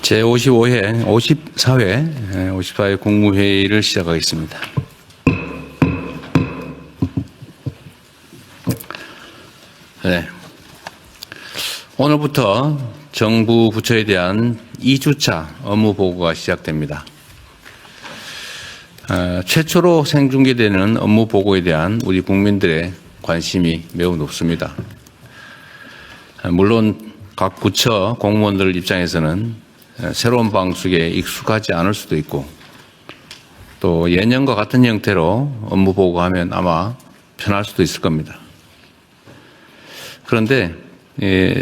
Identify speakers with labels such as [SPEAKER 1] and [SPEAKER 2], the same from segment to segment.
[SPEAKER 1] 제55회, 54회 국무회의를 시작하겠습니다. 네. 오늘부터 정부 부처에 대한 2주차 업무 보고가 시작됩니다. 최초로 생중계되는 업무 보고에 대한 우리 국민들의 관심이 매우 높습니다. 물론 각 부처 공무원들 입장에서는 새로운 방식에 익숙하지 않을 수도 있고 또 예년과 같은 형태로 업무 보고하면 아마 편할 수도 있을 겁니다. 그런데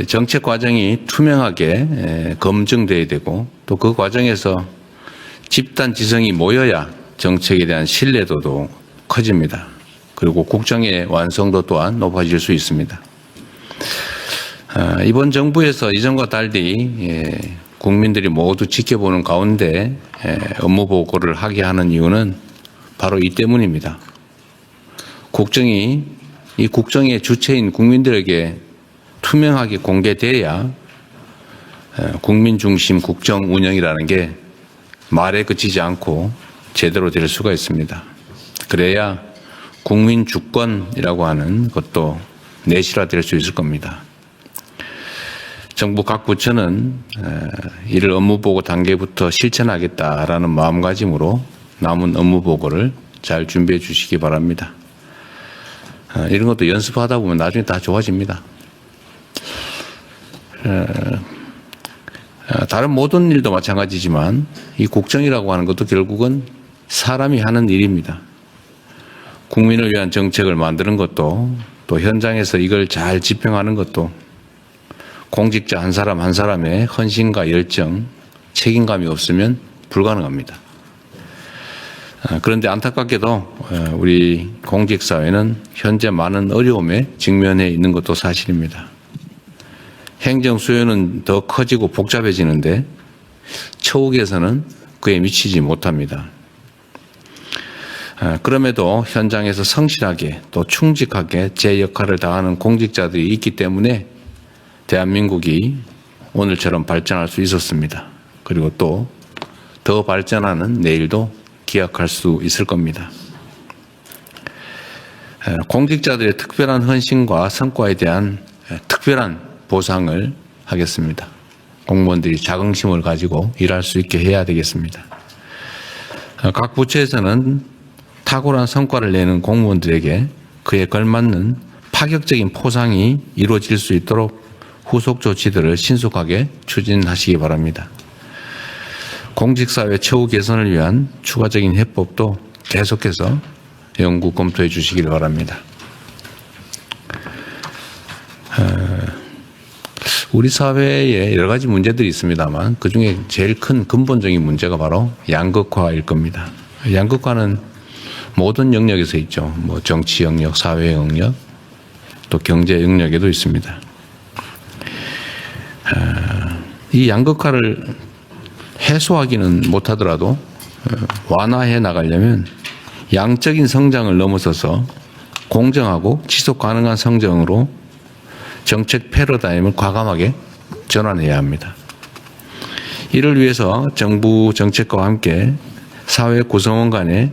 [SPEAKER 1] 정책 과정이 투명하게 검증돼야 되고 또 그 과정에서 집단 지성이 모여야 정책에 대한 신뢰도도 커집니다. 그리고 국정의 완성도 또한 높아질 수 있습니다. 이번 정부에서 이전과 달리 국민들이 모두 지켜보는 가운데 업무 보고를 하게 하는 이유는 바로 이 때문입니다. 이 국정의 주체인 국민들에게 투명하게 공개돼야 국민 중심 국정 운영이라는 게 말에 그치지 않고 제대로 될 수가 있습니다. 그래야 국민 주권이라고 하는 것도 내실화될 수 있을 겁니다. 정부 각 부처는 이를 업무 보고 단계부터 실천하겠다라는 마음가짐으로 남은 업무 보고를 잘 준비해 주시기 바랍니다. 이런 것도 연습하다 보면 나중에 다 좋아집니다. 다른 모든 일도 마찬가지지만 이 국정이라고 하는 것도 결국은 사람이 하는 일입니다. 국민을 위한 정책을 만드는 것도 또 현장에서 이걸 잘 집행하는 것도 공직자 한 사람 한 사람의 헌신과 열정, 책임감이 없으면 불가능합니다. 그런데 안타깝게도 우리 공직사회는 현재 많은 어려움에 직면해 있는 것도 사실입니다. 행정 수요는 더 커지고 복잡해지는데 처우에서는 그에 미치지 못합니다. 그럼에도 현장에서 성실하게 또 충직하게 제 역할을 다하는 공직자들이 있기 때문에 대한민국이 오늘처럼 발전할 수 있었습니다. 그리고 또 더 발전하는 내일도 기약할 수 있을 겁니다. 공직자들의 특별한 헌신과 성과에 대한 특별한 보상을 하겠습니다. 공무원들이 자긍심을 가지고 일할 수 있게 해야 되겠습니다. 각 부처에서는 탁월한 성과를 내는 공무원들에게 그에 걸맞는 파격적인 포상이 이루어질 수 있도록 후속 조치들을 신속하게 추진하시기 바랍니다. 공직사회 처우 개선을 위한 추가적인 해법도 계속해서 연구 검토해 주시길 바랍니다. 우리 사회에 여러 가지 문제들이 있습니다만 그중에 제일 큰 근본적인 문제가 바로 양극화일 겁니다. 양극화는 모든 영역에서 있죠. 정치 영역, 사회 영역, 또 경제 영역에도 있습니다. 이 양극화를 해소하기는 못하더라도 완화해 나가려면 양적인 성장을 넘어서서 공정하고 지속 가능한 성장으로 정책 패러다임을 과감하게 전환해야 합니다. 이를 위해서 정부 정책과 함께 사회 구성원 간의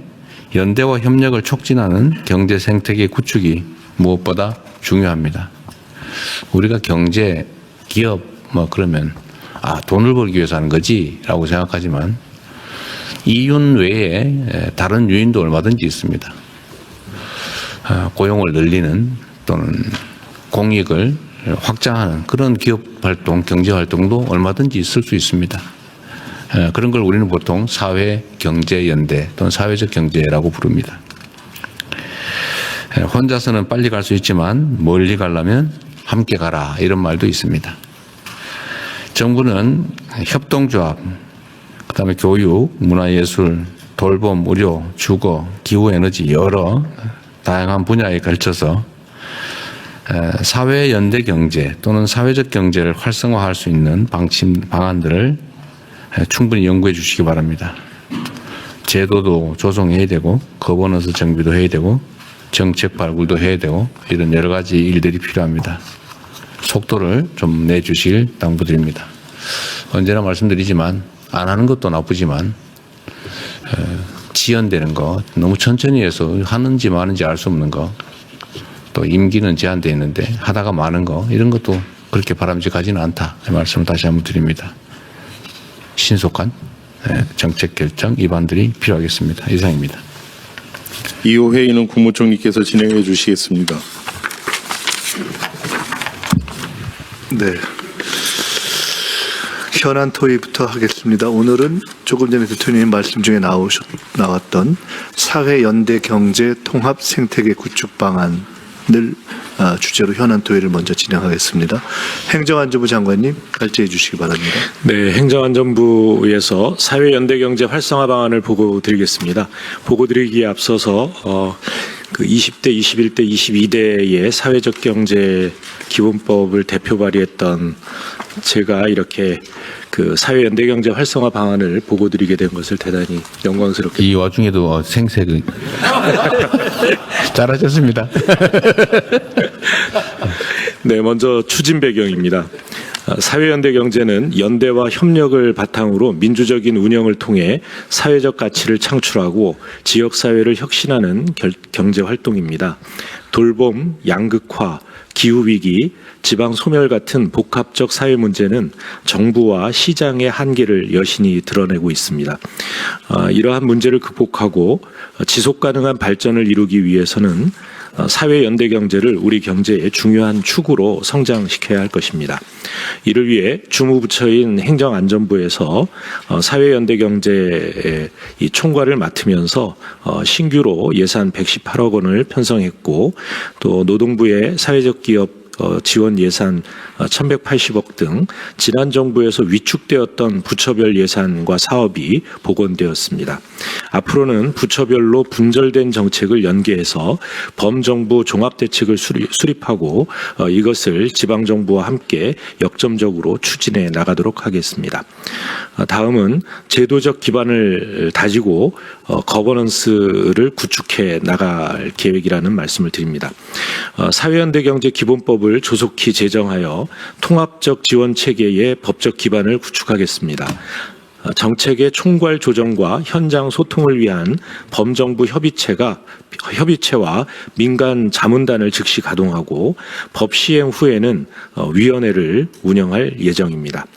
[SPEAKER 1] 연대와 협력을 촉진하는 경제 생태계 구축이 무엇보다 중요합니다. 우리가 경제, 기업 그러면 돈을 벌기 위해서 하는 거지 라고 생각하지만 이윤 외에 다른 유인도 얼마든지 있습니다. 고용을 늘리는 또는 공익을 확장하는 그런 기업 활동, 경제 활동도 얼마든지 있을 수 있습니다. 그런 걸 우리는 보통 사회 경제 연대 또는 사회적 경제라고 부릅니다. 혼자서는 빨리 갈 수 있지만 멀리 가려면 함께 가라 이런 말도 있습니다. 정부는 협동조합, 그다음에 교육, 문화예술, 돌봄, 의료, 주거, 기후에너지 여러 다양한 분야에 걸쳐서 사회연대 경제 또는 사회적 경제를 활성화할 수 있는 방안들을 충분히 연구해 주시기 바랍니다. 제도도 조성해야 되고 거버넌스 정비도 해야 되고 정책 발굴도 해야 되고 이런 여러 가지 일들이 필요합니다. 속도를 좀 내주실 당부드립니다. 언제나 말씀드리지만 안 하는 것도 나쁘지만 지연되는 거, 너무 천천히 해서 하는지 마는지 알 수 없는 거, 또 임기는 제한되어 있는데 하다가 마는 거, 이런 것도 그렇게 바람직하지는 않다. 이 말씀을 다시 한번 드립니다. 신속한 정책 결정 입안들이 필요하겠습니다. 이상입니다.
[SPEAKER 2] 이후 회의는 국무총리께서 진행해 주시겠습니다.
[SPEAKER 3] 네. 현안 토의부터 하겠습니다. 오늘은 조금 전에 대통령님 말씀 중에 나왔던 사회연대 경제 통합 생태계 구축 방안을 주제로 현안 토의를 먼저 진행하겠습니다. 행정안전부 장관님 발제해 주시기 바랍니다.
[SPEAKER 4] 네, 행정안전부에서 사회연대경제 활성화 방안을 보고 드리겠습니다. 보고 드리기에 앞서서 그 20대, 21대, 22대의 사회적 경제 기본법을 대표 발의했던 제가 이렇게 그 사회연대경제 활성화 방안을 보고 드리게 된 것을 대단히 영광스럽게.
[SPEAKER 1] 이 와중에도 생색을 잘하셨습니다.
[SPEAKER 4] 네, 먼저 추진 배경입니다. 사회연대 경제는 연대와 협력을 바탕으로 민주적인 운영을 통해 사회적 가치를 창출하고 지역사회를 혁신하는 경제 활동입니다. 돌봄, 양극화, 기후위기, 지방소멸 같은 복합적 사회 문제는 정부와 시장의 한계를 여신히 드러내고 있습니다. 이러한 문제를 극복하고 지속가능한 발전을 이루기 위해서는 사회연대경제를 우리 경제의 중요한 축으로 성장시켜야 할 것입니다. 이를 위해 주무부처인 행정안전부에서 사회연대경제의 이 총괄을 맡으면서 신규로 예산 118억 원을 편성했고, 또 노동부의 사회적 기업 지원 예산 1,180억 등 지난 정부에서 위축되었던 부처별 예산과 사업이 복원되었습니다. 앞으로는 부처별로 분절된 정책을 연계해서 범정부 종합대책을 수립하고 이것을 지방정부와 함께 역점적으로 추진해 나가도록 하겠습니다. 다음은 제도적 기반을 다지고 거버넌스를 구축해 나갈 계획이라는 말씀을 드립니다. 사회연대경제 기본법을 조속히 제정하여 통합적 지원 체계의 법적 기반을 구축하겠습니다. 정책의 총괄 조정과 현장 소통을 위한 범정부 협의체와 민간 자문단을 즉시 가동하고 법 시행 후에는 위원회를 운영할 예정입니다.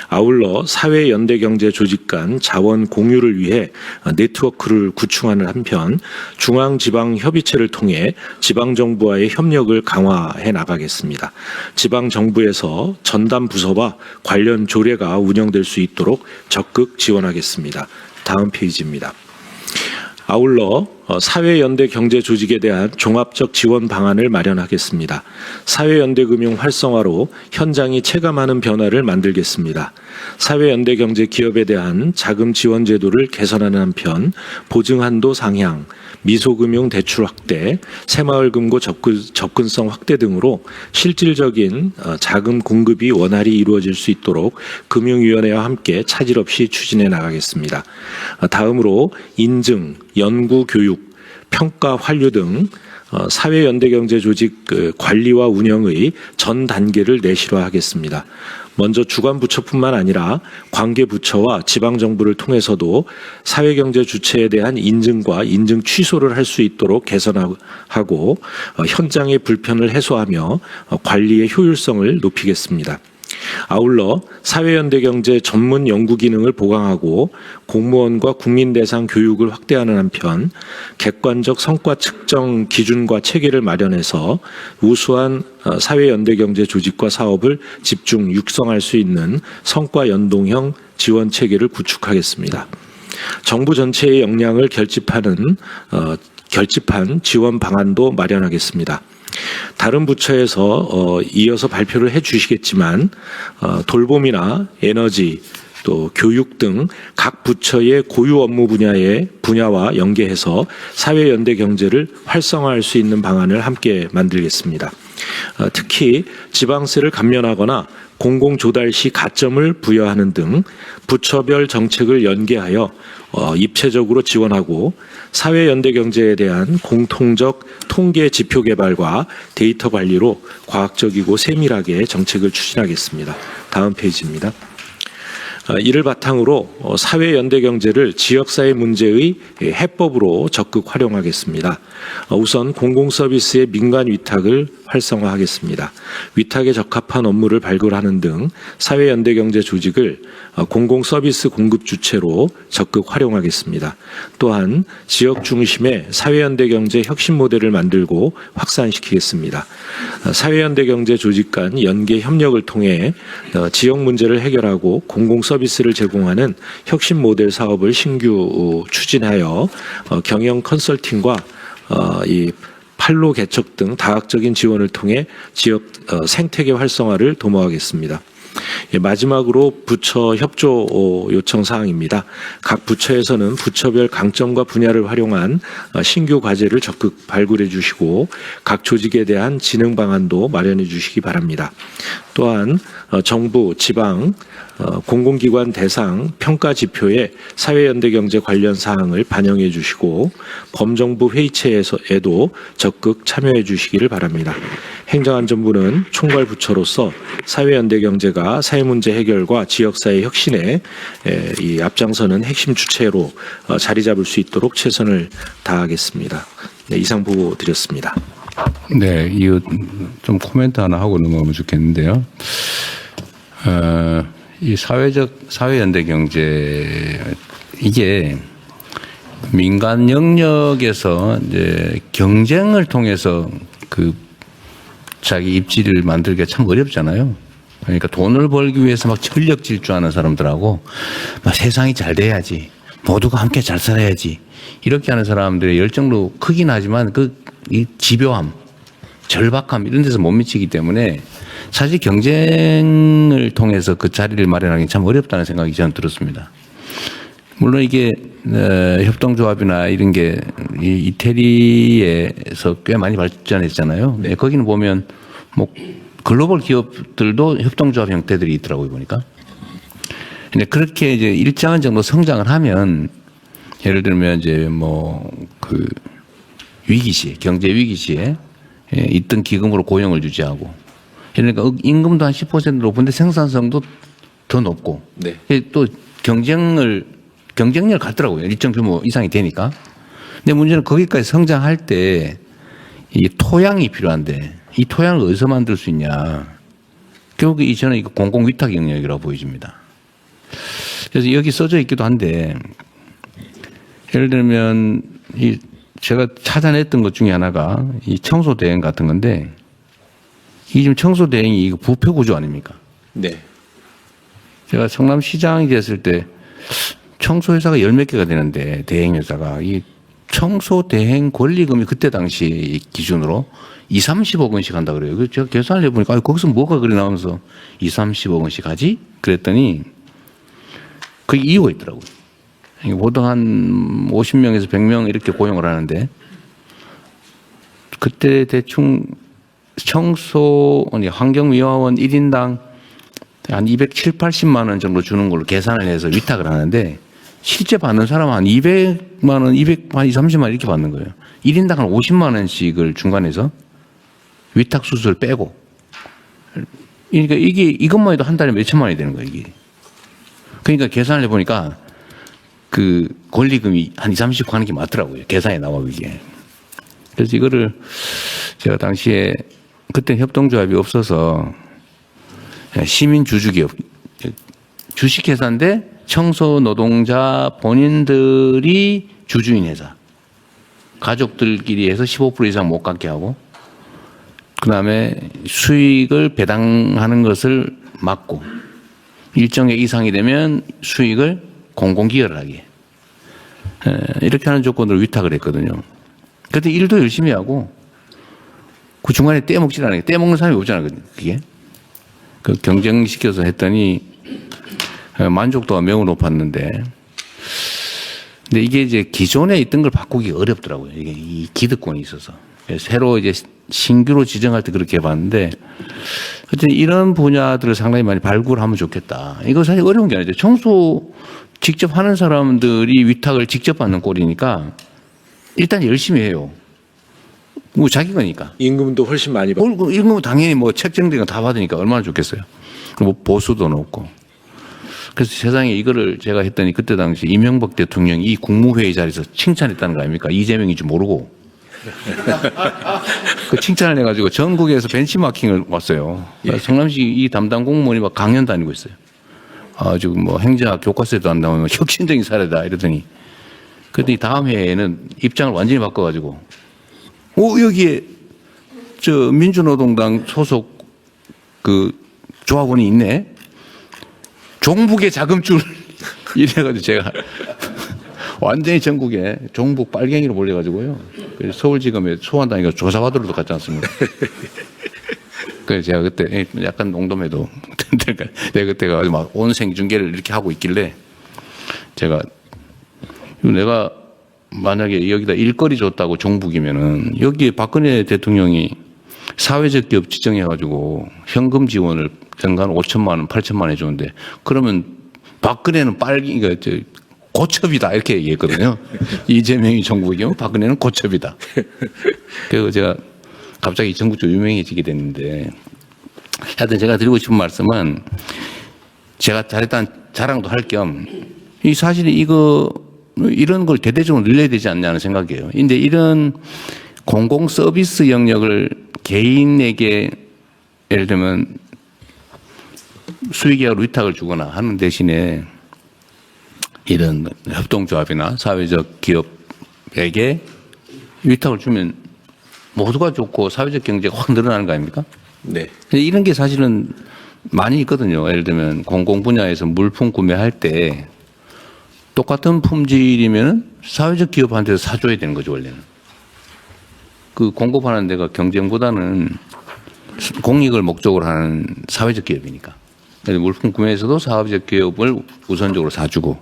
[SPEAKER 4] 아울러 사회연대경제 조직 간 자원 공유를 위해 네트워크를 구축하는 한편 중앙지방협의체를 통해 지방정부와의 협력을 강화해 나가겠습니다. 지방정부에서 전담부서와 관련 조례가 운영될 수 있도록 적극 지원하겠습니다. 다음 페이지입니다. 아울러 사회연대 경제 조직에 대한 종합적 지원 방안을 마련하겠습니다. 사회연대 금융 활성화로 현장이 체감하는 변화를 만들겠습니다. 사회연대 경제 기업에 대한 자금 지원 제도를 개선하는 한편 보증한도 상향, 미소금융 대출 확대, 새마을금고 접근성 확대 등으로 실질적인 자금 공급이 원활히 이루어질 수 있도록 금융위원회와 함께 차질 없이 추진해 나가겠습니다. 다음으로 인증, 연구, 교육, 평가, 환류 등 사회연대경제 조직 관리와 운영의 전 단계를 내실화하겠습니다. 먼저 주관부처뿐만 아니라 관계부처와 지방정부를 통해서도 사회경제 주체에 대한 인증과 인증 취소를 할 수 있도록 개선하고 현장의 불편을 해소하며 관리의 효율성을 높이겠습니다. 아울러 사회연대경제 전문 연구 기능을 보강하고 공무원과 국민 대상 교육을 확대하는 한편 객관적 성과 측정 기준과 체계를 마련해서 우수한 사회연대경제 조직과 사업을 집중 육성할 수 있는 성과 연동형 지원 체계를 구축하겠습니다. 정부 전체의 역량을 결집한 지원 방안도 마련하겠습니다. 다른 부처에서 이어서 발표를 해 주시겠지만 돌봄이나 에너지 또 교육 등 각 부처의 고유 업무 분야와 연계해서 사회연대 경제를 활성화할 수 있는 방안을 함께 만들겠습니다. 특히 지방세를 감면하거나 공공조달 시 가점을 부여하는 등 부처별 정책을 연계하여 입체적으로 지원하고 사회연대 경제에 대한 공통적 통계 지표 개발과 데이터 관리로 과학적이고 세밀하게 정책을 추진하겠습니다. 다음 페이지입니다. 이를 바탕으로 사회연대경제를 지역사회 문제의 해법으로 적극 활용하겠습니다. 우선 공공서비스의 민간 위탁을 활성화하겠습니다. 위탁에 적합한 업무를 발굴하는 등 사회연대경제 조직을 공공서비스 공급 주체로 적극 활용하겠습니다. 또한 지역 중심의 사회연대경제 혁신 모델을 만들고 확산시키겠습니다. 사회연대경제 조직 간 연계 협력을 통해 지역 문제를 해결하고 공공서비스를 제공하는 혁신 모델 사업을 신규 추진하여 경영 컨설팅과 이 판로 개척 등 다각적인 지원을 통해 지역 생태계 활성화를 도모하겠습니다. 마지막으로 부처 협조 요청 사항입니다. 각 부처에서는 부처별 강점과 분야를 활용한 신규 과제를 적극 발굴해 주시고 각 조직에 대한 진행 방안도 마련해 주시기 바랍니다. 또한 정부, 지방, 공공기관 대상 평가 지표에 사회연대경제 관련 사항을 반영해 주시고 범정부 회의체에도 적극 참여해 주시기를 바랍니다. 행정안전부는 총괄부처로서 사회연대경제가 사회문제 해결과 지역사회 혁신에 이 앞장서는 핵심 주체로 자리 잡을 수 있도록 최선을 다하겠습니다. 네, 이상 보고 드렸습니다.
[SPEAKER 1] 네, 이거 좀 코멘트 하나 하고 넘어가면 좋겠는데요. 이 사회연대 경제, 이게 민간 영역에서 이제 경쟁을 통해서 그 자기 입지를 만들기가 참 어렵잖아요. 그러니까 돈을 벌기 위해서 막 전력 질주하는 사람들하고 막 세상이 잘 돼야지, 모두가 함께 잘 살아야지, 이렇게 하는 사람들의 열정도 크긴 하지만 이 집요함, 절박함 이런 데서 못 미치기 때문에 사실 경쟁을 통해서 그 자리를 마련하기 참 어렵다는 생각이 저는 들었습니다. 물론 이게 협동조합이나 이런 게 이태리에서 꽤 많이 발전했잖아요. 네, 거기는 보면 뭐 글로벌 기업들도 협동조합 형태들이 있더라고요, 보니까. 근데 그렇게 이제 일정한 정도 성장을 하면, 예를 들면 이제 뭐 그 위기 시에, 경제 위기 시에 있던 기금으로 고용을 유지하고, 그러니까 임금도 한 10% 높은데 생산성도 더 높고,
[SPEAKER 4] 네.
[SPEAKER 1] 또 경쟁력 같더라고요. 일정 규모 이상이 되니까. 근데 문제는 거기까지 성장할 때 이 토양이 필요한데, 이 토양을 어디서 만들 수 있냐. 결국 저는 이거 공공위탁 영역이라고 보여집니다. 그래서 여기 써져 있기도 한데, 예를 들면 제가 찾아냈던 것 중에 하나가 이 청소 대행 같은 건데, 이 지금 청소 대행이 이거 부패 구조 아닙니까?
[SPEAKER 4] 네.
[SPEAKER 1] 제가 성남시장이 됐을 때 청소 회사가 10몇 개가 되는데, 대행 회사가 이 청소 대행 권리금이 그때 당시 기준으로 30억 원씩 한다 그래요. 그래서 제가 계산을 해보니까 거기서 뭐가 그리 나오면서 30억 원씩 하지? 그랬더니 그게 이유가 있더라고요. 보통 한 50명에서 100명 이렇게 고용을 하는데, 그때 대충 환경미화원 1인당 한 270~80만 원 정도 주는 걸로 계산을 해서 위탁을 하는데, 실제 받는 사람은 한 200만 원, 한 30만 원 이렇게 받는 거예요. 1인당 한 50만 원씩을 중간에서 위탁 수수를 빼고. 그러니까 이것만 해도 한 달에 몇천만 원이 되는 거예요, 이게. 그러니까 계산을 해보니까 그 권리금이 한 30억 하는 게 맞더라고요. 계산이 나와, 이게. 그래서 이거를 제가 당시에, 그때 협동조합이 없어서 시민 주주기업, 주식회사인데 청소 노동자 본인들이 주주인 회사, 가족들끼리 해서 15% 이상 못 갖게 하고, 그 다음에 수익을 배당하는 것을 막고, 일정액 이상이 되면 수익을 공공기여를 하게, 이렇게 하는 조건으로 위탁을 했거든요. 그때 일도 열심히 하고, 그 중간에 떼먹질 않아요. 떼먹는 사람이 없잖아요, 그게. 그 경쟁시켜서 했더니 만족도가 매우 높았는데, 근데 이게 이제 기존에 있던 걸 바꾸기 어렵더라고요. 이게 이 기득권이 있어서. 새로 이제 신규로 지정할 때 그렇게 해봤는데, 하여튼 이런 분야들을 상당히 많이 발굴하면 좋겠다. 이거 사실 어려운 게 아니죠. 청소 직접 하는 사람들이 위탁을 직접 받는 꼴이니까 일단 열심히 해요. 뭐 자기 거니까.
[SPEAKER 4] 임금도 훨씬 많이 받고.
[SPEAKER 1] 임금은 당연히 뭐 책정된 거 다 받으니까 얼마나 좋겠어요. 뭐 보수도 높고. 그래서 세상에 이거를 제가 했더니 그때 당시 이명박 대통령이 이 국무회의 자리에서 칭찬했다는 거 아닙니까? 이재명인 줄 모르고. 그 칭찬을 해가지고 전국에서 벤치마킹을 왔어요. 성남시 이 담당 공무원이 막 강연 다니고 있어요. 아주 뭐 행정학 교과서에도 안 나오면 혁신적인 사례다 이러더니 그랬더니 다음 해에는 입장을 완전히 바꿔가지고 여기에 저 민주노동당 소속 그 조합원이 있네. 종북의 자금줄 이래가지고 제가 완전히 전국에 종북 빨갱이로 몰려가지고요. 그래서 서울지검에 소환당해서 조사받으러도 갔지 않습니까? 그래서 제가 그때 약간 농담해도 내가 그때가 막 온 생중계를 이렇게 하고 있길래 제가 만약에 여기다 일거리 줬다고 종북이면은 여기에 박근혜 대통령이 사회적 기업 지정해가지고 현금 지원을 연간 5천만 원, 8천만 원 해주는데 그러면 박근혜는 그러니까 고첩이다 이렇게 얘기했거든요. 이재명이 종북이면 박근혜는 고첩이다. 그래서 제가 갑자기 전국적으로 유명해지게 됐는데 하여튼 제가 드리고 싶은 말씀은 제가 잘했다는 자랑도 할 겸 이 사실은 이런 걸 대대적으로 늘려야 되지 않냐는 생각이에요. 근데 이런 공공 서비스 영역을 개인에게 예를 들면 수의계약으로 위탁을 주거나 하는 대신에 이런 협동조합이나 사회적 기업에게 위탁을 주면 모두가 좋고 사회적 경제가 확 늘어나는 거 아닙니까?
[SPEAKER 4] 네.
[SPEAKER 1] 이런 게 사실은 많이 있거든요. 예를 들면 공공 분야에서 물품 구매할 때 똑같은 품질이면 사회적 기업한테서 사줘야 되는 거죠, 원래는. 그 공급하는 데가 경쟁보다는 공익을 목적으로 하는 사회적 기업이니까. 그래서 물품 구매에서도 사회적 기업을 우선적으로 사주고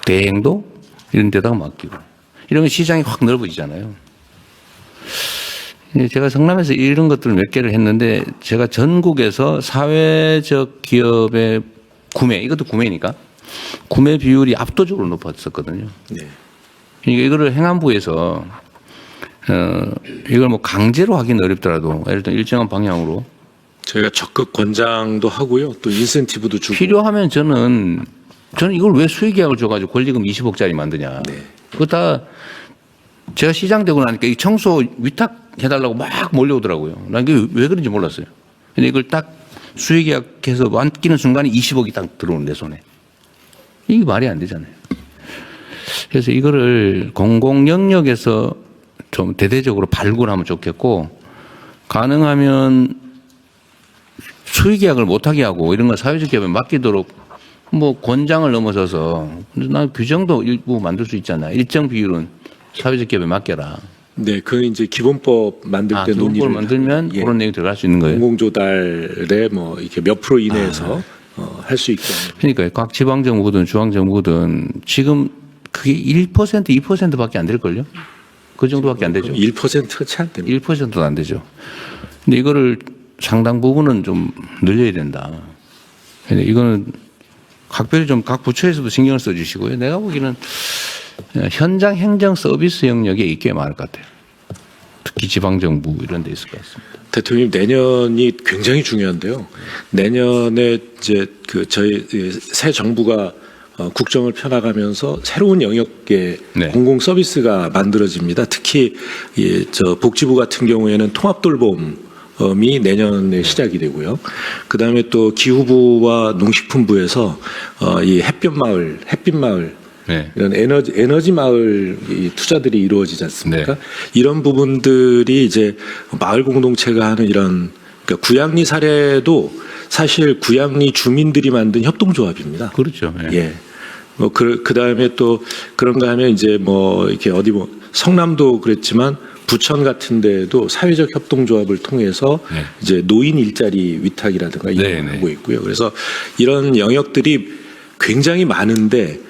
[SPEAKER 1] 대행도 이런 데다가 맡기고 이러면 시장이 확 넓어지잖아요. 제가 성남에서 이런 것들을 몇 개를 했는데 제가 전국에서 사회적 기업의 구매, 이것도 구매니까 구매 비율이 압도적으로 높았었거든요.
[SPEAKER 4] 네.
[SPEAKER 1] 그러니까 이거를 행안부에서 이걸 뭐 강제로 하기는 어렵더라도 예를 들어 일정한 방향으로
[SPEAKER 4] 저희가 적극 권장도 하고요. 또 인센티브도 주고.
[SPEAKER 1] 필요하면 저는 이걸 왜 수의계약을 줘가지고 권리금 20억짜리 만드냐.
[SPEAKER 4] 네.
[SPEAKER 1] 그거 다 제가 시장 되고 나니까 이 청소 위탁해달라고 막 몰려오더라고요. 난 이게 왜 그런지 몰랐어요. 근데 이걸 딱 수의계약해서 맡기는 순간에 20억이 딱 들어오는 내 손에. 이게 말이 안 되잖아요. 그래서 이거를 공공 영역에서 좀 대대적으로 발굴하면 좋겠고 가능하면 수의계약을 못하게 하고 이런 걸 사회적 기업에 맡기도록 뭐 권장을 넘어서서 난 규정도 일부 만들 수 있잖아. 일정 비율은 사회적 기업에 맡겨라.
[SPEAKER 4] 네, 그 이제 기본법 만들 때
[SPEAKER 1] 기본법을
[SPEAKER 4] 논의를
[SPEAKER 1] 만들면
[SPEAKER 4] 예.
[SPEAKER 1] 그런 내용이 들어갈 수 있는 거예요.
[SPEAKER 4] 공공조달에 뭐 이렇게 몇 프로 이내에서 할 수 있게.
[SPEAKER 1] 그러니까 각 지방정부든 중앙정부든 지금 그게 1%, 2%밖에 안 될걸요? 그 정도밖에 안 되죠.
[SPEAKER 4] 1%가 채 안 됩니다.
[SPEAKER 1] 1%도 안 되죠. 근데 이거를 상당 부분은 좀 늘려야 된다. 근데 이거는 각별히 좀 각 부처에서도 신경을 써주시고요. 내가 보기에는 현장 행정 서비스 영역에 꽤 많을 것 같아요. 특히 지방정부 이런 데 있을 것 같습니다.
[SPEAKER 4] 대통령님 내년이 굉장히 중요한데요. 내년에 이제 저희 새 정부가 국정을 펴나가면서 새로운 영역의
[SPEAKER 1] 네.
[SPEAKER 4] 공공 서비스가 만들어집니다. 특히 복지부 같은 경우에는 통합돌봄이 내년에 시작이 되고요. 그다음에 또 기후부와 농식품부에서 이 햇빛마을
[SPEAKER 1] 네.
[SPEAKER 4] 이런 에너지 마을 투자들이 이루어지지 않습니까?
[SPEAKER 1] 네.
[SPEAKER 4] 이런 부분들이 이제 마을 공동체가 하는 이런 그러니까 구양리 사례도 사실 구양리 주민들이 만든 협동조합입니다.
[SPEAKER 1] 그렇죠. 예.
[SPEAKER 4] 예. 뭐 그다음에 또 그런가 하면 이제 뭐 이렇게 어디 뭐 성남도 그랬지만 부천 같은 데에도 사회적 협동조합을 통해서
[SPEAKER 1] 네.
[SPEAKER 4] 이제 노인 일자리 위탁이라든가 이런 걸
[SPEAKER 1] 네, 네.
[SPEAKER 4] 하고 있고요. 그래서 이런 영역들이 굉장히 많은데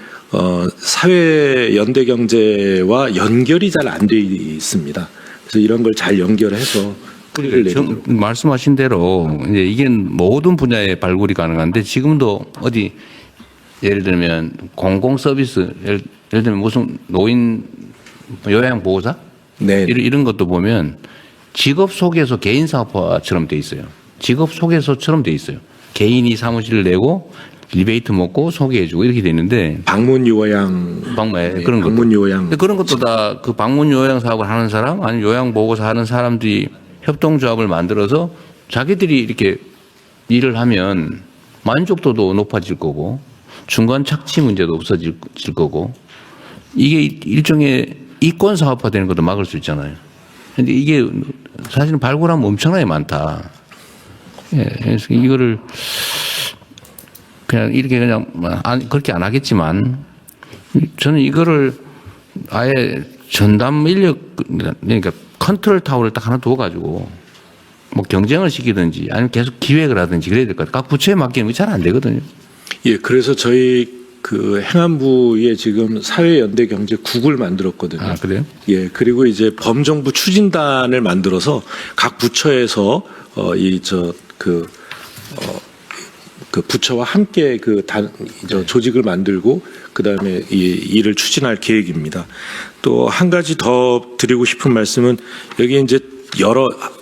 [SPEAKER 4] 사회 연대 경제와 연결이 잘 안 돼 있습니다. 그래서 이런 걸 잘 연결해서 뿌리를 내리도록.
[SPEAKER 1] 말씀하신 대로 이제 이게 모든 분야에 발굴이 가능한데 지금도 어디 예를 들면 공공 서비스 예를 들면 무슨 노인 요양보호사
[SPEAKER 4] 네.
[SPEAKER 1] 이런 것도 보면 직업 소개서 개인 사업화처럼 돼 있어요. 직업 소개서처럼 돼 있어요. 개인이 사무실을 내고 리베이트 먹고 소개해주고 이렇게 되는데
[SPEAKER 4] 방문 요양
[SPEAKER 1] 그런 것.
[SPEAKER 4] 방문 요양
[SPEAKER 1] 근데 그런 것도 다 그 방문 요양 사업을 하는 사람 아니면 요양 보고서 하는 사람들이 협동조합을 만들어서 자기들이 이렇게 일을 하면 만족도도 높아질 거고 중간 착취 문제도 없어질 거고 이게 일종의 이권 사업화되는 것도 막을 수 있잖아요. 근데 이게 사실은 발굴하면 엄청나게 많다. 예, 그래서 이거를 그냥 이렇게 그냥 그렇게 안 하겠지만 저는 이거를 아예 전담 인력 그러니까 컨트롤 타워를 딱 하나 두어가지고 뭐 경쟁을 시키든지 아니면 계속 기획을 하든지 그래야 될 것 같아요. 각 부처에 맡기는 게 잘 안 되거든요.
[SPEAKER 4] 예, 그래서 저희 그 행안부에 지금 사회연대경제국을 만들었거든요.
[SPEAKER 1] 아, 그래요?
[SPEAKER 4] 예, 그리고 이제 범정부 추진단을 만들어서 각 부처에서 그 부처와 함께 조직을 만들고 그다음에 이 일을 추진할 계획입니다. 또 한 가지 더 드리고 싶은 말씀은 여기 이제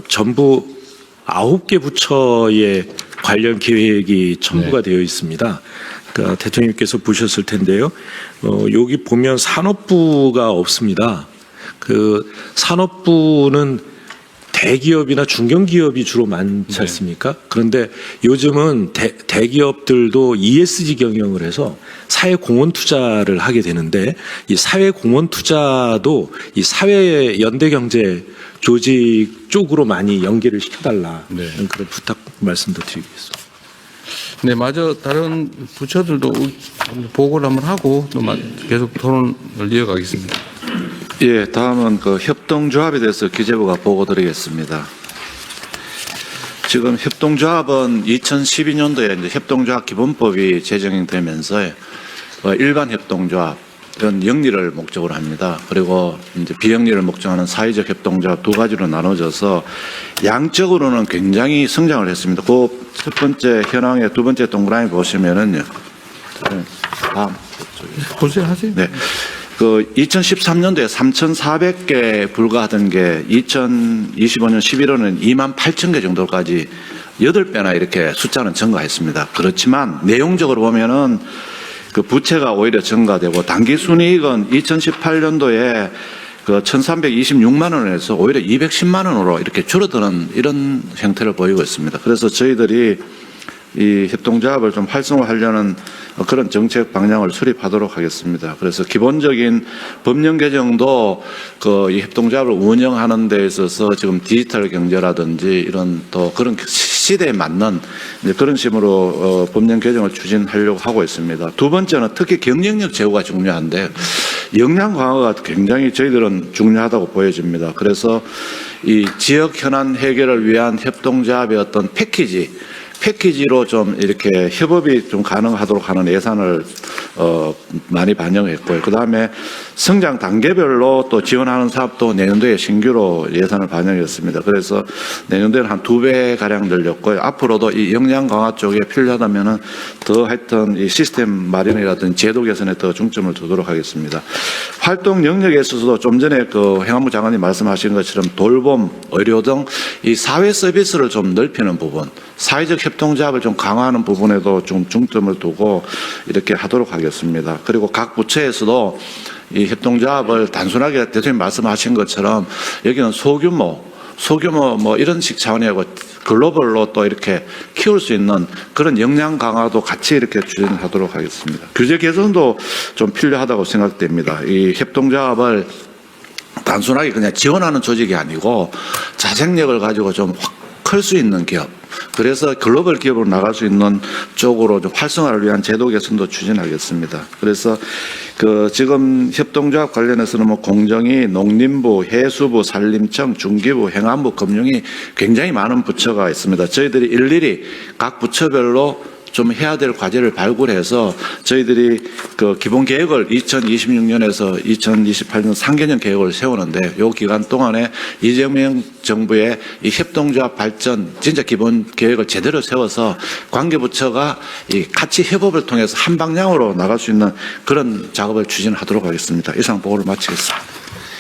[SPEAKER 4] 전부 9개 부처의 관련 계획이 첨부가 되어 있습니다. 그러니까 대통령님께서 보셨을 텐데요. 여기 보면 산업부가 없습니다. 그 산업부는 대기업이나 중견기업이 주로 많지 않습니까? 그런데 요즘은 대기업들도 ESG 경영을 해서 사회공헌 투자를 하게 되는데 이 사회공헌 투자도 이 사회연대경제 조직 쪽으로 많이 연계를 시켜달라.
[SPEAKER 1] 네.
[SPEAKER 4] 그런 부탁 말씀도 드리겠습니다.
[SPEAKER 1] 네, 마저 다른 부처들도 보고를 한번 하고 또 계속 토론을 이어가겠습니다.
[SPEAKER 5] 예, 다음은 그 협동조합에 대해서 기재부가 보고 드리겠습니다. 지금 협동조합은 2012년도에 이제 협동조합 기본법이 제정이 되면서 일반 협동조합 이런 영리를 목적으로 합니다. 그리고 이제 비영리를 목적하는 사회적 협동조합 두 가지로 나눠져서 양적으로는 굉장히 성장을 했습니다. 그 첫 번째 현황의 두 번째 동그라미 보시면은요. 다음.
[SPEAKER 1] 보세요, 하세요.
[SPEAKER 5] 네. 그 2013년도에 3,400개 불과하던 게 2025년 11월은 28,000개 정도까지 8배나 이렇게 숫자는 증가했습니다. 그렇지만 내용적으로 보면은 그 부채가 오히려 증가되고 단기 순이익은 2018년도에 그 1,326만 원에서 오히려 210만 원으로 이렇게 줄어드는 이런 형태를 보이고 있습니다. 그래서 저희들이 이 협동조합을 좀 활성화하려는 그런 정책 방향을 수립하도록 하겠습니다. 그래서 기본적인 법령 개정도 그 이 협동조합을 운영하는 데 있어서 지금 디지털 경제라든지 이런 또 그런 시대에 맞는 이제 그런 식으로 법령 개정을 추진하려고 하고 있습니다. 두 번째는 특히 경쟁력 제고가 중요한데 역량 강화가 굉장히 저희들은 중요하다고 보여집니다. 그래서 이 지역 현안 해결을 위한 협동조합의 어떤 패키지로 좀 이렇게 협업이 좀 가능하도록 하는 예산을 많이 반영했고요. 그 다음에 성장 단계별로 또 지원하는 사업도 내년도에 신규로 예산을 반영했습니다. 그래서 내년도에는 한 2배 가량 늘렸고요. 앞으로도 이 역량 강화 쪽에 필요하다면은 더 하여튼 이 시스템 마련이라든지 제도 개선에 더 중점을 두도록 하겠습니다. 활동 영역에 있어서도 좀 전에 그 행안부 장관님 말씀하신 것처럼 돌봄, 의료 등 이 사회 서비스를 좀 넓히는 부분, 사회적 협동조합을 좀 강화하는 부분에도 좀 중점을 두고 이렇게 하도록 하겠습니다. 그리고 각 부처에서도 이 협동조합을 단순하게 대통령 말씀하신 것처럼 여기는 소규모 뭐 이런 식 차원이 아니고 글로벌로 또 이렇게 키울 수 있는 그런 역량 강화도 같이 이렇게 추진하도록 하겠습니다. 규제 개선도 좀 필요하다고 생각됩니다. 이 협동조합을 단순하게 그냥 지원하는 조직이 아니고 자생력을 가지고 좀 확 클 수 있는 기업, 그래서 글로벌 기업으로 나갈 수 있는 쪽으로 좀 활성화를 위한 제도 개선도 추진하겠습니다. 그래서 그 지금 협동조합 관련해서는 뭐 공정위, 농림부, 해수부, 산림청, 중기부, 행안부, 금융위 굉장히 많은 부처가 있습니다. 저희들이 일일이 각 부처별로 좀 해야 될 과제를 발굴해서 저희들이 그 기본 계획을 2026년에서 2028년 3개년 계획을 세우는데 이 기간 동안에 이재명 정부의 이 협동조합 발전 진짜 기본 계획을 제대로 세워서 관계부처가 이 같이 협업을 통해서 한 방향으로 나갈 수 있는 그런 작업을 추진하도록 하겠습니다. 이상 보고를 마치겠습니다.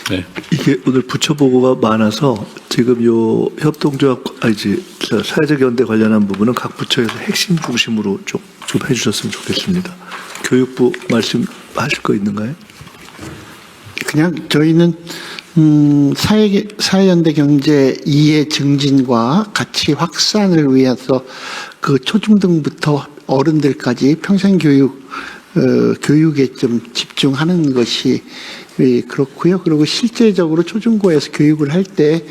[SPEAKER 1] 네.
[SPEAKER 3] 이게 오늘 부처 보고가 많아서 지금 요 협동조합 사회적 연대 관련한 부분은 각 부처에서 핵심 중심으로 좀 좀 해주셨으면 좋겠습니다. 교육부 말씀하실 거 있는가요?
[SPEAKER 6] 그냥 저희는 사회연대 경제 이해 증진과 가치 확산을 위해서 그 초중등부터 어른들까지 평생 교육에 좀 집중하는 것이 그렇고요. 그리고 실제적으로 초중고에서 교육을 할 때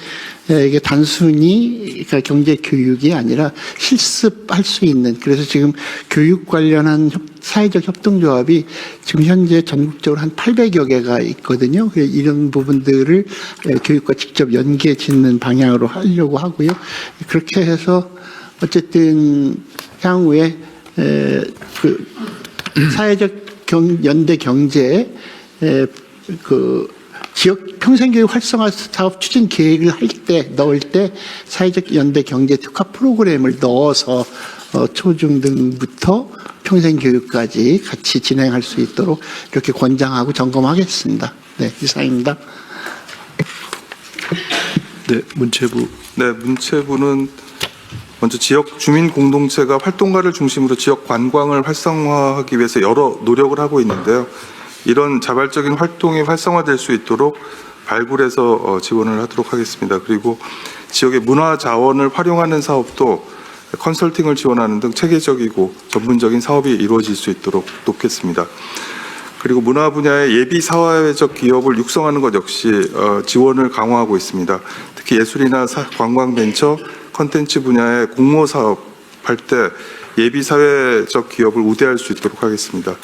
[SPEAKER 6] 이게 단순히 그러니까 경제 교육이 아니라 실습할 수 있는, 그래서 지금 교육 관련한 사회적 협동조합이 지금 현재 전국적으로 한 800여 개가 있거든요. 이런 부분들을 교육과 직접 연계 짓는 방향으로 하려고 하고요. 그렇게 해서 어쨌든 향후에 그 사회적 연대 경제에 그 지역 평생교육 활성화 사업 추진 계획을 넣을 때 사회적 연대 경제 특화 프로그램을 넣어서 초중등부터 평생교육까지 같이 진행할 수 있도록 이렇게 권장하고 점검하겠습니다. 네, 이상입니다.
[SPEAKER 3] 네, 문체부.
[SPEAKER 7] 네, 문체부는 먼저 지역 주민 공동체가 활동가를 중심으로 지역 관광을 활성화하기 위해서 여러 노력을 하고 있는데요. 이런 자발적인 활동이 활성화될 수 있도록 발굴해서 지원을 하도록 하겠습니다. 그리고 지역의 문화 자원을 활용하는 사업도 컨설팅을 지원하는 등 체계적이고 전문적인 사업이 이루어질 수 있도록 돕겠습니다. 그리고 문화 분야의 예비 사회적 기업을 육성하는 것 역시 지원을 강화하고 있습니다. 특히 예술이나 관광 벤처, 컨텐츠 분야의 공모 사업할 때 예비 사회적 기업을 우대할 수 있도록 하겠습니다.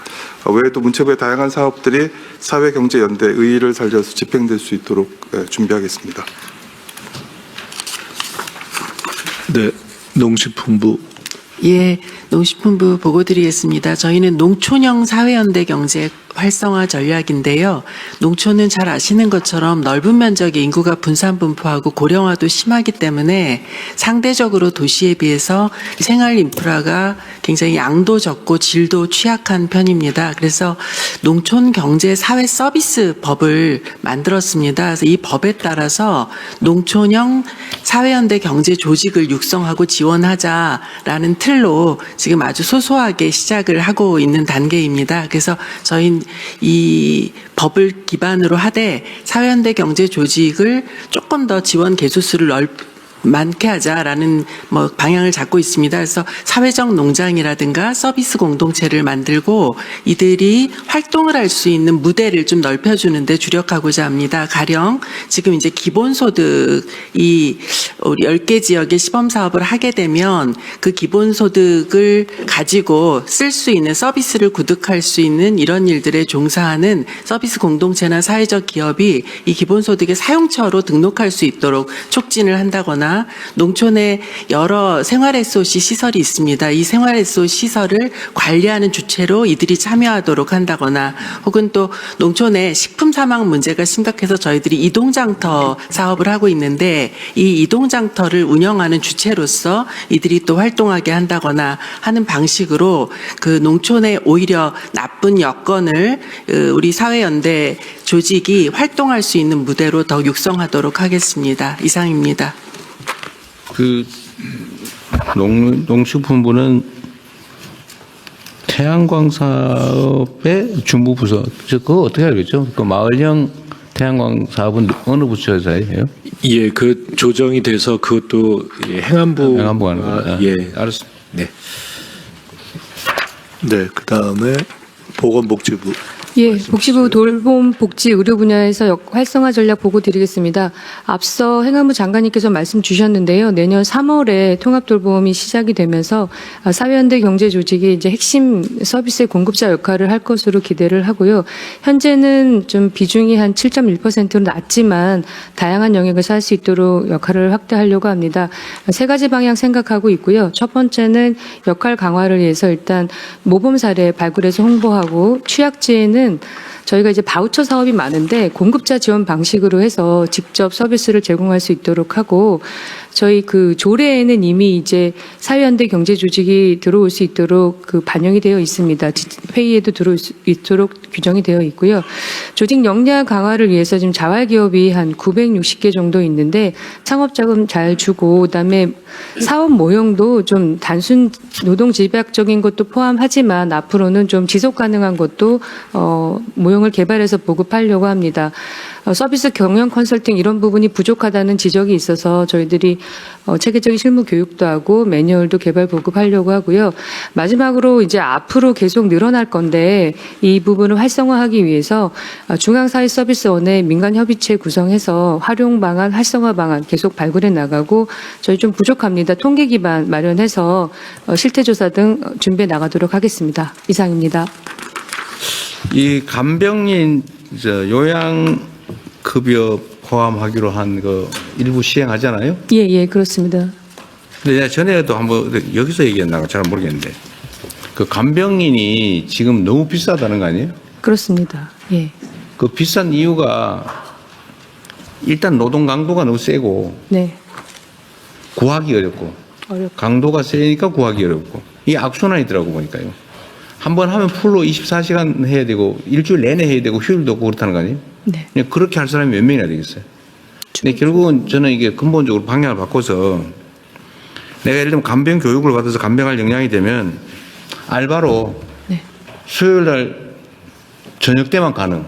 [SPEAKER 7] 외에도 문체부의 다양한 사업들이 사회경제연대 의의를 살려서 집행될 수 있도록 준비하겠습니다.
[SPEAKER 3] 네, 농식품부.
[SPEAKER 8] 예, 농식품부 보고 드리겠습니다. 저희는 농촌형 사회연대 경제 활성화 전략인데요. 농촌은 잘 아시는 것처럼 넓은 면적의 인구가 분산 분포하고 고령화도 심하기 때문에 상대적으로 도시에 비해서 생활 인프라가 굉장히 양도 적고 질도 취약한 편입니다. 그래서 농촌 경제 사회 서비스 법을 만들었습니다. 그래서 이 법에 따라서 농촌형 사회연대 경제 조직을 육성하고 지원하자라는 틀로 지금 아주 소소하게 시작을 하고 있는 단계입니다. 그래서 저희 이 법을 기반으로 하되 사회연대 경제 조직을 조금 더 지원 개수수를 많게 하자라는 방향을 잡고 있습니다. 그래서 사회적 농장이라든가 서비스 공동체를 만들고 이들이 활동을 할 수 있는 무대를 좀 넓혀주는 데 주력하고자 합니다. 가령 지금 이제 기본소득이 우리 10개 지역에 시범사업을 하게 되면 그 기본소득을 가지고 쓸 수 있는 서비스를 구득할 수 있는 이런 일들에 종사하는 서비스 공동체나 사회적 기업이 이 기본소득의 사용처로 등록할 수 있도록 촉진을 한다거나 농촌에 여러 생활 SOC 시설이 있습니다. 이 생활 SOC 시설을 관리하는 주체로 이들이 참여하도록 한다거나 혹은 또 농촌에 식품 사망 문제가 심각해서 저희들이 이동장터 사업을 하고 있는데 이 이동장터를 운영하는 주체로서 이들이 또 활동하게 한다거나 하는 방식으로 그 농촌에 오히려 나쁜 여건을 우리 사회연대 조직이 활동할 수 있는 무대로 더 육성하도록 하겠습니다. 이상입니다.
[SPEAKER 1] 그 농식품부는 태양광 사업의 준부부서, 그거 어떻게 알겠죠? 그 마을형 태양광 사업은 어느 부처에서예요?
[SPEAKER 4] 예, 그 조정이 돼서 그것도 행안부가
[SPEAKER 1] 하는 거예요.
[SPEAKER 4] 예,
[SPEAKER 1] 알았습니다.
[SPEAKER 4] 네.
[SPEAKER 3] 네, 그 다음에 보건복지부.
[SPEAKER 9] 예, 복지부 돌봄 복지 의료 분야에서 활성화 전략 보고 드리겠습니다. 앞서 행안부 장관님께서 말씀 주셨는데요. 내년 3월에 통합 돌봄이 시작이 되면서 사회연대 경제 조직이 이제 핵심 서비스의 공급자 역할을 할 것으로 기대를 하고요. 현재는 좀 비중이 한 7.1%로 낮지만 다양한 영역에서 할 수 있도록 역할을 확대하려고 합니다. 세 가지 방향 생각하고 있고요. 첫 번째는 역할 강화를 위해서 일단 모범 사례 발굴해서 홍보하고 취약지에는 저희가 이제 바우처 사업이 많은데 공급자 지원 방식으로 해서 직접 서비스를 제공할 수 있도록 하고 저희 그 조례에는 이미 이제 사회연대 경제 조직이 들어올 수 있도록 그 반영이 되어 있습니다. 회의에도 들어올 수 있도록 규정이 되어 있고요. 조직 역량 강화를 위해서 지금 자활기업이 한 960개 정도 있는데 창업자금 잘 주고 그다음에 사업 모형도 좀 단순 노동 집약적인 것도 포함하지만 앞으로는 좀 지속 가능한 것도 모형을 개발해서 보급하려고 합니다. 서비스 경영 컨설팅 이런 부분이 부족하다는 지적이 있어서 저희들이 체계적인 실무 교육도 하고 매뉴얼도 개발 보급하려고 하고요. 마지막으로 이제 앞으로 계속 늘어날 건데 이 부분을 활성화하기 위해서 중앙사회서비스원의 민간협의체 구성해서 활용 방안, 활성화 방안 계속 발굴해 나가고 저희 좀 부족합니다. 통계 기반 마련해서 실태조사 등 준비해 나가도록 하겠습니다. 이상입니다.
[SPEAKER 1] 이 간병인 요양급여 포함하기로 한 거 일부 시행하잖아요.
[SPEAKER 9] 예, 그렇습니다.
[SPEAKER 1] 근데 내가 전에도 한번 여기서 얘기했나 잘 모르겠는데 그 간병인이 지금 너무 비싸다는 거 아니에요?
[SPEAKER 9] 그렇습니다. 예.
[SPEAKER 1] 그 비싼 이유가 일단 노동 강도가 너무 세고
[SPEAKER 9] 네.
[SPEAKER 1] 구하기 어렵고 강도가 세니까 구하기 어렵고 이게 악순환이더라고 보니까요. 한번 하면 풀로 24시간 해야 되고 일주일 내내 해야 되고 휴일도 없고 그렇다는 거 아니에요?
[SPEAKER 9] 네.
[SPEAKER 1] 그냥 그렇게 할 사람이 몇 명이나 되겠어요? 근데 결국은 저는 이게 근본적으로 방향을 바꿔서 내가 예를 들면 간병 교육을 받아서 간병할 역량이 되면 알바로
[SPEAKER 9] 네.
[SPEAKER 1] 수요일 날 저녁 때만 가능.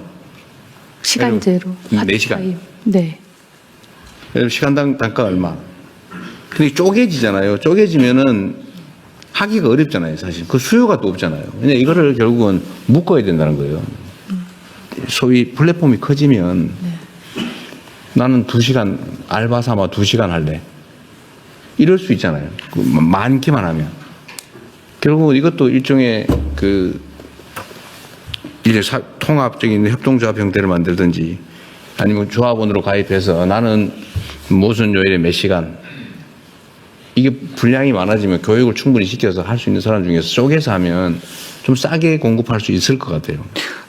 [SPEAKER 9] 시간제로.
[SPEAKER 1] 4시간.
[SPEAKER 9] 네.
[SPEAKER 1] 시간당 단가 얼마. 근데 쪼개지잖아요. 쪼개지면은 하기가 어렵잖아요, 사실. 그 수요가 또 없잖아요. 근데 이거를 결국은 묶어야 된다는 거예요. 소위 플랫폼이 커지면 나는 2시간, 알바 삼아 2시간 할래. 이럴 수 있잖아요. 많기만 하면. 결국은 이것도 일종의 이제 통합적인 협동조합 형태를 만들든지 아니면 조합원으로 가입해서 나는 무슨 요일에 몇 시간 이게 분량이 많아지면 교육을 충분히 시켜서 할 수 있는 사람 중에서 쪼개서 하면 좀 싸게 공급할 수 있을 것 같아요.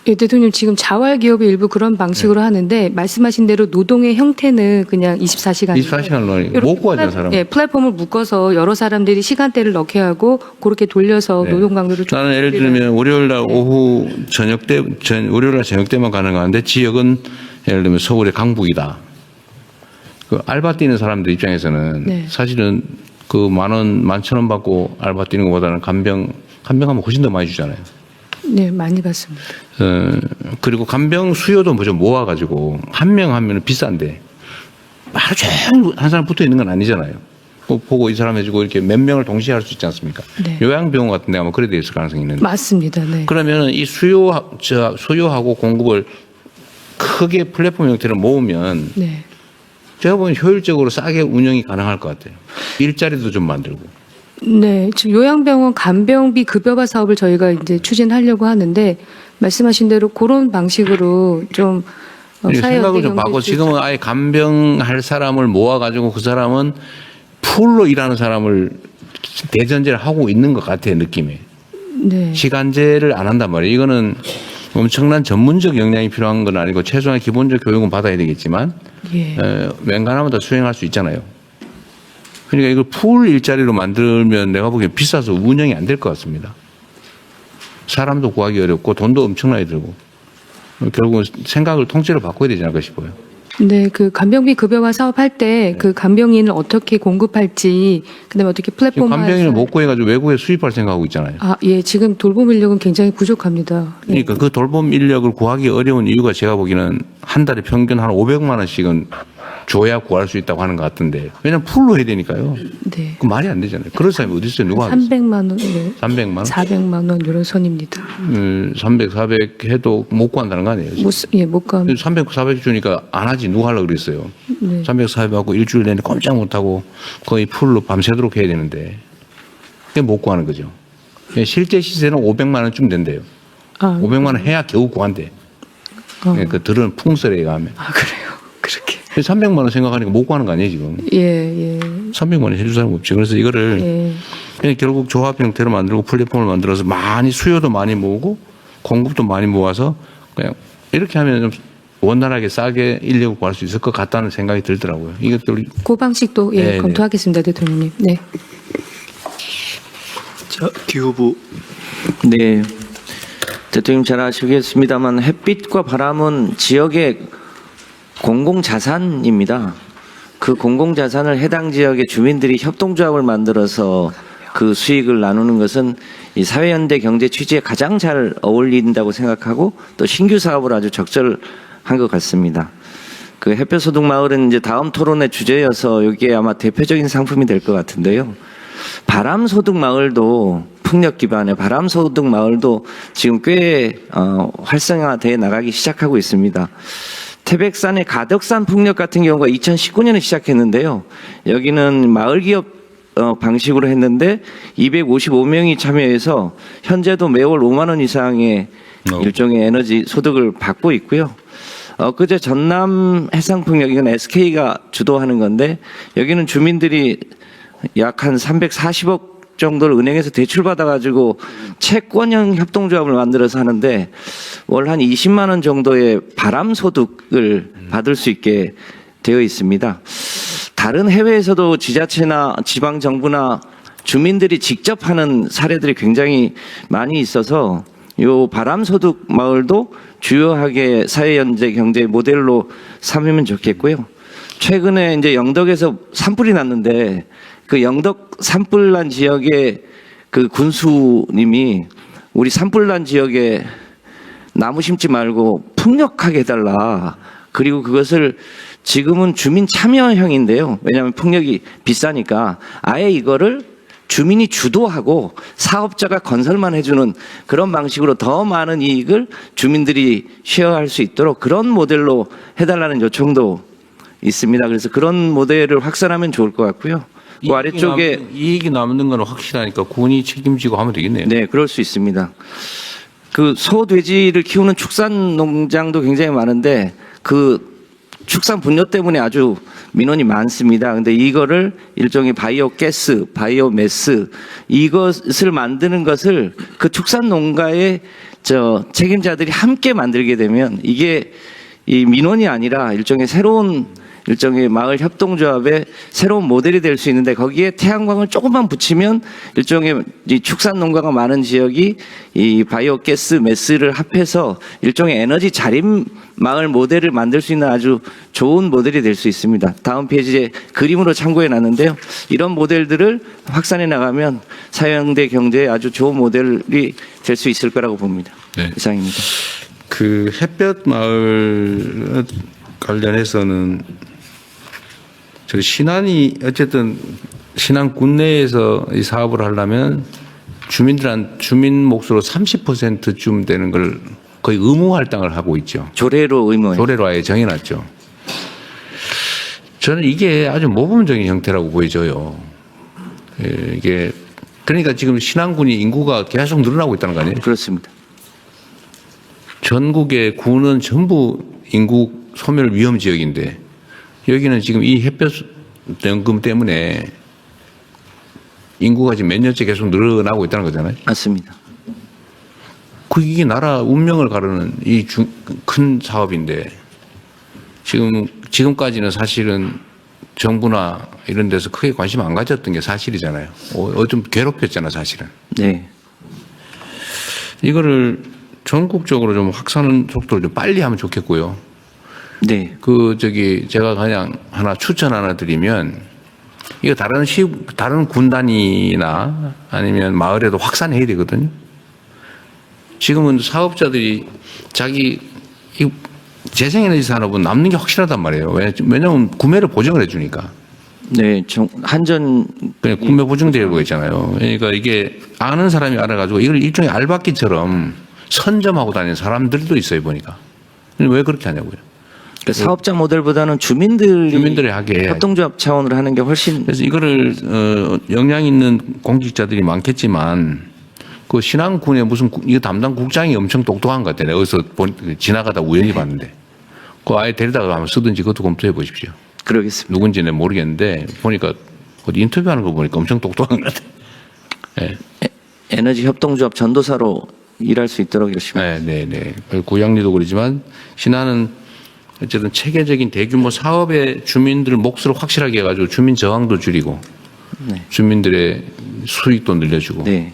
[SPEAKER 9] 예, 대통령 지금 자활기업이 일부 그런 방식으로 하는데 말씀하신 대로 노동의 형태는 그냥 24시간.
[SPEAKER 1] 24시간로 못 구하잖아요, 사람.
[SPEAKER 9] 예, 플랫폼을 묶어서 여러 사람들이 시간대를 넣게 하고 그렇게 돌려서
[SPEAKER 1] 네.
[SPEAKER 9] 노동 강도를 좀.
[SPEAKER 1] 나는 예를 들면 월요일 날 오후 월요일 날 저녁 때만 가능한데 지역은 예를 들면 서울의 강북이다. 그 알바 뛰는 사람들 입장에서는
[SPEAKER 9] 네.
[SPEAKER 1] 사실은 그 10,000원, 11,000원 받고 알바 뛰는 것보다는 간병하면 훨씬 더 많이 주잖아요.
[SPEAKER 9] 네, 많이 받습니다.
[SPEAKER 1] 그리고 간병 수요도 좀 모아가지고 한 명 하면 비싼데 하루 종일 한 사람 붙어 있는 건 아니잖아요. 꼭 보고 이 사람 해주고 이렇게 몇 명을 동시에 할 수 있지 않습니까?
[SPEAKER 9] 네.
[SPEAKER 1] 요양병원 같은 데 가면 그래 돼 있을 가능성이 있는데.
[SPEAKER 9] 맞습니다. 네.
[SPEAKER 1] 그러면 이 수요하고 공급을 크게 플랫폼 형태로 모으면
[SPEAKER 9] 네.
[SPEAKER 1] 제가 보기엔 효율적으로 싸게 운영이 가능할 것 같아요. 일자리도 좀 만들고.
[SPEAKER 9] 네, 지금 요양병원 간병비 급여화 사업을 저희가 이제 추진하려고 하는데 말씀하신 대로 그런 방식으로 좀
[SPEAKER 1] 생각을 좀 바꿔 지금은 아예 간병할 사람을 모아가지고 그 사람은 풀로 일하는 사람을 대전제를 하고 있는 것 같아요, 느낌이.
[SPEAKER 9] 네.
[SPEAKER 1] 시간제를 안 한단 말이에요. 이거는 엄청난 전문적 역량이 필요한 건 아니고 최소한 기본적 교육은 받아야 되겠지만
[SPEAKER 9] 예.
[SPEAKER 1] 웬간하면 다 수행할 수 있잖아요. 그러니까 이걸 풀 일자리로 만들면 내가 보기엔 비싸서 운영이 안 될 것 같습니다. 사람도 구하기 어렵고 돈도 엄청나게 들고 결국은 생각을 통째로 바꿔야 되지 않을까 싶어요.
[SPEAKER 9] 네, 그 간병비 급여화 사업할 때 그 간병인을 어떻게 공급할지, 그다음에 어떻게
[SPEAKER 1] 지금
[SPEAKER 9] 플랫폼
[SPEAKER 1] 간병인을 못 구해가지고 외국에 수입할 생각하고 있잖아요.
[SPEAKER 9] 아, 예, 지금 돌봄 인력은 굉장히 부족합니다. 예.
[SPEAKER 1] 그러니까 그 돌봄 인력을 구하기 어려운 이유가 제가 보기에는 한 달에 평균 한 500만 원씩은 줘야 구할 수 있다고 하는 것 같은데 왜냐면 풀로 해야 되니까요.
[SPEAKER 9] 네.
[SPEAKER 1] 그 말이 안 되잖아요. 그런 사람이 어디 있어요? 누가 하겠어요?
[SPEAKER 9] 300만 원, 네.
[SPEAKER 1] 300만 원?
[SPEAKER 9] 400만 원 이런 선입니다.
[SPEAKER 1] 300, 400 해도 못 구한다는 거 아니에요?
[SPEAKER 9] 못 가.
[SPEAKER 1] 300, 400 주니까 안 하지. 누가 하려고 그랬어요?
[SPEAKER 9] 네.
[SPEAKER 1] 300, 400 하고 일주일 내내 꼼짝 못하고 거의 풀로 밤새도록 해야 되는데 그게 못 구하는 거죠. 실제 시세는 500만 원쯤 된대요.
[SPEAKER 9] 아,
[SPEAKER 1] 500만 원 해야 겨우 구한대. 그 들은 풍설에 의하면.
[SPEAKER 9] 아, 그래요. 그렇게.
[SPEAKER 1] 300만 원 생각하니까 못 구하는 거 아니에요, 지금?
[SPEAKER 9] 예.
[SPEAKER 1] 300만 원 해줄 사람 없지. 그래서 이거를
[SPEAKER 9] 예.
[SPEAKER 1] 그냥 결국 조합 형태로 만들고 플랫폼을 만들어서 많이 수요도 많이 모으고 공급도 많이 모아서 그냥 이렇게 하면 좀 원활하게 싸게 인력을 구할 수 있을 것 같다는 생각이 들더라고요. 이것들
[SPEAKER 9] 그 방식도 예,
[SPEAKER 1] 네,
[SPEAKER 9] 검토하겠습니다, 대통령님. 네.
[SPEAKER 3] 자, 기 후보.
[SPEAKER 10] 네. 대통령 잘 아시겠습니다만 햇빛과 바람은 지역의 공공자산입니다. 그 공공자산을 해당 지역의 주민들이 협동조합을 만들어서 그 수익을 나누는 것은 이 사회연대 경제 취지에 가장 잘 어울린다고 생각하고 또 신규 사업을 아주 적절한 것 같습니다. 그 햇볕소득 마을은 이제 다음 토론의 주제여서 여기에 아마 대표적인 상품이 될 것 같은데요. 바람소득 마을도 풍력 기반의 바람소득 마을도 지금 꽤 활성화되어 나가기 시작하고 있습니다. 태백산의 가덕산 풍력 같은 경우가 2019년에 시작했는데요. 여기는 마을 기업 방식으로 했는데 255명이 참여해서 현재도 매월 5만 원 이상의 일종의 에너지 소득을 받고 있고요. 그제 전남 해상풍력 이건 SK가 주도하는 건데 여기는 주민들이 약 한 340억 정도를 은행에서 대출받아가지고 채권형 협동조합을 만들어서 하는데 월 한 20만 원 정도의 바람소득을 받을 수 있게 되어 있습니다. 다른 해외에서도 지자체나 지방정부나 주민들이 직접 하는 사례들이 굉장히 많이 있어서 요 바람소득 마을도 주요하게 사회연대 경제 모델로 삼으면 좋겠고요. 최근에 이제 영덕에서 산불이 났는데 그 영덕 산불난 지역의 그 군수님이 우리 산불난 지역에 나무 심지 말고 풍력하게 해달라. 그리고 그것을 지금은 주민 참여형인데요. 왜냐하면 풍력이 비싸니까 아예 이거를 주민이 주도하고 사업자가 건설만 해주는 그런 방식으로 더 많은 이익을 주민들이 쉐어할 수 있도록 그런 모델로 해달라는 요청도 있습니다. 그래서 그런 모델을 확산하면 좋을 것 같고요. 그 아래쪽에
[SPEAKER 1] 이익이 남는 건 확실하니까 군이 책임지고 하면 되겠네요.
[SPEAKER 10] 네, 그럴 수 있습니다. 그 소, 돼지를 키우는 축산 농장도 굉장히 많은데 그 축산 분뇨 때문에 아주 민원이 많습니다. 근데 이거를 일종의 바이오가스, 바이오매스 이것을 만드는 것을 그 축산 농가의 책임자들이 함께 만들게 되면 이게 이 민원이 아니라 일종의 마을 협동조합의 새로운 모델이 될 수 있는데 거기에 태양광을 조금만 붙이면 일종의 이 축산 농가가 많은 지역이 이 바이오가스 매스를 합해서 일종의 에너지 자립 마을 모델을 만들 수 있는 아주 좋은 모델이 될 수 있습니다. 다음 페이지에 그림으로 참고해 놨는데요. 이런 모델들을 확산해 나가면 사회연대 경제에 아주 좋은 모델이 될 수 있을 거라고 봅니다.
[SPEAKER 1] 네.
[SPEAKER 10] 이상입니다.
[SPEAKER 1] 그 햇볕 마을 관련해서는 저 신안이 어쨌든 신안 군내에서 이 사업을 하려면 주민 몫으로 30%쯤 되는 걸 거의 의무 할당을 하고 있죠.
[SPEAKER 10] 조례로 의무예요.
[SPEAKER 1] 조례로 아예 정해놨죠. 저는 이게 아주 모범적인 형태라고 보여져요. 이게 그러니까 지금 신안군이 인구가 계속 늘어나고 있다는 거 아니에요?
[SPEAKER 10] 그렇습니다.
[SPEAKER 1] 전국의 군은 전부 인구 소멸 위험 지역인데 여기는 지금 이 햇볕 연금 때문에 인구가 지금 몇 년째 계속 늘어나고 있다는 거잖아요.
[SPEAKER 10] 맞습니다.
[SPEAKER 1] 이게 나라 운명을 가르는 이 큰 사업인데 지금까지는 사실은 정부나 이런 데서 크게 관심 안 가졌던 게 사실이잖아요. 좀 괴롭혔잖아 사실은.
[SPEAKER 10] 네.
[SPEAKER 1] 이거를 전국적으로 좀 확산 속도를 좀 빨리 하면 좋겠고요.
[SPEAKER 10] 네.
[SPEAKER 1] 제가 그냥 하나 추천 하나 드리면, 이거 다른 군단이나 아니면 마을에도 확산해야 되거든요. 지금은 사업자들이 이 재생에너지 산업은 남는 게 확실하단 말이에요. 왜냐하면 구매를 보증을 해주니까.
[SPEAKER 10] 네, 그냥
[SPEAKER 1] 구매 보증되고 있잖아요. 그러니까 이게 아는 사람이 알아가지고 이걸 일종의 알바끼처럼 선점하고 다니는 사람들도 있어요, 보니까. 왜 그렇게 하냐고요.
[SPEAKER 10] 그러니까 사업자 모델보다는 주민들이 하게 협동조합 차원으로 하는 게 훨씬.
[SPEAKER 1] 그래서 이거를 역량 있는 공직자들이 많겠지만 그 신안군에 이거 담당 국장이 엄청 똑똑한 것 같아요. 어디서 지나가다 우연히 봤는데 그 아예 데리다가 한번 쓰든지 그것도 검토해 보십시오.
[SPEAKER 10] 그러겠습니다.
[SPEAKER 1] 누군지는 모르겠는데 보니까 어디 인터뷰하는 거 보니까 엄청 똑똑한 것 같아요. 네.
[SPEAKER 10] 에너지 협동조합 전도사로 일할 수 있도록 열심히.
[SPEAKER 1] 네. 고양리도 그러지만 신안은 어쨌든 체계적인 대규모 사업의 주민들 몫을 확실하게 해가지고 주민 저항도 줄이고
[SPEAKER 10] 네.
[SPEAKER 1] 주민들의 수익도 늘려주고
[SPEAKER 10] 네.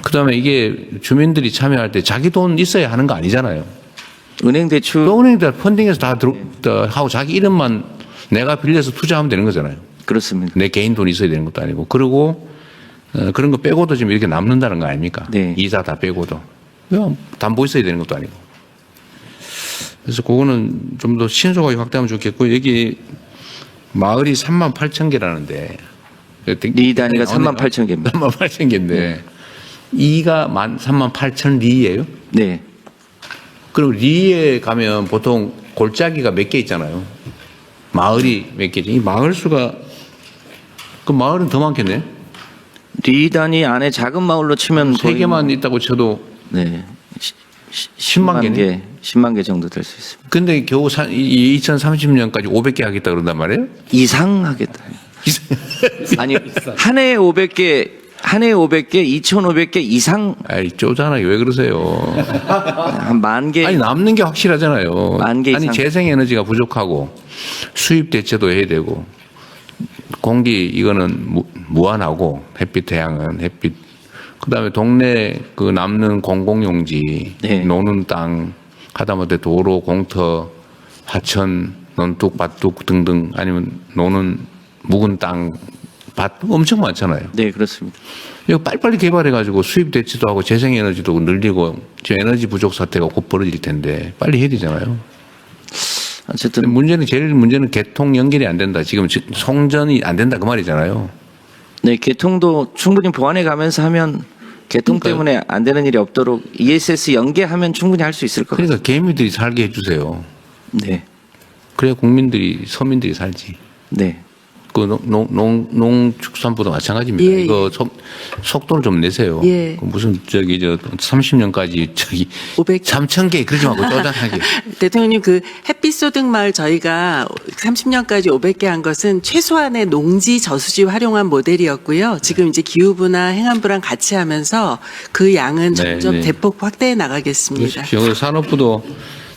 [SPEAKER 1] 그다음에 이게 주민들이 참여할 때 자기 돈 있어야 하는 거 아니잖아요.
[SPEAKER 10] 은행 대출
[SPEAKER 1] 또 은행들 펀딩에서 다 하고 자기 이름만 내가 빌려서 투자하면 되는 거잖아요.
[SPEAKER 10] 그렇습니다.
[SPEAKER 1] 내 개인 돈이 있어야 되는 것도 아니고. 그리고 그런 거 빼고도 지금 이렇게 남는다는 거 아닙니까?
[SPEAKER 10] 네.
[SPEAKER 1] 이자 다 빼고도. 그냥 담보 있어야 되는 것도 아니고. 그래서 그거는 좀 더 신속하게 확대하면 좋겠고, 여기 마을이 38,000개라는데.
[SPEAKER 10] 리 단위가 38,000개입니다.
[SPEAKER 1] 38,000개인데. 이가 38,000리예요?
[SPEAKER 10] 네.
[SPEAKER 1] 그리고 리에 가면 보통 골짜기가 몇 개 있잖아요. 마을이 몇 개지? 이 마을 수가, 그 마을은 더 많겠네?
[SPEAKER 10] 리 단위 안에 작은 마을로 치면
[SPEAKER 1] 세 개만 있다고 쳐도
[SPEAKER 10] 네.
[SPEAKER 1] 10만 개네?
[SPEAKER 10] 10만 개 정도 될 수 있습니다.
[SPEAKER 1] 근데 겨우 2030년까지 500개 하겠다 그런단 말이에요?
[SPEAKER 10] 이상 하겠다. 아니, 한 해에 500개, 2,500개 이상
[SPEAKER 1] 아이, 쪼잖아요. 왜 그러세요?
[SPEAKER 10] 한 10,000개.
[SPEAKER 1] 아니, 남는 게 확실하잖아요.
[SPEAKER 10] 10,000개 이상.
[SPEAKER 1] 아니, 재생에너지가 부족하고 수입 대체도 해야 되고 공기 이거는 무한하고 햇빛, 태양은 햇빛. 그다음에 동네 그 남는 공공용지,
[SPEAKER 10] 네.
[SPEAKER 1] 노는 땅, 하다못해 도로, 공터, 하천, 논둑, 밭둑 등등 아니면 노는 묵은 땅, 밭 엄청 많잖아요.
[SPEAKER 10] 네, 그렇습니다.
[SPEAKER 1] 이거 빨리빨리 개발해가지고 수입 대체도 하고 재생에너지도 늘리고 지금 에너지 부족 사태가 곧 벌어질 텐데 빨리 해야 되잖아요.
[SPEAKER 10] 어쨌든
[SPEAKER 1] 제일 문제는 개통 연결이 안 된다. 지금 송전이 안 된다 그 말이잖아요.
[SPEAKER 10] 네, 개통도 충분히 보완해 가면서 하면 개통
[SPEAKER 1] 그러니까요.
[SPEAKER 10] 때문에 안 되는 일이 없도록 ESS 연계하면 충분히 할 수 있을 것 같습니다.
[SPEAKER 1] 그러니까 개미들이 살게 해주세요.
[SPEAKER 10] 네.
[SPEAKER 1] 그래야 국민들이 서민들이 살지.
[SPEAKER 10] 네.
[SPEAKER 1] 그 농축산부도 마찬가지입니다.
[SPEAKER 8] 예,
[SPEAKER 1] 이거 속도를 좀 내세요.
[SPEAKER 8] 예.
[SPEAKER 1] 그 무슨 30년까지 3,000개 그러지 말고 쪼잔하게.
[SPEAKER 8] 대통령님, 그 햇빛 소득 마을 저희가 30년까지 500개 한 것은 최소한의 농지 저수지 활용한 모델이었고요. 지금 이제 기후부나 행안부랑 같이 하면서 그 양은
[SPEAKER 1] 네,
[SPEAKER 8] 점점
[SPEAKER 1] 네.
[SPEAKER 8] 대폭 확대해 나가겠습니다.
[SPEAKER 1] 그렇죠. 산업부도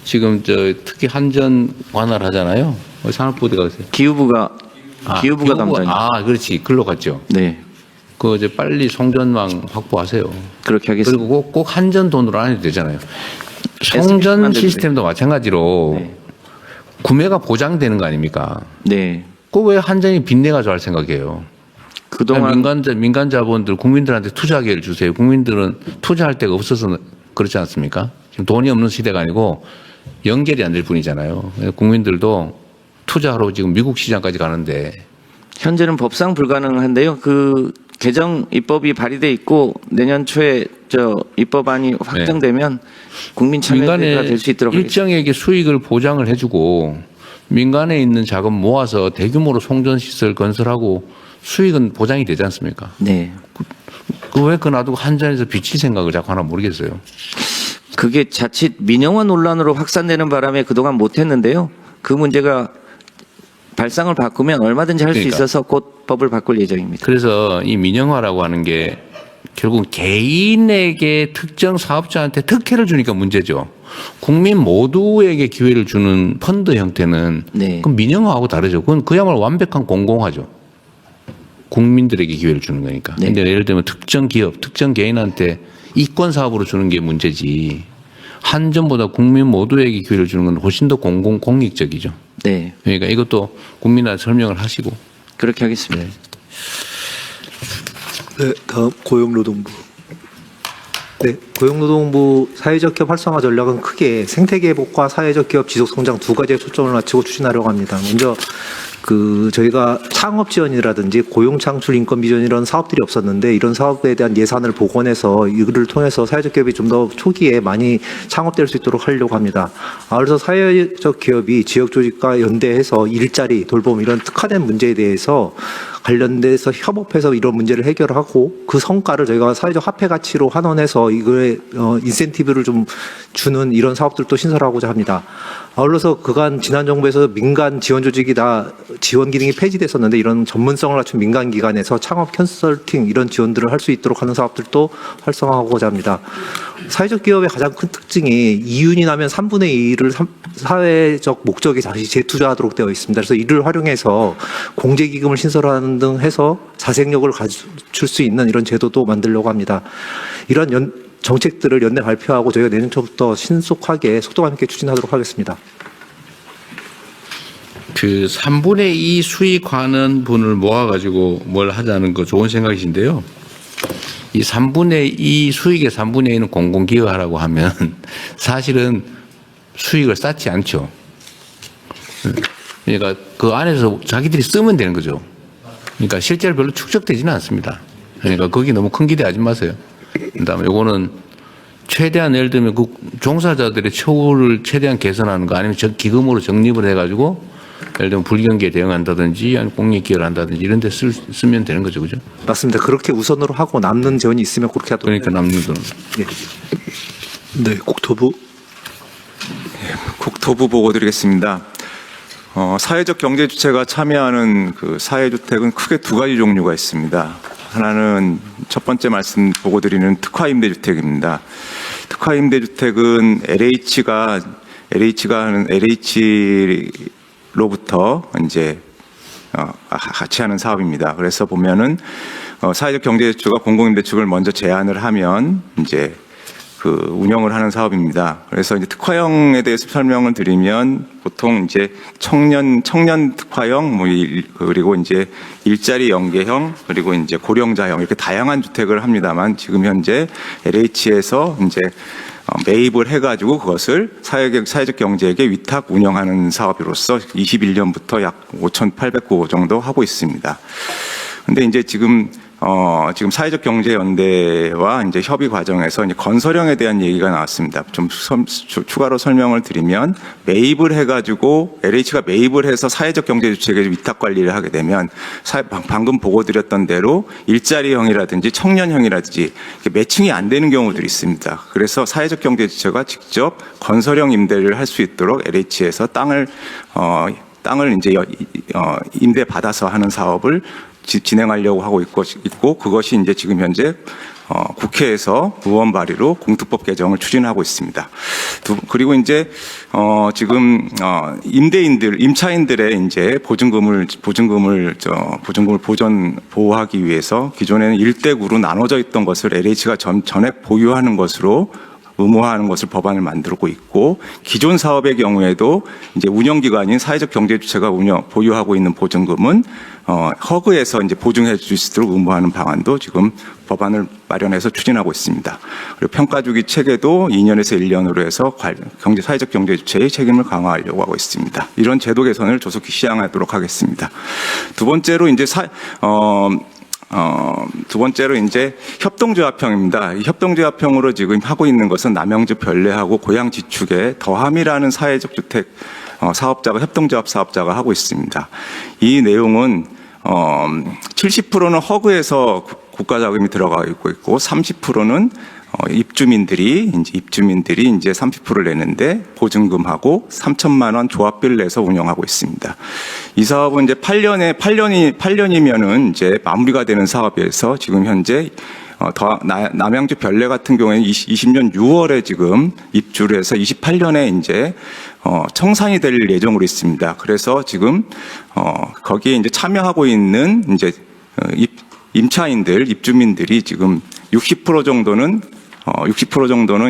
[SPEAKER 1] 지금 특히 한전 관할하잖아요. 산업부 어디 가세요?
[SPEAKER 10] 기후부가 담당.
[SPEAKER 1] 아, 그렇지. 글로 갔죠.
[SPEAKER 10] 네.
[SPEAKER 1] 그 이제 빨리 송전망 확보하세요.
[SPEAKER 10] 그렇게 하겠습니다.
[SPEAKER 1] 그리고 꼭 한전 돈으로 안 해도 되잖아요. 송전
[SPEAKER 10] SP만
[SPEAKER 1] 시스템도 마찬가지로
[SPEAKER 10] 네.
[SPEAKER 1] 구매가 보장되는 거 아닙니까?
[SPEAKER 10] 네.
[SPEAKER 1] 그 왜 한전이 빚내가지고 할 생각이에요?
[SPEAKER 10] 그동안
[SPEAKER 1] 민간 자본들 국민들한테 투자 기회를 주세요. 국민들은 투자할 데가 없어서 그렇지 않습니까? 지금 돈이 없는 시대가 아니고 연결이 안 될 뿐이잖아요. 국민들도 투자하러 지금 미국 시장까지 가는데
[SPEAKER 10] 현재는 법상 불가능한데요. 그 개정 입법이 발의돼 있고 내년 초에 입법안이 확정되면 국민 참여가
[SPEAKER 1] 민간에
[SPEAKER 10] 될 수 있도록 하겠습니다.
[SPEAKER 1] 일정에게 수익을 보장을 해주고 민간에 있는 자금 모아서 대규모로 송전시설 건설하고 수익은 보장이 되지 않습니까?
[SPEAKER 10] 네.
[SPEAKER 1] 왜 그 놔두고 한전에서 비칠 생각을 자꾸 하나 모르겠어요.
[SPEAKER 10] 그게 자칫 민영화 논란으로 확산되는 바람에 그동안 못했는데요. 그 문제가 발상을 바꾸면 얼마든지 할 수
[SPEAKER 1] 그러니까.
[SPEAKER 10] 있어서 곧 법을 바꿀 예정입니다.
[SPEAKER 1] 그래서 이 민영화라고 하는 게 결국 개인에게 특정 사업자한테 특혜를 주니까 문제죠. 국민 모두에게 기회를 주는 펀드 형태는
[SPEAKER 10] 네.
[SPEAKER 1] 그럼 민영화하고 다르죠. 그건 그야말로 완벽한 공공화죠. 국민들에게 기회를 주는 거니까.
[SPEAKER 10] 네.
[SPEAKER 1] 근데 예를 들면 특정 기업, 특정 개인한테 이권 사업으로 주는 게 문제지. 한전보다 국민 모두에게 기회를 주는 건 훨씬 더 공익적이죠.
[SPEAKER 10] 네.
[SPEAKER 1] 그러니까 이것도 국민한테 설명을 하시고.
[SPEAKER 10] 그렇게 하겠습니다.
[SPEAKER 3] 네, 다음 고용노동부.
[SPEAKER 11] 네, 고용노동부 사회적 기업 활성화 전략은 크게 생태계 회복과 사회적 기업 지속 성장 두 가지에 초점을 맞추고 추진하려고 합니다. 먼저 저희가 창업 지원이라든지 고용 창출 인권 비전 이런 사업들이 없었는데 이런 사업에 대한 예산을 복원해서 이거를 통해서 사회적 기업이 좀 더 초기에 많이 창업될 수 있도록 하려고 합니다. 그래서 사회적 기업이 지역 조직과 연대해서 일자리, 돌봄 이런 특화된 문제에 대해서 관련돼서 협업해서 이런 문제를 해결하고 그 성과를 저희가 사회적 화폐 가치로 환원해서 이거에 인센티브를 좀 주는 이런 사업들도 신설하고자 합니다. 아울러서 그간 지난 정부에서 민간 지원 조직이 다 지원 기능이 폐지됐었는데 이런 전문성을 갖춘 민간 기관에서 창업 컨설팅 이런 지원들을 할 수 있도록 하는 사업들도 활성화하고자 합니다. 사회적 기업의 가장 큰 특징이 이윤이 나면 3분의 2를 사회적 목적에 다시 재투자하도록 되어 있습니다. 그래서 이를 활용해서 공제기금을 신설하는 등 해서 자생력을 갖출 수 있는 이런 제도도 만들려고 합니다. 이런 정책들을 연내 발표하고 저희가 내년 초부터 신속하게 속도감 있게 추진하도록 하겠습니다.
[SPEAKER 1] 그 3분의 2 수익하는 분을 모아가지고 뭘 하자는 거 좋은 생각이신데요. 이 3분의 2 수익의 3분의 2는 공공기여하라고 하면 사실은 수익을 쌓지 않죠. 그러니까 그 안에서 자기들이 쓰면 되는 거죠. 그러니까 실제로 별로 축적되지는 않습니다. 그러니까 거기 너무 큰 기대하지 마세요. 그다음에 요거는 최대한 예를 들면 그 종사자들의 처우를 최대한 개선하는 거 아니면 기금으로 적립을 해가지고 예를 들면 불경기에 대응한다든지 아니면 공익기여를 한다든지 이런 데 쓰면 되는 거죠. 그죠?
[SPEAKER 11] 맞습니다. 그렇게 우선으로 하고 남는 재원이 있으면 그렇게 하도록.
[SPEAKER 1] 그러니까 남는 돈은.
[SPEAKER 3] 네, 국토부.
[SPEAKER 12] 국토부 보고 드리겠습니다. 사회적 경제 주체가 참여하는 그 사회주택은 크게 두 가지 종류가 있습니다. 하나는 첫 번째 말씀 보고 드리는 특화 임대주택입니다. 특화 임대주택은 LH가 하는 LH로부터 이제 같이 하는 사업입니다. 그래서 보면은 사회적 경제 주체가 공공임대축을 먼저 제안을 하면 이제 그 운영을 하는 사업입니다. 그래서 이제 특화형에 대해서 설명을 드리면 보통 이제 청년 특화형 그리고 이제 일자리 연계형 그리고 이제 고령자형 이렇게 다양한 주택을 합니다만 지금 현재 LH에서 이제 매입을 해가지고 그것을 사회적 경제에게 위탁 운영하는 사업으로서 21년부터 약 5,800호 정도 하고 있습니다. 근데 이제 지금 사회적 경제 연대와 이제 협의 과정에서 이제 건설형에 대한 얘기가 나왔습니다. 좀 추가로 설명을 드리면 매입을 해가지고 LH가 매입을 해서 사회적 경제 주체에게 위탁 관리를 하게 되면 방금 보고 드렸던 대로 일자리형이라든지 청년형이라든지 매칭이 안 되는 경우들이 있습니다. 그래서 사회적 경제 주체가 직접 건설형 임대를 할 수 있도록 LH에서 땅을 이제 임대 받아서 하는 사업을 진행하려고 하고 있고 그것이 이제 지금 현재 국회에서 의원 발의로 공투법 개정을 추진하고 있습니다. 그리고 이제 지금 임차인들의 이제 보증금을 보호하기 위해서 기존에는 1대9로 나눠져 있던 것을 LH가 전액 보유하는 것으로 의무화하는 것을 법안을 만들고 있고 기존 사업의 경우에도 이제 운영기관인 사회적 경제주체가 보유하고 있는 보증금은 허그에서 이제 보증해 줄 수 있도록 의무화하는 방안도 지금 법안을 마련해서 추진하고 있습니다. 그리고 평가주기 체계도 2년에서 1년으로 해서 사회적 경제주체의 책임을 강화하려고 하고 있습니다. 이런 제도 개선을 조속히 시행하도록 하겠습니다. 두 번째로 이제 협동조합형입니다. 이 협동조합형으로 지금 하고 있는 것은 남양주 별내하고 고양 지축에 더함이라는 사회적 주택 사업자가 협동조합 사업자가 하고 있습니다. 이 내용은 70%는 허그에서 국가 자금이 들어가 있고 30%는 입주민들이 이제 30%를 내는데 보증금하고 3천만 원 조합비를 내서 운영하고 있습니다. 이 사업은 이제 8년이면은 이제 마무리가 되는 사업에서 지금 현재 남양주 별내 같은 경우에는 20년 6월에 지금 입주를 해서 28년에 이제 청산이 될 예정으로 있습니다. 그래서 지금 거기에 이제 참여하고 있는 이제 입주민들이 지금 60% 정도는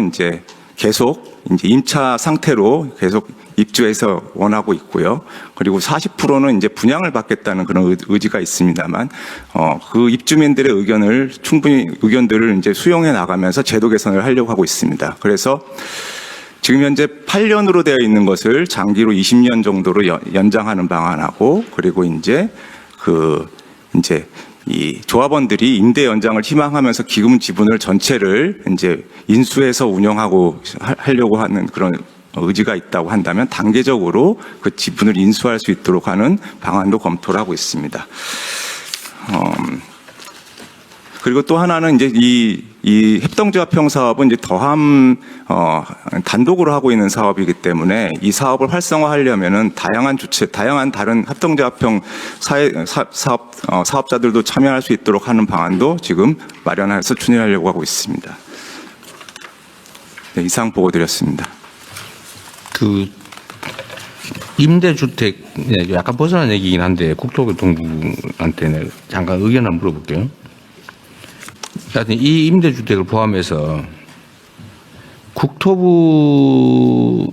[SPEAKER 12] 이제 계속 이제 임차 상태로 계속 입주해서 원하고 있고요. 그리고 40%는 이제 분양을 받겠다는 그런 의지가 있습니다만, 그 입주민들의 의견들을 이제 수용해 나가면서 제도 개선을 하려고 하고 있습니다. 그래서 지금 현재 8년으로 되어 있는 것을 장기로 20년 정도로 연장하는 방안하고, 그리고 이제 이 조합원들이 임대 연장을 희망하면서 기금 지분을 전체를 이제 인수해서 운영하고 하려고 하는 그런 의지가 있다고 한다면 단계적으로 그 지분을 인수할 수 있도록 하는 방안도 검토를 하고 있습니다. 그리고 또 하나는 이제 이 협동조합형 사업은 이제 더함 단독으로 하고 있는 사업이기 때문에 이 사업을 활성화하려면은 다양한 다른 협동조합형 사업자들도 참여할 수 있도록 하는 방안도 지금 마련해서 추진하려고 하고 있습니다. 네, 이상 보고 드렸습니다.
[SPEAKER 1] 그 임대주택 약간 벗어난 얘기긴 한데 국토교통부한테 잠깐 의견 한번 물어볼게요. 하여튼 이 임대주택을 포함해서 국토부에서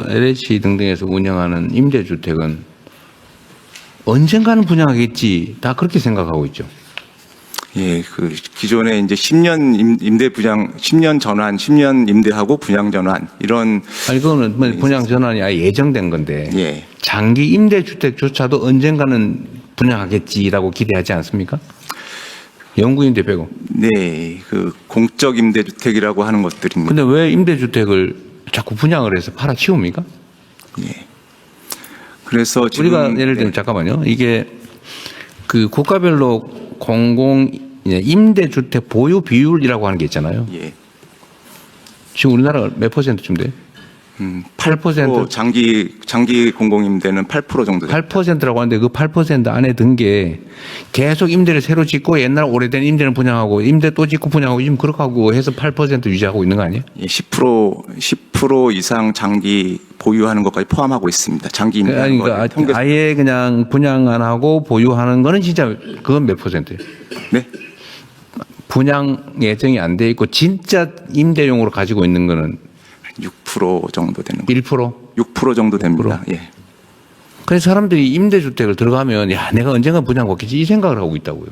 [SPEAKER 1] LH 등등에서 운영하는 임대주택은 언젠가는 분양하겠지 다 그렇게 생각하고 있죠.
[SPEAKER 12] 예, 그 기존에 이제 10년 임대 분양, 10년 전환, 10년 임대하고 분양 전환 이런.
[SPEAKER 1] 아니 그거는 뭐 분양 전환이 아예 예정된 건데
[SPEAKER 12] 예.
[SPEAKER 1] 장기 임대주택조차도 언젠가는 분양하겠지라고 기대하지 않습니까? 영구임대 빼고.
[SPEAKER 12] 네, 그 공적 임대주택이라고 하는 것들입니다.
[SPEAKER 1] 근데 왜 임대주택을 자꾸 분양을 해서 팔아치웁니까?
[SPEAKER 12] 예. 그래서 지금
[SPEAKER 1] 우리가 예를 들면 잠깐만요. 이게 그 국가별로 공공 임대주택 보유 비율이라고 하는 게 있잖아요.
[SPEAKER 12] 예.
[SPEAKER 1] 지금 우리나라 몇 퍼센트쯤 돼요? 8%.
[SPEAKER 12] 장기 공공임대는 8% 정도 됩니다.
[SPEAKER 1] 8%라고 하는데 그 8% 안에 든 게 계속 임대를 새로 짓고 옛날 오래된 임대는 분양하고 임대 또 짓고 분양하고 지금 그렇게 하고 해서 8% 유지하고 있는 거 아니에요?
[SPEAKER 12] 예, 10% 이상 장기 보유하는 것까지 포함하고 있습니다. 장기 임대하는
[SPEAKER 1] 그러니까
[SPEAKER 12] 거.
[SPEAKER 1] 아예 그냥 분양 안 하고 보유하는 거는 진짜 그건 몇 %예요?
[SPEAKER 12] 네.
[SPEAKER 1] 분양 예정이 안 돼 있고 진짜 임대용으로 가지고 있는 거는
[SPEAKER 12] 6% 정도 되는 거예요.
[SPEAKER 1] 1%?
[SPEAKER 12] 6% 정도 됩니다. 예.
[SPEAKER 1] 그래서 사람들이 임대주택을 들어가면 야 내가 언젠가 분양 받겠지 이 생각을 하고 있다고요.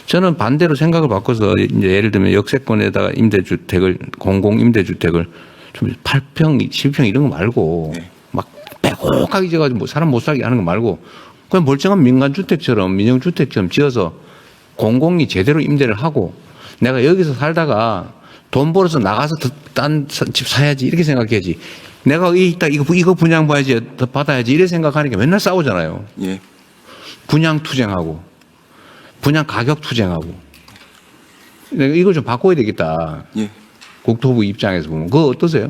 [SPEAKER 1] 저는 반대로 생각을 바꿔서 이제 예를 들면 역세권에다가 임대주택을 공공 임대주택을 좀 8평, 10평 이런 거 말고
[SPEAKER 12] 네.
[SPEAKER 1] 막 빼곡하게 지어가지고 뭐 사람 못 살게 하는 거 말고 그냥 멀쩡한 민간주택처럼 민영주택처럼 지어서 공공이 제대로 임대를 하고 내가 여기서 살다가 돈 벌어서 나가서 딴 집 사야지 이렇게 생각해야지. 내가 이거 분양 봐야지 받아야지 이래 생각하니까 맨날 싸우잖아요.
[SPEAKER 12] 예.
[SPEAKER 1] 분양 투쟁하고 분양 가격 투쟁하고 이거 좀 바꿔야 되겠다.
[SPEAKER 12] 예.
[SPEAKER 1] 국토부 입장에서 보면 그거 어떠세요?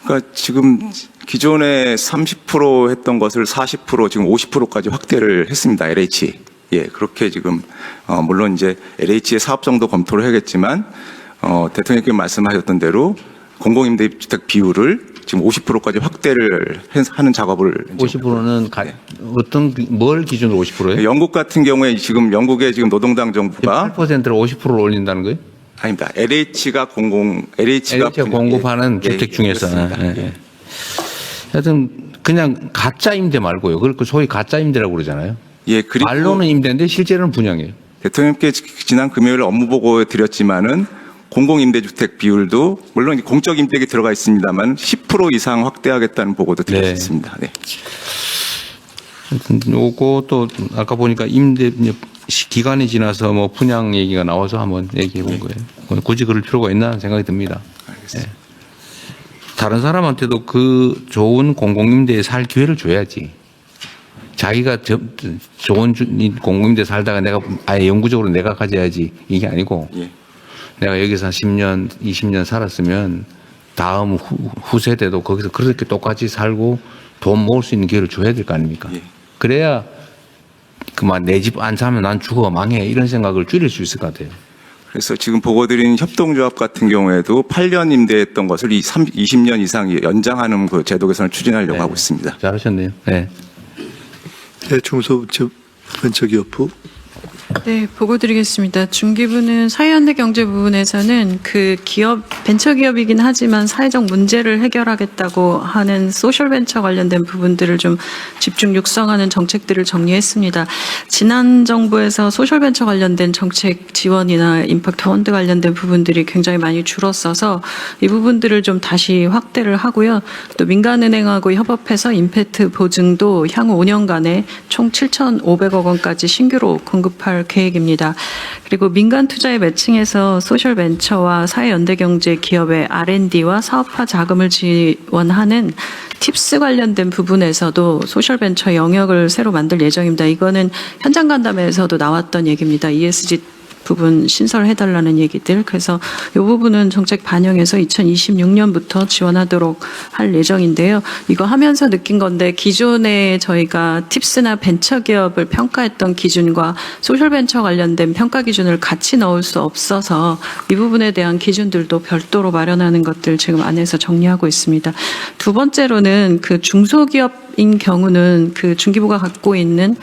[SPEAKER 12] 그러니까 지금 기존에 30% 했던 것을 40% 지금 50%까지 확대를 했습니다. LH. 예, 그렇게 지금 물론 이제 LH의 사업성도 검토를 해야겠지만 대통령께서 말씀하셨던 대로 공공임대주택 비율을 지금 50%까지 확대를 하는 작업을
[SPEAKER 1] 50%는 어떤 뭘 기준으로 50%예요?
[SPEAKER 12] 영국 같은 경우에 지금 영국의 지금 노동당 정부가
[SPEAKER 1] 8%를 50%로 올린다는 거예요?
[SPEAKER 12] 아닙니다. LH가
[SPEAKER 1] 공급하는 주택 중에서.
[SPEAKER 12] 예.
[SPEAKER 1] 하여튼 그냥 가짜 임대 말고요. 그리고 소위 가짜 임대라고 그러잖아요.
[SPEAKER 12] 예, 그리고
[SPEAKER 1] 말로는 임대인데 실제로는 분양이에요.
[SPEAKER 12] 대통령께 지난 금요일 업무 보고 드렸지만은 공공임대주택 비율도 물론 공적 임대에 들어가 있습니다만 10% 이상 확대하겠다는 보고도 드렸습니다. 네.
[SPEAKER 1] 요거 또 아까 보니까 임대 기간이 지나서 뭐 분양 얘기가 나와서 한번 얘기해 본 거예요. 굳이 그럴 필요가 있나 하는 생각이 듭니다.
[SPEAKER 12] 알겠습니다.
[SPEAKER 1] 다른 사람한테도 그 좋은 공공임대에 살 기회를 줘야지. 자기가 좋은 공공임대 살다가 내가 아예 영구적으로 내가 가져야지 이게 아니고
[SPEAKER 12] 예.
[SPEAKER 1] 내가 여기서 한 10년, 20년 살았으면 다음 후세대도 거기서 그렇게 똑같이 살고 돈 모을 수 있는 기회를 줘야 될 거 아닙니까?
[SPEAKER 12] 예.
[SPEAKER 1] 그래야 그만 내 집 안 사면 난 죽어 망해 이런 생각을 줄일 수 있을 것 같아요.
[SPEAKER 12] 그래서 지금 보고드린 협동조합 같은 경우에도 8년 임대했던 것을 20년 이상 연장하는 그 제도 개선을 추진하려고 하고 있습니다.
[SPEAKER 1] 잘하셨네요. 네.
[SPEAKER 3] 네, 중소벤처기업부.
[SPEAKER 13] 네, 보고 드리겠습니다. 중기부는 사회연대 경제 부분에서는 그 기업, 벤처기업이긴 하지만 사회적 문제를 해결하겠다고 하는 소셜벤처 관련된 부분들을 좀 집중 육성하는 정책들을 정리했습니다. 지난 정부에서 소셜벤처 관련된 정책 지원이나 임팩트 펀드 관련된 부분들이 굉장히 많이 줄었어서 이 부분들을 좀 다시 확대를 하고요. 또 민간은행하고 협업해서 임팩트 보증도 향후 5년간에 총 7,500억 원까지 신규로 공급할 계획입니다. 그리고 민간 투자에 매칭해서 소셜벤처와 사회연대경제 기업의 R&D와 사업화 자금을 지원하는 팁스 관련된 부분에서도 소셜벤처 영역을 새로 만들 예정입니다. 이거는 현장 간담회에서도 나왔던 얘기입니다. ESG 부분 신설해달라는 얘기들. 그래서 이 부분은 정책 반영해서 2026년부터 지원하도록 할 예정인데요. 이거 하면서 느낀 건데 기존에 저희가 팁스나 벤처기업을 평가했던 기준과 소셜벤처 관련된 평가 기준을 같이 넣을 수 없어서 이 부분에 대한 기준들도 별도로 마련하는 것들 지금 안에서 정리하고 있습니다. 두 번째로는 그 중소기업인 경우는 그 중기부가 갖고 있는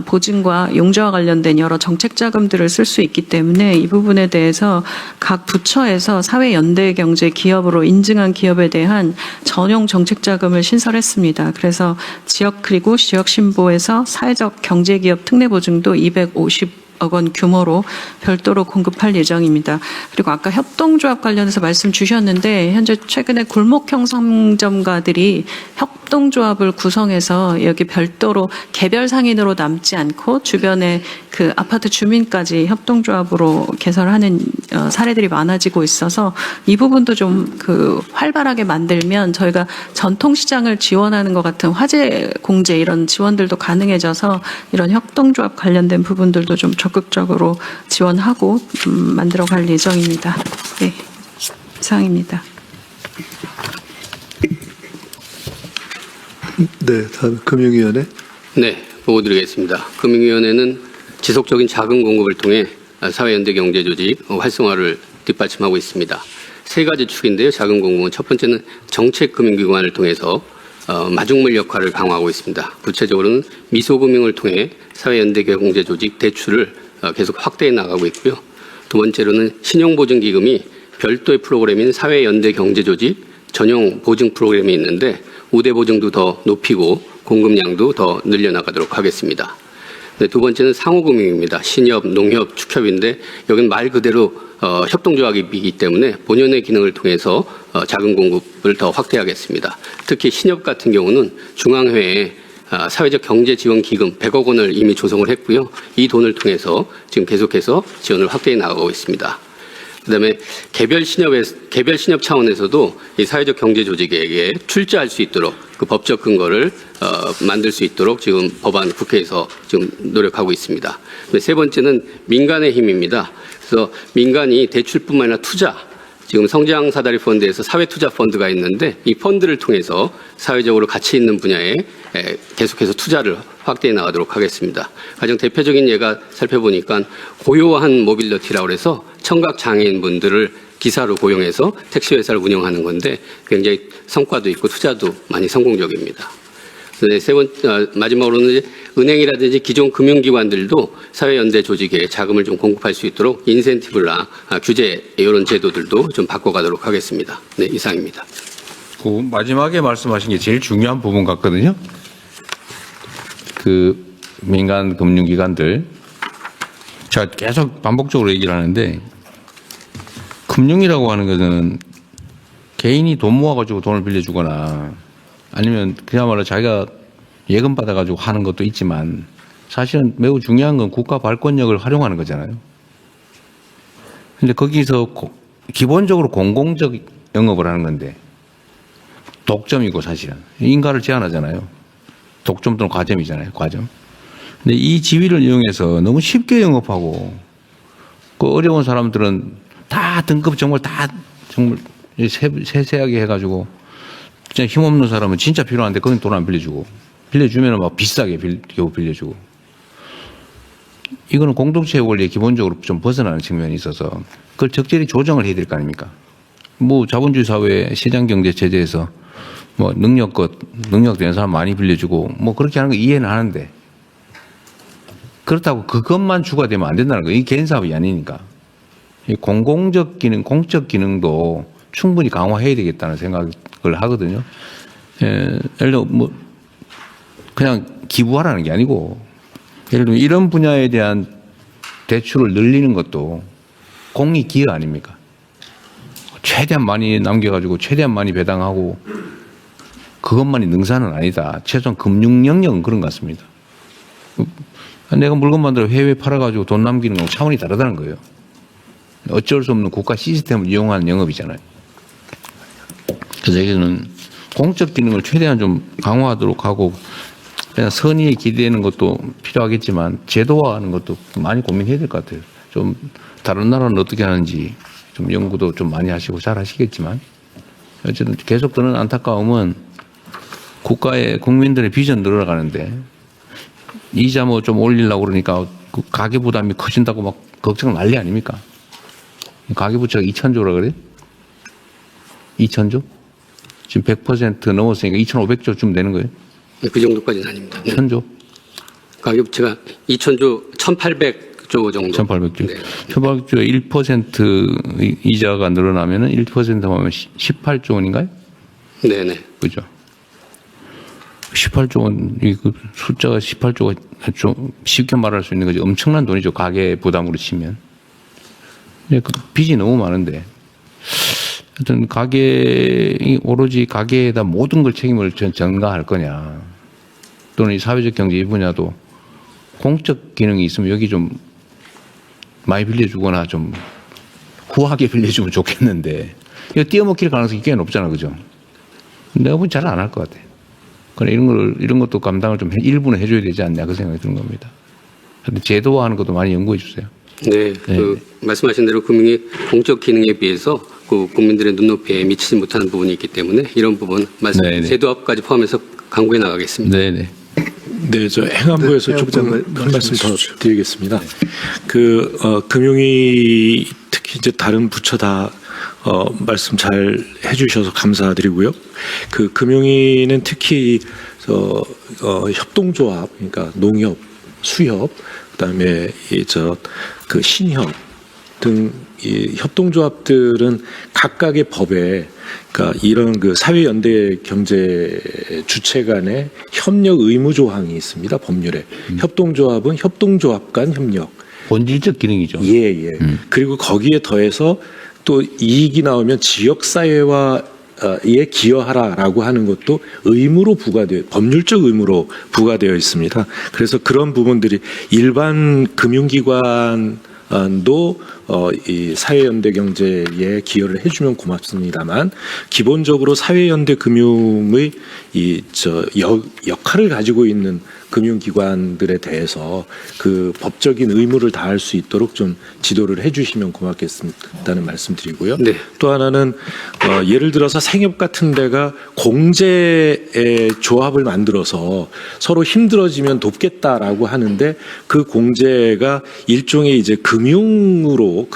[SPEAKER 13] 보증과 용저와 관련된 여러 정책 자금들을 쓸 수 있기 때문에 이 부분에 대해서 각 부처에서 사회연대경제 기업으로 인증한 기업에 대한 전용 정책 자금을 신설했습니다. 그래서 지역 그리고 지역 신보에서 사회적 경제기업 특례 보증도 250억 원 규모로 별도로 공급할 예정입니다. 그리고 아까 협동조합 관련해서 말씀 주셨는데 현재 최근에 골목형 상점가들이 협동조합을 구성해서 여기 별도로 개별 상인으로 남지 않고 주변에 그 아파트 주민까지 협동조합으로 개설하는 사례들이 많아지고 있어서 이 부분도 좀 그 활발하게 만들면 저희가 전통시장을 지원하는 것 같은 화재 공제 이런 지원들도 가능해져서 이런 협동조합 관련된 부분들도 좀 적극적으로 지원하고 만들어갈 예정입니다. 네, 이상입니다.
[SPEAKER 3] 네, 다음 금융위원회.
[SPEAKER 14] 네, 보고 드리겠습니다. 금융위원회는 지속적인 자금 공급을 통해 사회연대경제조직 활성화를 뒷받침하고 있습니다. 세 가지 축인데요. 자금 공급은 첫 번째는 정책금융기관을 통해서 마중물 역할을 강화하고 있습니다. 구체적으로는 미소금융을 통해 사회연대경제조직 대출을 계속 확대해 나가고 있고요. 두 번째로는 신용보증기금이 별도의 프로그램인 사회연대경제조직 전용 보증 프로그램이 있는데 우대 보증도 더 높이고 공급량도 더 늘려나가도록 하겠습니다. 네, 두 번째는 상호금융입니다. 신협, 농협, 축협인데 여기는 말 그대로 협동조합이기 때문에 본연의 기능을 통해서 자금 공급을 더 확대하겠습니다. 특히 신협 같은 경우는 중앙회에 사회적 경제지원기금 100억 원을 이미 조성을 했고요. 이 돈을 통해서 지금 계속해서 지원을 확대해 나가고 있습니다. 그다음에 개별 신협 차원에서도 이 사회적 경제 조직에게 출자할 수 있도록 그 법적 근거를 만들 수 있도록 지금 법안 국회에서 지금 노력하고 있습니다. 세 번째는 민간의 힘입니다. 그래서 민간이 대출뿐만 아니라 투자, 지금 성장 사다리 펀드에서 사회 투자 펀드가 있는데 이 펀드를 통해서 사회적으로 가치 있는 분야에 계속해서 투자를 확대해 나가도록 하겠습니다. 가장 대표적인 예가 살펴보니까 고요한 모빌리티라고 해서 청각 장애인분들을 기사로 고용해서 택시 회사를 운영하는 건데 굉장히 성과도 있고 투자도 많이 성공적입니다. 네, 마지막으로는 이제 은행이라든지 기존 금융기관들도 사회연대 조직에 자금을 좀 공급할 수 있도록 인센티브나 규제 이런 제도들도 좀 바꿔가도록 하겠습니다. 네, 이상입니다.
[SPEAKER 1] 그 마지막에 말씀하신 게 제일 중요한 부분 같거든요. 그 민간 금융기관들 제가 계속 반복적으로 얘기를 하는데 금융이라고 하는 것은 개인이 돈 모아가지고 돈을 빌려주거나 아니면 그야말로 자기가 예금 받아가지고 하는 것도 있지만 사실은 매우 중요한 건 국가 발권력을 활용하는 거잖아요. 근데 거기서 기본적으로 공공적 영업을 하는 건데 독점이고 사실은 인가를 제한하잖아요. 독점 또는 과점이잖아요. 과점. 근데 이 지위를 이용해서 너무 쉽게 영업하고 그 어려운 사람들은 다 등급 정말 다 정말 세세하게 해가지고 진짜 힘없는 사람은 진짜 필요한데 거긴 돈 안 빌려주고 빌려주면 막 비싸게 겨우 빌려주고 이거는 공동체의 원리에 기본적으로 좀 벗어나는 측면이 있어서 그걸 적절히 조정을 해야 될 거 아닙니까? 뭐 자본주의 사회 시장 경제 체제에서 뭐 능력 되는 사람 많이 빌려주고 뭐 그렇게 하는 거 이해는 하는데 그렇다고 그것만 주가 되면 안 된다는 거예요. 이게 개인 사업이 아니니까. 이 공공적 기능, 공적 기능도 충분히 강화해야 되겠다는 생각을 하거든요. 예를 들어 뭐 그냥 기부하라는 게 아니고 예를 들면 이런 분야에 대한 대출을 늘리는 것도 공익 기여 아닙니까? 최대한 많이 남겨가지고 최대한 많이 배당하고 그것만이 능사는 아니다. 최소한 금융 영역은 그런 것 같습니다. 내가 물건 만들어 해외에 팔아가지고 돈 남기는 건 차원이 다르다는 거예요. 어쩔 수 없는 국가 시스템을 이용하는 영업이잖아요. 그래서 여기는 공적 기능을 최대한 좀 강화하도록 하고 그냥 선의에 기대는 것도 필요하겠지만 제도화하는 것도 많이 고민해야 될 것 같아요. 좀 다른 나라는 어떻게 하는지 좀 연구도 좀 많이 하시고 잘 하시겠지만 어쨌든 계속 드는 안타까움은 국가의 국민들의 비전 늘어나가는데 이자 뭐 좀 올리려고 그러니까 그 가계 부담이 커진다고 막 걱정 난리 아닙니까? 가계부채가 2,000조라 그래? 2,000조? 지금 100% 넘었으니까 2,500조쯤 되는 거예요?
[SPEAKER 14] 그 정도까지는 아닙니다. 네.
[SPEAKER 1] 1,000조?
[SPEAKER 14] 가계부채가 2,000조, 1,800조 정도.
[SPEAKER 1] 1,800조.
[SPEAKER 14] 네.
[SPEAKER 1] 1,800조에 1% 이자가 늘어나면은 1% 하면 18조 원인가요?
[SPEAKER 14] 네네.
[SPEAKER 1] 그죠? 18조 원, 이 숫자가 18조가 좀 쉽게 말할 수 있는 거지. 엄청난 돈이죠. 가계 부담으로 치면. 근데 그 빚이 너무 많은데. 하여튼 오로지 가계에다 모든 걸 책임을 전가할 거냐. 또는 이 사회적 경제 이 분야도 공적 기능이 있으면 여기 좀 많이 빌려주거나 좀 후하게 빌려주면 좋겠는데. 이거 띄어먹힐 가능성이 꽤 높잖아. 그죠? 내가 보기 잘 안 할 것 같아. 그래, 이런 것도 감당을 좀 일부는 해줘야 되지 않냐. 그 생각이 드는 겁니다. 근데 제도화하는 것도 많이 연구해 주세요.
[SPEAKER 14] 네, 말씀하신 대로 금융이 공적 기능에 비해서 그 국민들의 눈높이에 미치지 못하는 부분이 있기 때문에 이런 부분 제도화까지 포함해서 강구해 나가겠습니다.
[SPEAKER 1] 네네.
[SPEAKER 4] 네, 저 행안부에서 조금 한 말씀 더 드리겠습니다. 금융위 특히 이제 다른 부처 다 말씀 잘 해주셔서 감사드리고요. 금융위는 특히 협동조합, 그러니까 농협, 수협, 그다음에 신협 등 이 협동조합들은 각각의 법에 그러니까 이런 사회연대 경제 주체 간의 협력 의무 조항이 있습니다. 법률에. 협동조합은 협동조합 간 협력.
[SPEAKER 1] 본질적 기능이죠.
[SPEAKER 4] 예. 그리고 거기에 더해서 또 이익이 나오면 지역사회와 에 기여하라라고 하는 것도 의무로 법률적 의무로 부과되어 있습니다. 그래서 그런 부분들이 일반 금융기관도 이 사회연대 경제에 기여를 해주면 고맙습니다만 기본적으로 사회연대 금융의 역할을 가지고 있는 금융기관들에 대해서 그 법적인 의무를 다할 수 있도록 좀 지도를 해주시면 고맙겠다는 말씀드리고요.
[SPEAKER 14] 네.
[SPEAKER 4] 또 하나는 예를 들어서 생협 같은 데가 공제의 조합을 만들어서 서로 힘들어지면 돕겠다라고 하는데 그 공제가 일종의 이제 금융업으로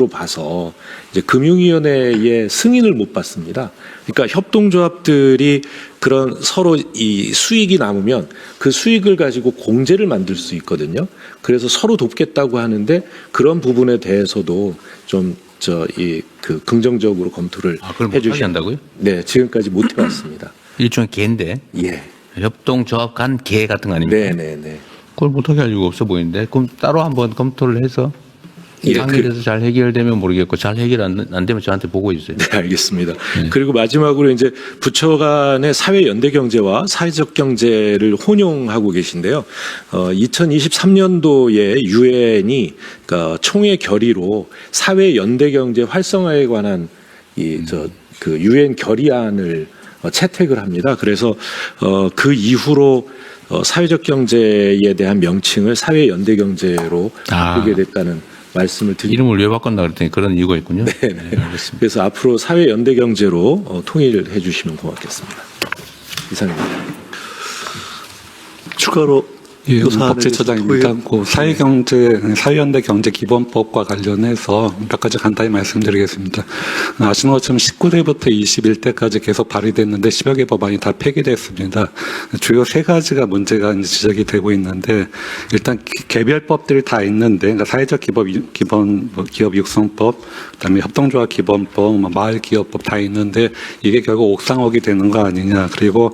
[SPEAKER 4] 봐서 이제 금융위원회의 승인을 못 받습니다. 그러니까 협동조합들이 그런 서로 이 수익이 남으면 그 수익을 가지고 공제를 만들 수 있거든요. 그래서 서로 돕겠다고 하는데 그런 부분에 대해서도 좀 긍정적으로 검토를
[SPEAKER 1] 해주신다고요?
[SPEAKER 4] 네, 지금까지 못 해왔습니다.
[SPEAKER 1] 일종의 개인데.
[SPEAKER 4] 예.
[SPEAKER 1] 협동조합 간 개 같은 거 아닙니까?
[SPEAKER 4] 네.
[SPEAKER 1] 그걸 못하게 할 이유가 없어 보이는데. 그럼 따로 한번 검토를 해서 상의해서 잘 해결되면 모르겠고 잘 해결 안 되면 저한테 보고 있어요.
[SPEAKER 4] 네, 알겠습니다. 그리고 마지막으로 이제 부처 간의 사회 연대 경제와 사회적 경제를 혼용하고 계신데요. 2023년도에 유엔이 그러니까 총회 결의로 사회 연대 경제 활성화에 관한 그 유엔 결의안을 채택을 합니다. 그래서 그 이후로 사회적 경제에 대한 명칭을 사회 연대 경제로 바꾸게 됐다는 말씀을 드립니다.
[SPEAKER 1] 이름을 왜 바꿨나 그랬더니 그런 이유가 있군요.
[SPEAKER 4] 네, 알겠습니다. 그래서 앞으로 사회 연대 경제로 통일을 해주시면 고맙겠습니다. 이상입니다.
[SPEAKER 3] 추가로
[SPEAKER 15] 법제처장입니다. 사회연대 경제기본법과 관련해서 몇 가지 간단히 말씀드리겠습니다. 아시는 것처럼 19대부터 21대까지 계속 발의됐는데 10여 개 법안이 다 폐기됐습니다. 주요 세 가지가 문제가 이제 지적이 되고 있는데 일단 개별법들이 다 있는데 그러니까 사회적 기업 육성법, 그다음에 협동조합 기본법, 마을기업법 다 있는데 이게 결국 옥상옥이 되는 거 아니냐. 그리고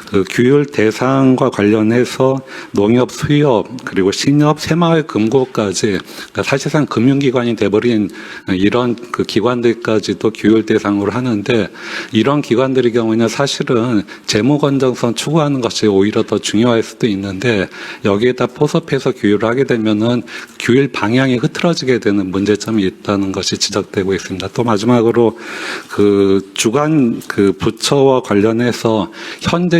[SPEAKER 15] 그 규율 대상과 관련해서 농협, 수협, 그리고 신협, 새마을 금고까지 그러니까 사실상 금융기관이 돼버린 이런 그 기관들까지도 규율 대상으로 하는데 이런 기관들의 경우에는 사실은 재무 건전성 추구하는 것이 오히려 더 중요할 수도 있는데 여기에다 포섭해서 규율을 하게 되면은 규율 방향이 흐트러지게 되는 문제점이 있다는 것이 지적되고 있습니다. 또 마지막으로 그 주관 그 부처와 관련해서 현재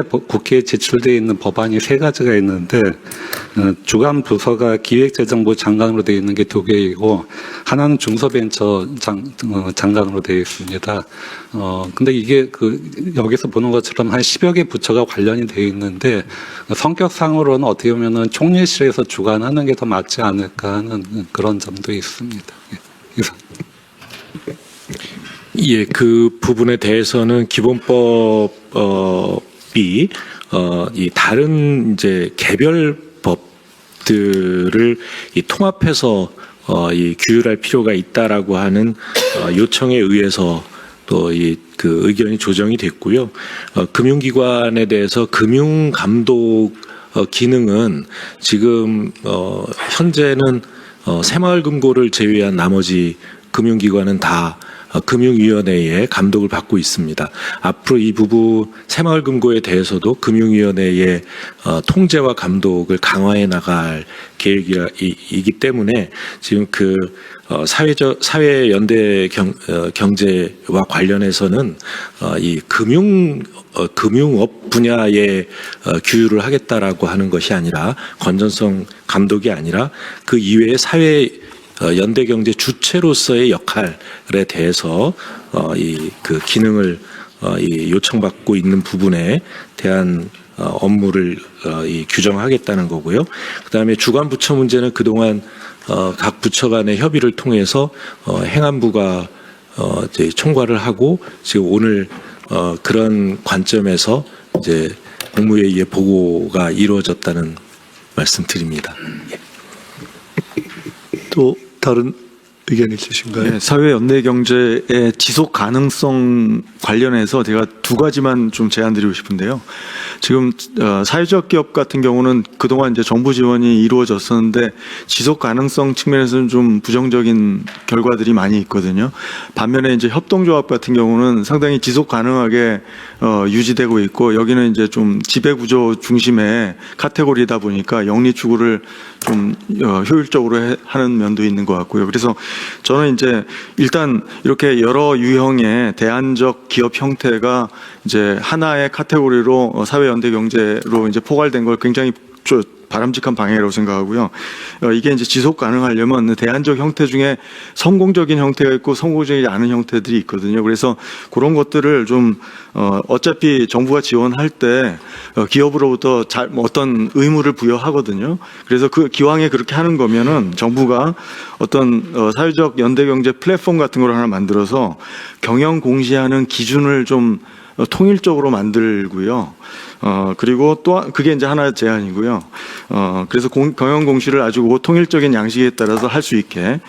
[SPEAKER 15] 국회에 제출되어 있는 법안이 세 가지가 있는데 주간 부서가 기획재정부 장관으로 되어 있는 게 2개이고 하나는 중소벤처장관으로 되어 있습니다. 근데 이게 여기서 보는 것처럼 한 10여 개 부처가 관련이 되어 있는데 성격상으로는 어떻게 보면은 총리실에서 주관하는 게 더 맞지 않을까 하는 그런 점도 있습니다. 이상.
[SPEAKER 4] 예, 그 부분에 대해서는 기본법이 이 다른 이제 개별 법들을 이 통합해서 이 규율할 필요가 있다라고 하는 요청에 의해서 또 이 그 의견이 조정이 됐고요. 금융기관에 대해서 금융감독 기능은 지금 현재는 새마을금고를 제외한 나머지 금융기관은 다 금융위원회의 감독을 받고 있습니다. 앞으로 이 부분 새마을금고에 대해서도 금융위원회의 통제와 감독을 강화해 나갈 계획이기 때문에 지금 그 사회연대 경제와 관련해서는 이 금융업 분야에 규율을 하겠다라고 하는 것이 아니라 건전성 감독이 아니라 그 이외의 연대경제 주체로서의 역할에 대해서 이 그 기능을 이 요청받고 있는 부분에 대한 업무를 이 규정하겠다는 거고요. 그다음에 주관 부처 문제는 그동안 각 부처 간의 협의를 통해서 행안부가 이제 총괄을 하고 지금 오늘 그런 관점에서 이제 국무회의에 보고가 이루어졌다는 말씀드립니다.
[SPEAKER 3] 또 다른 의견 있으신가요?
[SPEAKER 16] 네, 사회연대경제의 지속 가능성 관련해서 제가 두 가지만 좀 제안드리고 싶은데요. 지금 사회적 기업 같은 경우는 그동안 이제 정부 지원이 이루어졌었는데 지속 가능성 측면에서는 좀 부정적인 결과들이 많이 있거든요. 반면에 이제 협동조합 같은 경우는 상당히 지속 가능하게 유지되고 있고 여기는 이제 좀 지배구조 중심의 카테고리다 보니까 영리 추구를 좀 효율적으로 하는 면도 있는 것 같고요. 그래서 저는 이제 일단 이렇게 여러 유형의 대안적 기업 형태가 이제 하나의 카테고리로 사회연대경제로 이제 포괄된 걸 굉장히 바람직한 방향이라고 생각하고요. 이게 이제 지속 가능하려면 대안적 형태 중에 성공적인 형태가 있고 성공적이지 않은 형태들이 있거든요. 그래서 그런 것들을 좀 어차피 정부가 지원할 때 기업으로부터 어떤 의무를 부여하거든요. 그래서 그 기왕에 그렇게 하는 거면은 정부가 어떤 사회적 연대경제 플랫폼 같은 걸 하나 만들어서 경영 공시하는 기준을 좀 통일적으로 만들고요. 그리고 또 그게 이제 하나의 제안이고요. 그래서 경영 공시를 아주 통일적인 양식에 따라서 할 수 있게.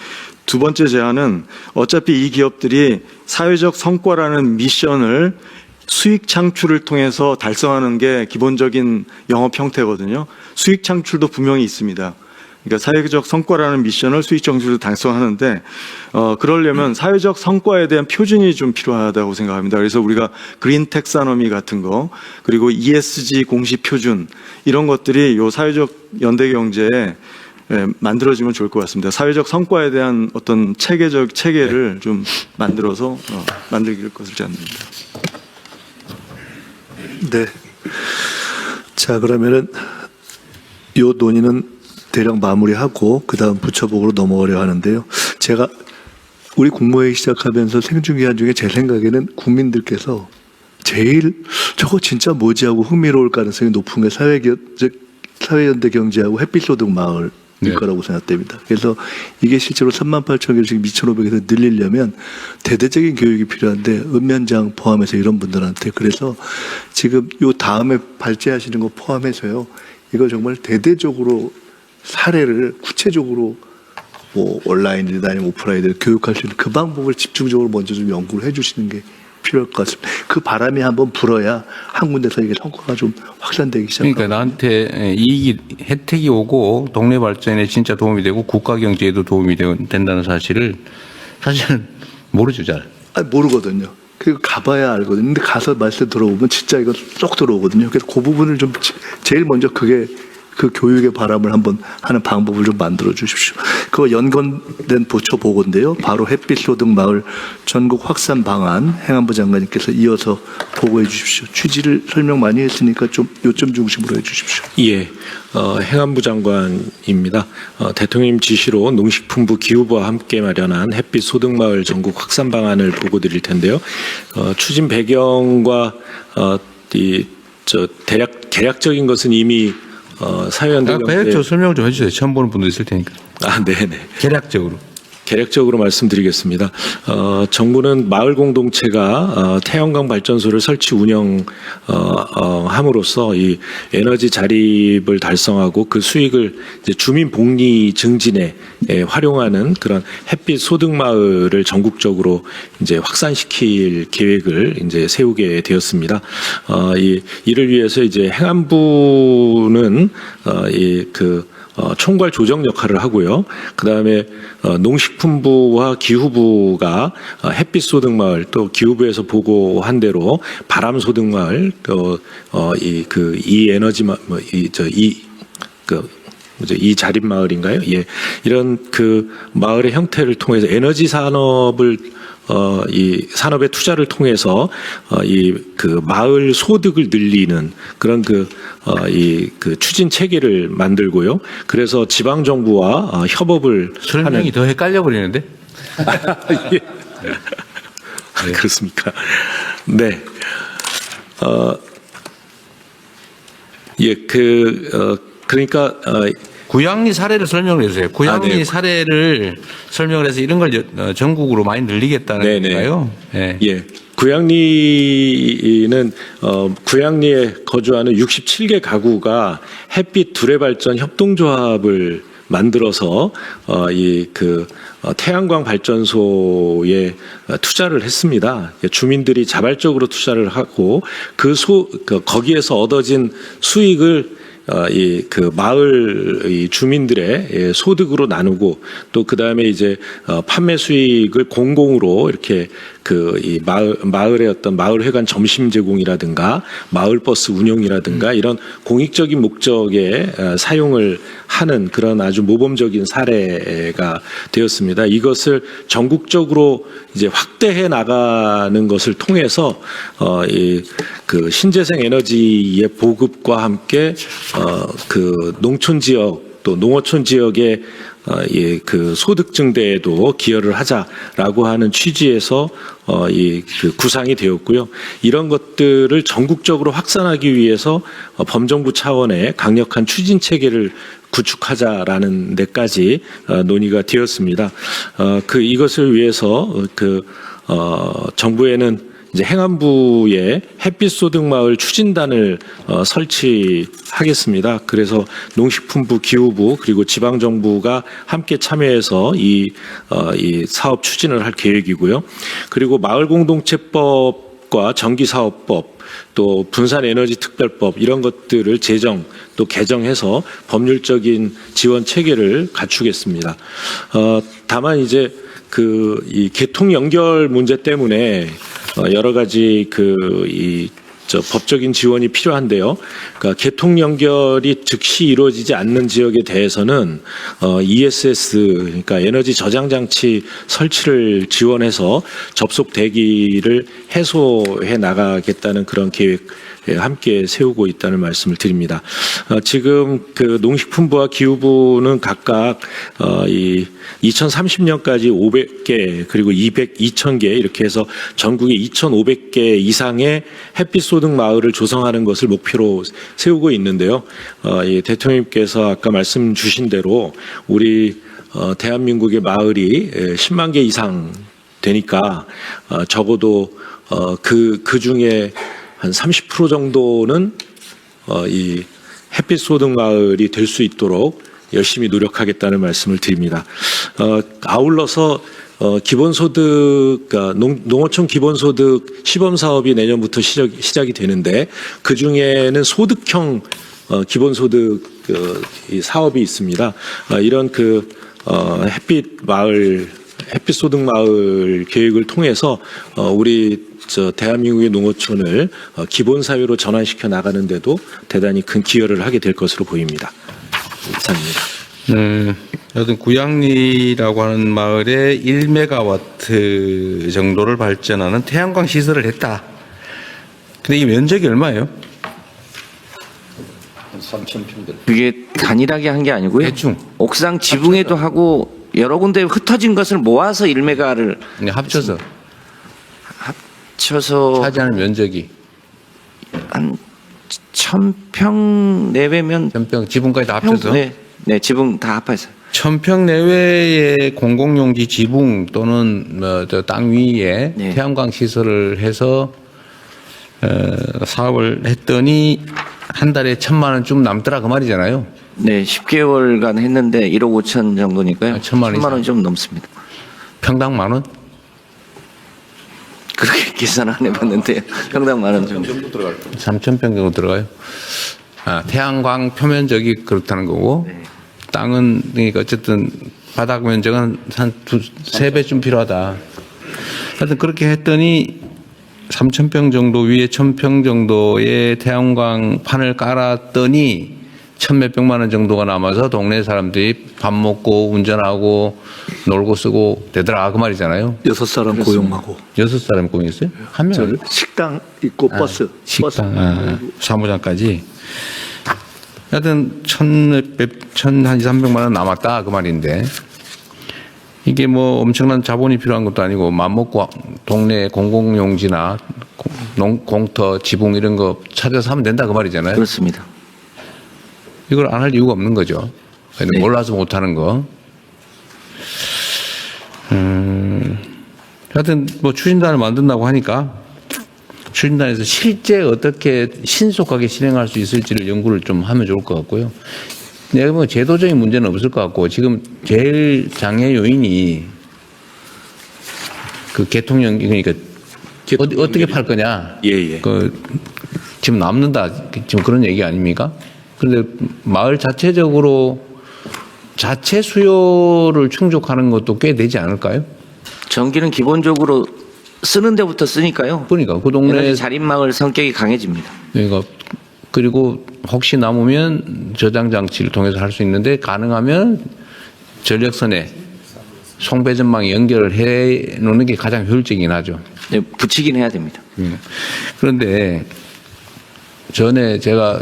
[SPEAKER 16] 두 번째 제안은 어차피 이 기업들이 사회적 성과라는 미션을 수익 창출을 통해서 달성하는 게 기본적인 영업 형태거든요. 수익 창출도 분명히 있습니다. 그러니까 사회적 성과라는 미션을 수익 창출로 달성하는데 그러려면 사회적 성과에 대한 표준이 좀 필요하다고 생각합니다. 그래서 우리가 그린 텍사노미 같은 거 그리고 ESG 공시 표준 이런 것들이 요 사회적 연대 경제에 만들어지면 좋을 것 같습니다. 사회적 성과에 대한 어떤 체계를 좀 만들어서 만들 것을 제안드립니다.
[SPEAKER 3] 네. 자, 그러면은 요 논의는 대략 마무리하고 그다음 부처복으로 넘어가려 하는데요. 제가 우리 국무회의 시작하면서 생중계한 중에 제 생각에는 국민들께서 제일 저거 진짜 뭐지 하고 흥미로울 가능성이 높은 게 사회연대 경제하고 햇빛소득 마을일 거라고 생각됩니다. 그래서 이게 실제로 38,000개씩 2,500에서 늘리려면 대대적인 교육이 필요한데 읍면장 포함해서 이런 분들한테 그래서 지금 요 다음에 발제하시는 거 포함해서요. 이거 정말 대대적으로 사례를 구체적으로 뭐 온라인이든 아니면 오프라인이든 교육할 수 있는 그 방법을 집중적으로 먼저 좀 연구를 해주시는 게 필요할 것 같습니다. 그 바람이 한번 불어야 한 군데서 이게 성과가 좀 확산되기 시작합니다.
[SPEAKER 1] 그러니까 나한테 혜택이 오고 동네 발전에 진짜 도움이 되고 국가 경제에도 도움이 된다는 사실을 사실은 모르죠 잘.
[SPEAKER 3] 모르거든요. 그 가봐야 알거든요. 근데 가서 말씀 들어보면 진짜 이거 쏙 들어오거든요. 그래서 그 부분을 좀 제일 먼저 그게 그 교육의 바람을 한번 하는 방법을 좀 만들어 주십시오. 그거 연관된 부처 보고인데요. 바로 햇빛소득마을 전국 확산 방안 행안부 장관님께서 이어서 보고해 주십시오. 취지를 설명 많이 했으니까 좀 요점 중심으로 해 주십시오.
[SPEAKER 4] 예, 행안부 장관입니다. 대통령 지시로 농식품부 기후부와 함께 마련한 햇빛 소득마을 전국 확산 방안을 보고 드릴 텐데요. 추진 배경과 대략적인 것은 이미 사회연대
[SPEAKER 1] 배역적으로 설명 좀 해주세요. 처음 보는 분도 있을 테니까.
[SPEAKER 4] 네네.
[SPEAKER 1] 계략적으로
[SPEAKER 4] 말씀드리겠습니다. 정부는 마을 공동체가 태양광 발전소를 설치 운영함으로써 이 에너지 자립을 달성하고 그 수익을 이제 주민 복리 증진에 활용하는 그런 햇빛 소득 마을을 전국적으로 이제 확산시킬 계획을 이제 세우게 되었습니다. 이를 위해서 이제 행안부는 총괄 조정 역할을 하고요. 그다음에 농식품부와 기후부가 햇빛 소득 마을, 또 기후부에서 보고한 대로 바람 소득 마을, 이 에너지 이 자립 마을인가요? 예, 이런 그 마을의 형태를 통해서 에너지 산업을 이 산업의 투자를 통해서 이 그 마을 소득을 늘리는 그런 그 추진 체계를 만들고요. 그래서 지방 정부와 협업을
[SPEAKER 1] 설명이 더 헷갈려 버리는데.
[SPEAKER 4] 예. 그렇습니까? 네. 그러니까
[SPEAKER 1] 구양리 사례를 설명을 해주세요. 구양리 사례를 설명을 해서 이런 걸 전국으로 많이 늘리겠다는 건가요?
[SPEAKER 4] 네. 예. 구양리는 구양리에 거주하는 67개 가구가 햇빛 두레 발전 협동조합을 만들어서 태양광 발전소에 투자를 했습니다. 주민들이 자발적으로 투자를 하고 거기에서 얻어진 수익을 마을 주민들의 소득으로 나누고 또 그 다음에 이제 판매 수익을 공공으로 이렇게 이 마을의 어떤 마을회관 점심 제공이라든가 마을버스 운영이라든가 이런 공익적인 목적에 사용을 하는 그런 아주 모범적인 사례가 되었습니다. 이것을 전국적으로 이제 확대해 나가는 것을 통해서 그 신재생 에너지의 보급과 함께 농촌 지역 또 농어촌 지역의 그 소득 증대에도 기여를 하자라고 하는 취지에서 구상이 되었고요. 이런 것들을 전국적으로 확산하기 위해서 범정부 차원의 강력한 추진 체계를 구축하자라는 데까지 논의가 되었습니다. 이것을 위해서 정부에는 이제 행안부에 햇빛 소득 마을 추진단을 설치하겠습니다. 그래서 농식품부, 기후부 그리고 지방 정부가 함께 참여해서 이 사업 추진을 할 계획이고요. 그리고 마을 공동체법과 전기사업법 또 분산에너지특별법 이런 것들을 제정 또 개정해서 법률적인 지원 체계를 갖추겠습니다. 다만 이제 이 개통 연결 문제 때문에 여러 가지 법적인 지원이 필요한데요. 그러니까 개통 연결이 즉시 이루어지지 않는 지역에 대해서는 ESS 그러니까 에너지 저장 장치 설치를 지원해서 접속 대기를 해소해 나가겠다는 그런 계획 함께 세우고 있다는 말씀을 드립니다. 지금 농식품부와 기후부는 각각 2030년까지 500개 그리고 2,000개 이렇게 해서 전국에 2,500개 이상의 햇빛 소득 마을을 조성하는 것을 목표로 세우고 있는데요. 대통령님께서 아까 말씀 주신 대로 우리 대한민국의 마을이 10만 개 이상 되니까 적어도 그 중에 한 30% 정도는 이 햇빛 소득 마을이 될 수 있도록 열심히 노력하겠다는 말씀을 드립니다. 아울러서 기본소득, 농어촌 기본소득 시범 사업이 내년부터 시작이 되는데 그 중에는 소득형 기본소득 이 사업이 있습니다. 이런 햇빛 마을 햇빛 소득 마을 계획을 통해서 우리 대한민국의 농어촌을 기본 사회로 전환시켜 나가는데도 대단히 큰 기여를 하게 될 것으로 보입니다. 이상입니다.
[SPEAKER 1] 여튼 구양리라고 하는 마을에 1메가와트 정도를 발전하는 태양광 시설을 했다. 근데 이 면적이 얼마예요? 3,000평들.
[SPEAKER 10] 그게 단일하게 한 게 아니고요.
[SPEAKER 1] 대충.
[SPEAKER 10] 옥상 지붕에도 하고 여러 군데 흩어진 것을 모아서 1메가를
[SPEAKER 1] 합쳐서.
[SPEAKER 10] 합쳐서
[SPEAKER 1] 차지하는 면적이.
[SPEAKER 10] 한 1,000평 내외면
[SPEAKER 1] 1,000평 지붕까지 다 합쳐서.
[SPEAKER 10] 네, 지붕 다 합해서.
[SPEAKER 1] 1,000평 내외의 공공용지 지붕 또는 땅 위에
[SPEAKER 10] 네.
[SPEAKER 1] 태양광 시설을 해서 사업을 했더니 한 달에 1,000만 원 좀 남더라 그 말이잖아요.
[SPEAKER 10] 네, 10개월간 했는데 1억 5천 정도니까요.
[SPEAKER 1] 1,000만
[SPEAKER 10] 원이 좀 넘습니다.
[SPEAKER 1] 평당 만 원?
[SPEAKER 10] 그렇게 계산 안 해봤는데요. 평당 만 원 정도.
[SPEAKER 1] 3,000평 정도 들어가요. 태양광 표면적이 그렇다는 거고 땅은 그러니까 어쨌든 바닥 면적은 한 3배쯤 필요하다. 하여튼 그렇게 했더니 3,000평 정도 위에 1,000평 정도의 태양광 판을 깔았더니 1,000몇백만 원 정도가 남아서 동네 사람들이 밥 먹고 운전하고 놀고 쓰고 되더라 그 말이잖아요.
[SPEAKER 3] 6사람 고용하고.
[SPEAKER 1] 6사람 고용했어요? 한 명?
[SPEAKER 3] 식당 있고 버스.
[SPEAKER 1] 식당, 사무장까지. 하여튼 1,200~1,300만 원 남았다 그 말인데 이게 뭐 엄청난 자본이 필요한 것도 아니고 맘먹고 동네 공공용지나 공터, 지붕 이런 거 찾아서 하면 된다 그 말이잖아요.
[SPEAKER 10] 그렇습니다.
[SPEAKER 1] 이걸 안 할 이유가 없는 거죠.
[SPEAKER 10] 네.
[SPEAKER 1] 몰라서 못하는 거. 하여튼 뭐 추진단을 만든다고 하니까 추진단에서 실제 어떻게 신속하게 진행할 수 있을지를 연구를 좀 하면 좋을 것 같고요. 내가 보면 제도적인 문제는 없을 것 같고 지금 제일 장애 요인이 그 개통연기 그러니까 어떻게 팔 거냐.
[SPEAKER 4] 예.
[SPEAKER 1] 지금 남는다 지금 그런 얘기 아닙니까? 그런데 마을 자체적으로 자체 수요를 충족하는 것도 꽤 되지 않을까요?
[SPEAKER 10] 전기는 기본적으로 쓰는 데부터 쓰니까요.
[SPEAKER 1] 그러니까 그 동네
[SPEAKER 10] 자립마을 성격이 강해집니다.
[SPEAKER 1] 그러니까 그리고 혹시 남으면 저장 장치를 통해서 할 수 있는데 가능하면 전력선에 송배전망에 연결을 해 놓는 게 가장 효율적이긴 하죠.
[SPEAKER 10] 네, 붙이긴 해야 됩니다.
[SPEAKER 1] 그런데 전에 제가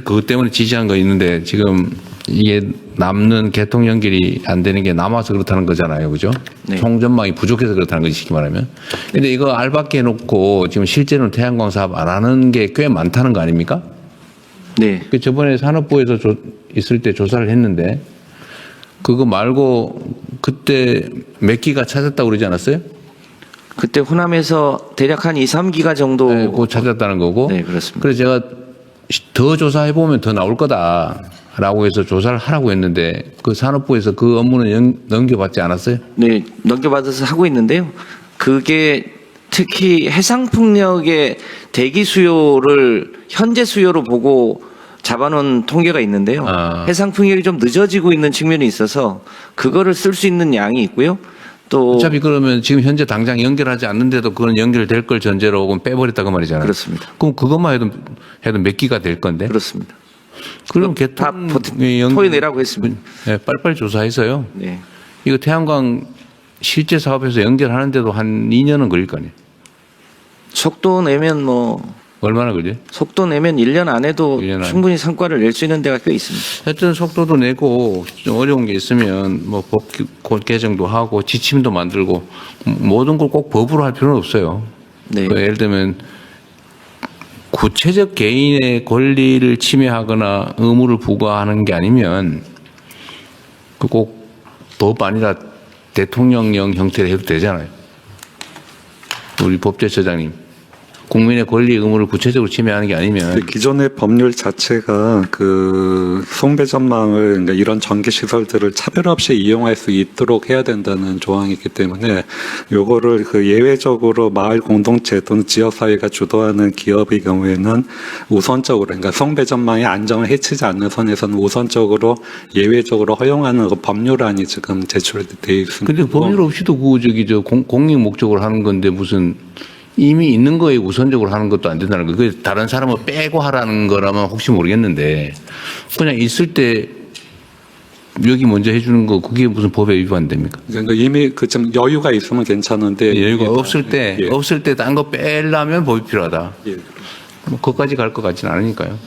[SPEAKER 1] 그것 때문에 지시한 거 있는데 지금 이게 남는 개통 연결이 안 되는 게 남아서 그렇다는 거잖아요. 그죠?
[SPEAKER 10] 네.
[SPEAKER 1] 송전망이 부족해서 그렇다는 거지, 쉽게 말하면. 근데 이거 알박기 해놓고 지금 실제로는 태양광 사업 안 하는 게 꽤 많다는 거 아닙니까?
[SPEAKER 10] 네.
[SPEAKER 1] 저번에 산업부에서 있을 때 조사를 했는데 그거 말고 그때 몇 기가 찾았다고 그러지 않았어요?
[SPEAKER 10] 그때 호남에서 대략 한 2, 3기가 정도.
[SPEAKER 1] 네, 그거 찾았다는 거고.
[SPEAKER 10] 네, 그렇습니다.
[SPEAKER 1] 그래서 제가 더 조사해보면 더 나올 거다라고 해서 조사를 하라고 했는데 그 산업부에서 그 업무는 넘겨받지 않았어요?
[SPEAKER 10] 네, 넘겨받아서 하고 있는데요. 그게 특히 해상풍력의 대기 수요를 현재 수요로 보고 잡아놓은 통계가 있는데요. 해상풍력이 좀 늦어지고 있는 측면이 있어서 그거를 쓸 수 있는 양이 있고요. 또
[SPEAKER 1] 어차피 그러면 지금 현재 당장 연결하지 않는데도 그건 연결될 걸 전제로 혹은 빼버렸다고 말이잖아요.
[SPEAKER 10] 그렇습니다.
[SPEAKER 1] 그럼 그것만 해도 몇 기가 될 건데?
[SPEAKER 10] 그렇습니다.
[SPEAKER 1] 그럼 개통
[SPEAKER 10] 토해내라고 했습니다.
[SPEAKER 1] 네, 빨리빨리 조사해서요.
[SPEAKER 10] 네.
[SPEAKER 1] 이거 태양광 실제 사업에서 연결하는데도 한 2년은 걸릴 거 아니에요?
[SPEAKER 10] 속도 내면
[SPEAKER 1] 얼마나 걸려요?
[SPEAKER 10] 속도 내면 1년 안에도
[SPEAKER 1] 1년 안에.
[SPEAKER 10] 충분히 성과를 낼 수 있는 데가 꽤 있습니다.
[SPEAKER 1] 하여튼 속도도 내고 좀 어려운 게 있으면 뭐 법 개정도 하고 지침도 만들고 모든 걸 꼭 법으로 할 필요는 없어요.
[SPEAKER 10] 네.
[SPEAKER 1] 예를 들면 구체적 개인의 권리를 침해하거나 의무를 부과하는 게 아니면 그 꼭 법 아니라 대통령령 형태로 해도 되잖아요. 우리 법제처장님 국민의 권리 의무를 구체적으로 침해하는 게 아니면
[SPEAKER 15] 그 기존의 법률 자체가 그 송배전망을 그러니까 이런 전기 시설들을 차별 없이 이용할 수 있도록 해야 된다는 조항이기 때문에 요거를 그 예외적으로 마을 공동체 또는 지역 사회가 주도하는 기업의 경우에는 우선적으로 그러니까 송배전망의 안정을 해치지 않는 선에서는 우선적으로 예외적으로 허용하는 그 법률안이 지금 제출돼 있습니다.
[SPEAKER 1] 근데 법률 없이도 공익 목적으로 하는 건데 무슨 이미 있는 거에 우선적으로 하는 것도 안 된다는 거예요. 그 다른 사람을 빼고 하라는 거라면 혹시 모르겠는데 그냥 있을 때 여기 먼저 해주는 거 그게 무슨 법에 위반됩니까?
[SPEAKER 15] 그러니까 이미 그 좀 여유가 있으면 괜찮은데
[SPEAKER 1] 여유가 없을 때 딴 거 빼려면 법이 필요하다. 뭐 그것까지 갈 것 같지는 않으니까요.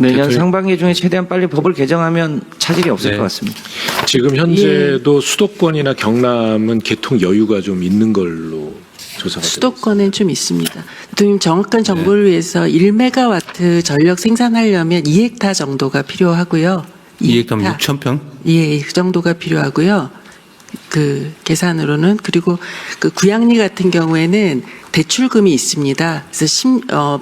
[SPEAKER 10] 내년 상반기 중에 최대한 빨리 법을 개정하면 차질이 없을 것 같습니다.
[SPEAKER 4] 지금 현재도 수도권이나 경남은 개통 여유가 좀 있는 걸로 조사가
[SPEAKER 8] 수도권엔 좀 있습니다. 대통령 정확한 정보를 위해서 1메가와트 전력 생산하려면 2헥타 정도가 필요하고요.
[SPEAKER 1] 2헥타면 6,000평?
[SPEAKER 8] 예, 그 정도가 필요하고요. 그 계산으로는 그리고 그 구양리 같은 경우에는 대출금이 있습니다. 그래서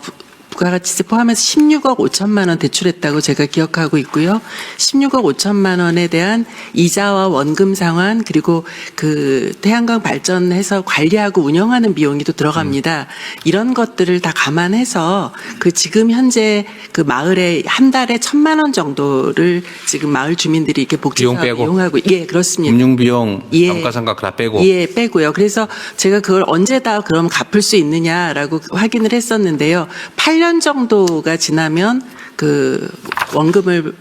[SPEAKER 8] 부가가치세 포함해서 16억 5천만 원 대출했다고 제가 기억하고 있고요. 16억 5천만 원에 대한 이자와 원금 상환 그리고 그 태양광 발전해서 관리하고 운영하는 비용이 또 들어갑니다. 이런 것들을 다 감안해서 그 지금 현재 그 마을에 한 달에 1,000만 원 정도를 지금 마을 주민들이 이렇게 복지사업 이용하고 예 그렇습니다.
[SPEAKER 1] 금융 비용,
[SPEAKER 8] 예.
[SPEAKER 1] 감가상각 다 빼고.
[SPEAKER 8] 예, 빼고요. 그래서 제가 그걸 언제 다 그럼 갚을 수 있느냐라고 확인을 했었는데요. 8년 정도가 지나면 그 원금을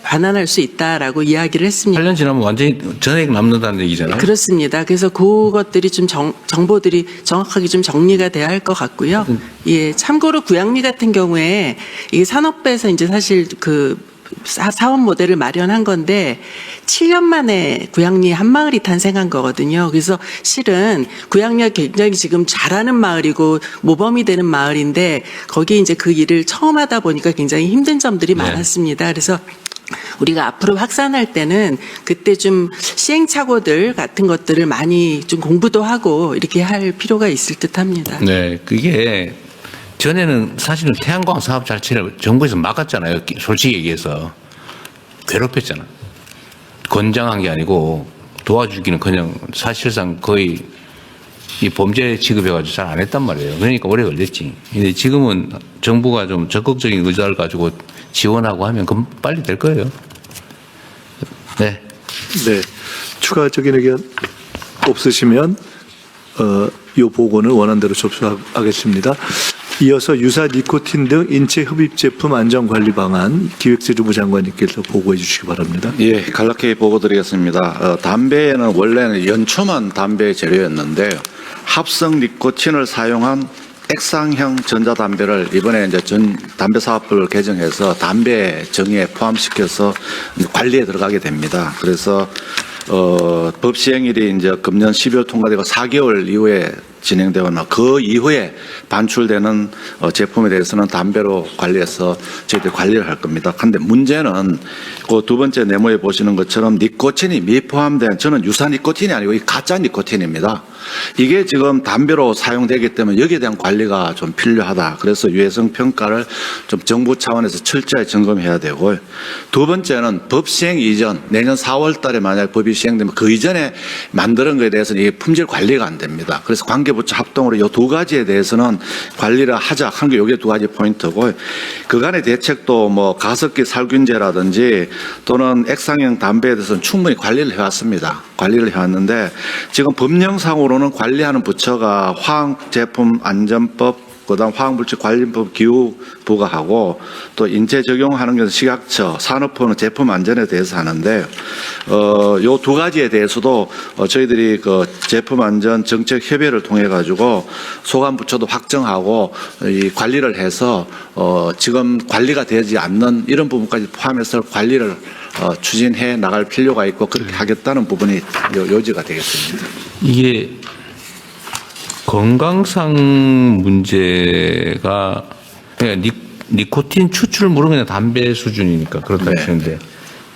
[SPEAKER 8] 반환할 수 있다라고 이야기를 했습니다.
[SPEAKER 1] 8년 지나면 완전히 전액 남는다는 얘기잖아요.
[SPEAKER 8] 그렇습니다. 그래서 그것들이 좀 정보들이 정확하게 좀 정리가 돼야 할 것 같고요. 예, 참고로 구양리 같은 경우에 이게 산업부에서 이제 사실 그 사업 모델을 마련한 건데 7년 만에 구양리 한마을이 탄생한 거거든요. 그래서 실은 구양리가 굉장히 지금 잘하는 마을이고 모범이 되는 마을인데 거기에 이제 그 일을 처음 하다 보니까 굉장히 힘든 점들이 많았습니다. 그래서 우리가 앞으로 확산할 때는 그때 좀 시행착오들 같은 것들을 많이 좀 공부도 하고 이렇게 할 필요가 있을 듯합니다.
[SPEAKER 1] 네, 그게 전에는 사실은 태양광 사업 자체를 정부에서 막았잖아요. 솔직히 얘기해서 괴롭혔잖아. 권장한 게 아니고 도와주기는 그냥 사실상 거의 이 범죄 취급해가지고 잘 안 했단 말이에요. 그러니까 오래 걸렸지. 근데 지금은 정부가 좀 적극적인 의지를 가지고 지원하고 하면 그럼 빨리 될 거예요. 네.
[SPEAKER 3] 네. 추가적인 의견 없으시면 이 보고는 원안대로 접수하겠습니다. 이어서 유사 니코틴 등 인체 흡입 제품 안전 관리 방안 기획재정부 장관님께서 보고해 주시기 바랍니다.
[SPEAKER 5] 예, 간략히 보고 드리겠습니다. 담배에는 원래는 연초만 담배의 재료였는데 합성 니코틴을 사용한 액상형 전자담배를 이번에 이제 담배 사업부를 개정해서 담배 정의에 포함시켜서 관리에 들어가게 됩니다. 그래서 법 시행일이 이제 금년 12월 통과되고 4개월 이후에 진행되거나 그 이후에 반출되는 제품에 대해서는 담배로 관리해서 저희들이 관리를 할 겁니다. 그런데 문제는 그 두 번째 네모에 보시는 것처럼 니코틴이 미포함된 저는 유사 니코틴이 아니고 이 가짜 니코틴입니다. 이게 지금 담배로 사용되기 때문에 여기에 대한 관리가 좀 필요하다. 그래서 유해성 평가를 좀 정부 차원에서 철저히 점검해야 되고 두 번째는 법 시행 이전 내년 4월 달에 만약 법이 시행되면 그 이전에 만드는 것에 대해서는 이게 품질 관리가 안 됩니다. 그래서 관계부처 합동으로 이 두 가지에 대해서는 관리를 하자 한 게 이게 두 가지 포인트고 그간의 대책도 뭐 가습기 살균제라든지 또는 액상형 담배에 대해서는 충분히 관리를 해왔습니다. 관리를 해왔는데 지금 법령상으로는 관리하는 부처가 화학제품안전법 그다음 화학물질관리법 기후부가 하고 또 인체 적용하는 것은 식약처, 산업부는 제품 안전에 대해서 하는데 요 두 가지에 대해서도 저희들이 그 제품 안전 정책 협의회를 통해 가지고 소관 부처도 확정하고 이 관리를 해서 지금 관리가 되지 않는 이런 부분까지 포함해서 관리를 추진해 나갈 필요가 있고 그렇게 하겠다는 부분이 요지가 되겠습니다.
[SPEAKER 1] 이게 건강상 문제가 그러니까 니코틴 추출물은 그냥 담배 수준이니까 그렇다 치는데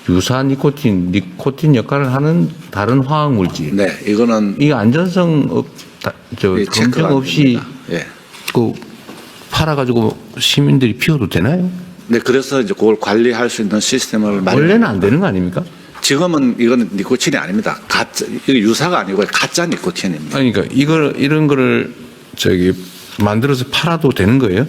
[SPEAKER 1] 유사 니코틴 역할을 하는 다른 화학 물질.
[SPEAKER 5] 네, 이거는
[SPEAKER 1] 이 안전성 검증 없이
[SPEAKER 5] 예.
[SPEAKER 1] 그 팔아가지고 시민들이 피워도 되나요?
[SPEAKER 5] 네, 그래서 이제 그걸 관리할 수 있는 시스템을
[SPEAKER 1] 원래는 안 되는 거 아닙니까?
[SPEAKER 5] 지금은 이거는 니코틴이 아닙니다. 가짜, 이거 유사가 아니고 가짜 니코틴입니다.
[SPEAKER 1] 아니, 그러니까 이런 거를 만들어서 팔아도 되는 거예요?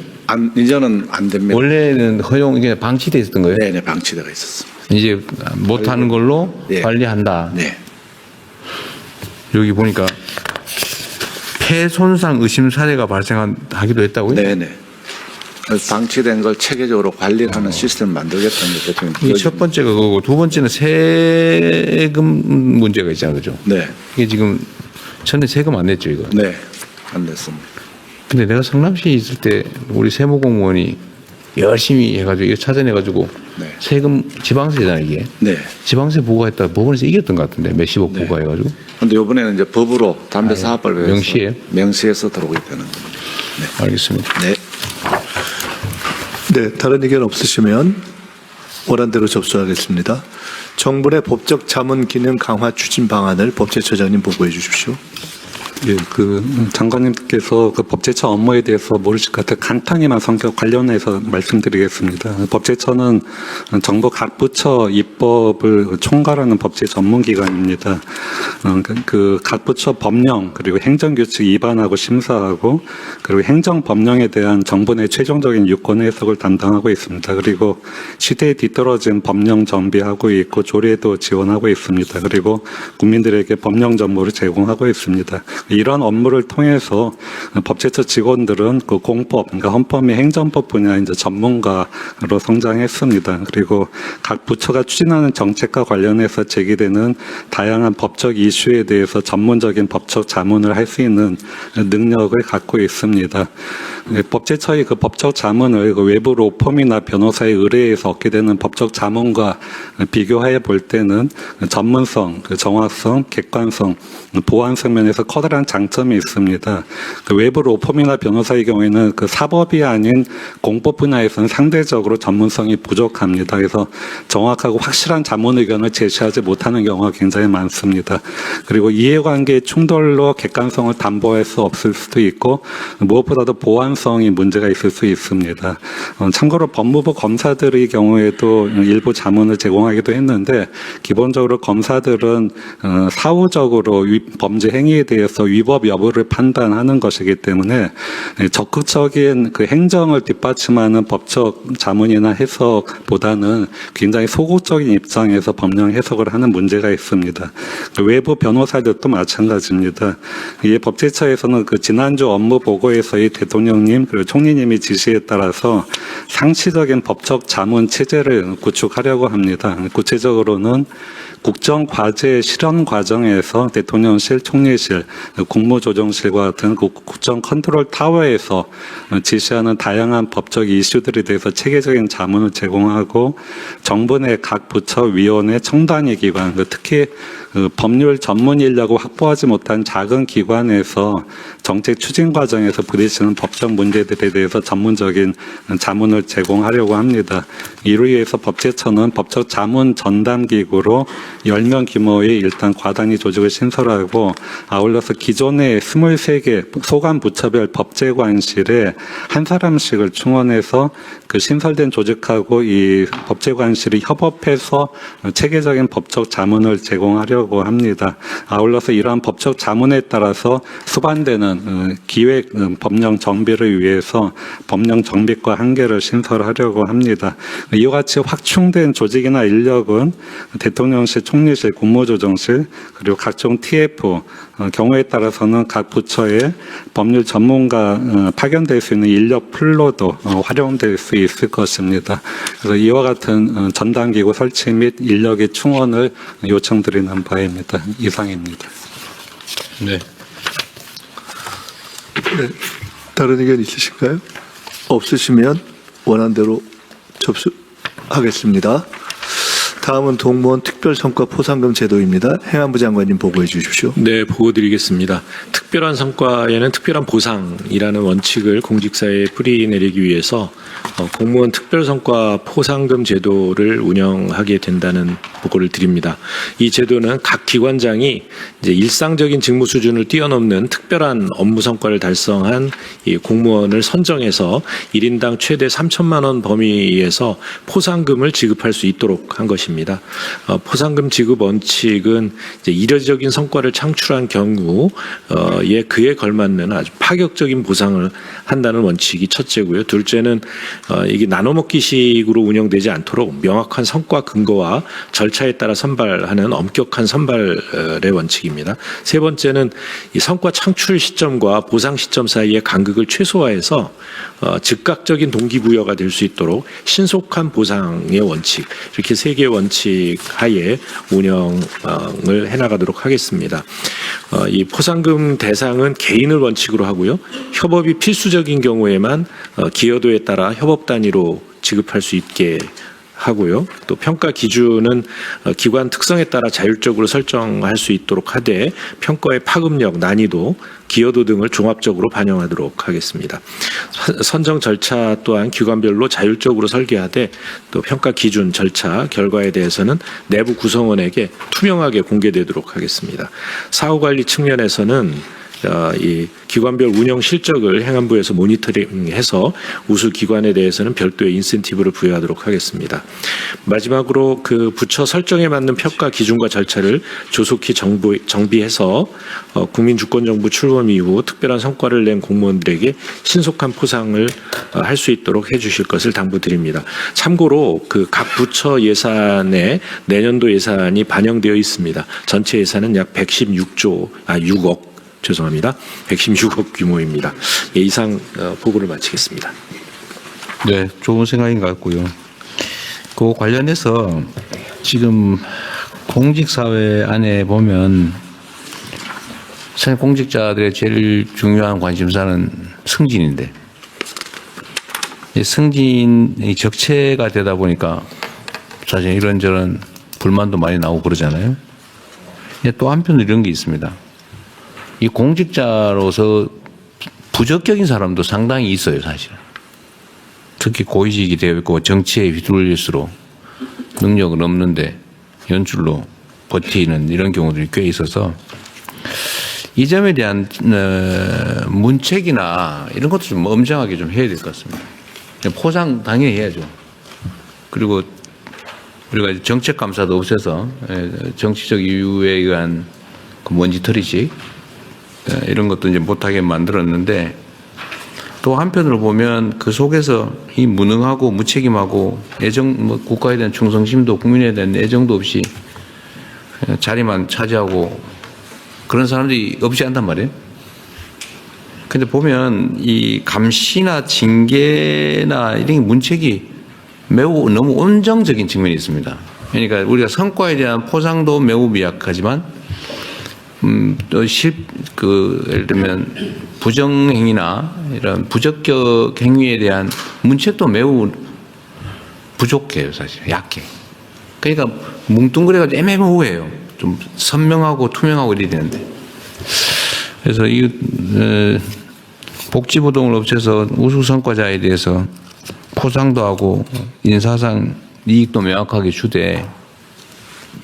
[SPEAKER 5] 이제는 안 됩니다.
[SPEAKER 1] 원래는 이게 방치돼 있었던 거예요?
[SPEAKER 5] 네, 방치되어 있었습니다.
[SPEAKER 1] 이제 못하는 걸로
[SPEAKER 5] 네.
[SPEAKER 1] 관리한다.
[SPEAKER 5] 네.
[SPEAKER 1] 여기 보니까 폐 손상 의심 사례가 발생하기도 했다고요?
[SPEAKER 5] 네네. 방치된 걸 체계적으로 관리하는 시스템을 만들겠다는 게 대통령.
[SPEAKER 1] 이 첫 번째가 그거고 두 번째는 세금 문제가 있잖아요, 그죠?
[SPEAKER 5] 네.
[SPEAKER 1] 이게 지금 전에 세금 안 냈죠, 이거?
[SPEAKER 5] 네, 안 냈습니다.
[SPEAKER 1] 근데 내가 성남시에 있을 때 우리 세무공무원이 열심히 해가지고 이거 찾아내가지고
[SPEAKER 5] 네.
[SPEAKER 1] 세금 지방세잖아요, 이게.
[SPEAKER 5] 네.
[SPEAKER 1] 지방세 부과했다가 법원에서 이겼던 것 같은데 몇십억
[SPEAKER 5] 네.
[SPEAKER 1] 부과해가지고.
[SPEAKER 5] 근데 이번에는 이제 법으로 담배 사업을
[SPEAKER 1] 명시해요?
[SPEAKER 5] 명시해서 들어오게 되는 겁니다. 네.
[SPEAKER 1] 알겠습니다.
[SPEAKER 5] 네.
[SPEAKER 3] 네, 다른 의견 없으시면 원안대로 접수하겠습니다. 정부의 법적 자문 기능 강화 추진 방안을 법제처장님 보고해 주십시오.
[SPEAKER 15] 예, 장관님께서 법제처 업무에 대해서 모르실 것 같아요. 간단히만 성격 관련해서 말씀드리겠습니다. 법제처는 정부 각 부처 입법을 총괄하는 법제 전문기관입니다. 각 부처 법령 그리고 행정규칙 위반하고 심사하고 그리고 행정법령에 대한 정부 내 최종적인 유권 해석을 담당하고 있습니다. 그리고 시대에 뒤떨어진 법령 정비하고 있고 조례도 지원하고 있습니다. 그리고 국민들에게 법령 정보를 제공하고 있습니다. 이런 업무를 통해서 법제처 직원들은 그 공법, 그러니까 헌법 및 행정법 분야 이제 전문가로 성장했습니다. 그리고 각 부처가 추진하는 정책과 관련해서 제기되는 다양한 법적 이슈에 대해서 전문적인 법적 자문을 할 수 있는 능력을 갖고 있습니다. 법제처의 법적 자문을 외부 로펌이나 변호사의 의뢰에서 얻게 되는 법적 자문과 비교해 볼 때는 전문성, 정확성, 객관성, 보완성 면에서 커다란 장점이 있습니다. 외부 로펌이나 변호사의 경우에는 사법이 아닌 공법 분야에서는 상대적으로 전문성이 부족합니다. 그래서 정확하고 확실한 자문 의견을 제시하지 못하는 경우가 굉장히 많습니다. 그리고 이해관계 충돌로 객관성을 담보할 수 없을 수도 있고 무엇보다도 보완성이 문제가 있을 수 있습니다. 참고로 법무부 검사들의 경우에도 일부 자문을 제공하기도 했는데 기본적으로 검사들은 사후적으로 범죄 행위에 대해서 위법 여부를 판단하는 것이기 때문에 적극적인 행정을 뒷받침하는 법적 자문이나 해석보다는 굉장히 소극적인 입장에서 법령 해석을 하는 문제가 있습니다. 외부 변호사들도 마찬가지입니다. 이 법제처에서는 지난주 업무 보고에서의 대통령님 그리고 총리님의 지시에 따라서 상시적인 법적 자문 체제를 구축하려고 합니다. 구체적으로는 국정과제 실현 과정에서 대통령실, 총리실, 국무조정실과 같은 국정 컨트롤 타워에서 지시하는 다양한 법적 이슈들에 대해서 체계적인 자문을 제공하고 정부 내 각 부처, 위원회, 청단위 기관, 특히 법률 전문 인력을 확보하지 못한 작은 기관에서 정책 추진 과정에서 부딪히는 법적 문제들에 대해서 전문적인 자문을 제공하려고 합니다. 이를 위해서 법제처는 법적 자문 전담기구로 10명 규모의 일단 과단위 조직을 신설하고 아울러서 기존의 23개 소관 부처별 법제관실에 한 사람씩을 충원해서 신설된 조직하고 이 법제관실이 협업해서 체계적인 법적 자문을 제공하려고 합니다. 아울러서 이러한 법적 자문에 따라서 수반되는 기획 법령 정비를 위해서 법령 정비과 한 개를 신설하려고 합니다. 이와 같이 확충된 조직이나 인력은 대통령실, 총리실, 국무조정실 그리고 각종 TF 경우에 따라서는 각 부처에 법률 전문가 파견될 수 있는 인력 풀로도 활용될 수 있을 것입니다. 그래서 이와 같은 전담기구 설치 및 인력의 충원을 요청드리는 바입니다. 이상입니다.
[SPEAKER 1] 네.
[SPEAKER 3] 네. 다른 의견 있으실까요? 없으시면 원안대로 접수하겠습니다. 다음은 공무원 특별성과 포상금 제도입니다. 행안부 장관님 보고해 주십시오.
[SPEAKER 4] 네, 보고 드리겠습니다. 특별한 성과에는 특별한 보상이라는 원칙을 공직사회에 뿌리내리기 위해서 공무원 특별성과 포상금 제도를 운영하게 된다는 보고를 드립니다. 이 제도는 각 기관장이 이제 일상적인 직무 수준을 뛰어넘는 특별한 업무 성과를 달성한 이 공무원을 선정해서 1인당 최대 3천만 원 범위에서 포상금을 지급할 수 있도록 한 것입니다. 포상금 지급 원칙은 이제 이례적인 성과를 창출한 경우에 그에 걸맞는 아주 파격적인 보상을 한다는 원칙이 첫째고요. 둘째는 이게 나눠먹기식으로 운영되지 않도록 명확한 성과 근거와 절차에 따라 선발하는 엄격한 선발의 원칙입니다. 세 번째는 이 성과 창출 시점과 보상 시점 사이의 간극을 최소화해서 즉각적인 동기부여가 될 수 있도록 신속한 보상의 원칙, 이렇게 세 개의 원칙 하에 운영을 해나가도록 하겠습니다. 이 포상금 대상은 개인을 원칙으로 하고요. 협업이 필수적인 경우에만 기여도에 따라 협업 단위로 지급할 수 있게 하고요. 또 평가 기준은 기관 특성에 따라 자율적으로 설정할 수 있도록 하되 평가의 파급력, 난이도, 기여도 등을 종합적으로 반영하도록 하겠습니다. 선정 절차 또한 기관별로 자율적으로 설계하되 또 평가 기준, 절차, 결과에 대해서는 내부 구성원에게 투명하게 공개되도록 하겠습니다. 사후관리 측면에서는 이 기관별 운영 실적을 행안부에서 모니터링해서 우수 기관에 대해서는 별도의 인센티브를 부여하도록 하겠습니다. 마지막으로 그 부처 설정에 맞는 평가 기준과 절차를 조속히 정비해서 국민주권정부 출범 이후 특별한 성과를 낸 공무원들에게 신속한 포상을 할 수 있도록 해주실 것을 당부드립니다. 참고로 그 각 부처 예산에 내년도 예산이 반영되어 있습니다. 전체 예산은 약 6억 116억 규모입니다. 예, 이상 보고를 마치겠습니다.
[SPEAKER 1] 네, 좋은 생각인 것 같고요. 그 관련해서 지금 공직사회 안에 보면 사실 공직자들의 제일 중요한 관심사는 승진인데 이 승진이 적체가 되다 보니까 사실 이런저런 불만도 많이 나오고 그러잖아요. 또 한편으로 이런 게 있습니다. 이 공직자로서 부적격인 사람도 상당히 있어요, 사실. 특히 고위직이 되어 있고 정치에 휘둘릴수록 능력은 없는데 연줄로 버티는 이런 경우들이 꽤 있어서 이 점에 대한 문책이나 이런 것도 좀 엄정하게 좀 해야 될 것 같습니다. 포상 당연히 해야죠. 그리고 우리가 정책 감사도 없애서 정치적 이유에 의한 그 먼지털이식 이런 것도 이제 못하게 만들었는데 또 한편으로 보면 그 속에서 이 무능하고 무책임하고 애정, 국가에 대한 충성심도 국민에 대한 애정도 없이 자리만 차지하고 그런 사람들이 없지 않단 말이에요. 근데 보면 이 감시나 징계나 이런 문책이 매우 너무 온정적인 측면이 있습니다. 그러니까 우리가 성과에 대한 포상도 매우 미약하지만 또 예를 들면 부정행위나 이런 부적격 행위에 대한 문책도 매우 부족해요, 사실. 약해. 그러니까 뭉뚱그려가지고 애매모호해요. 좀 선명하고 투명하고 이래야 되는데. 그래서 이 복지부동을 없애서 우수 성과자에 대해서 포상도 하고 인사상 이익도 명확하게 주되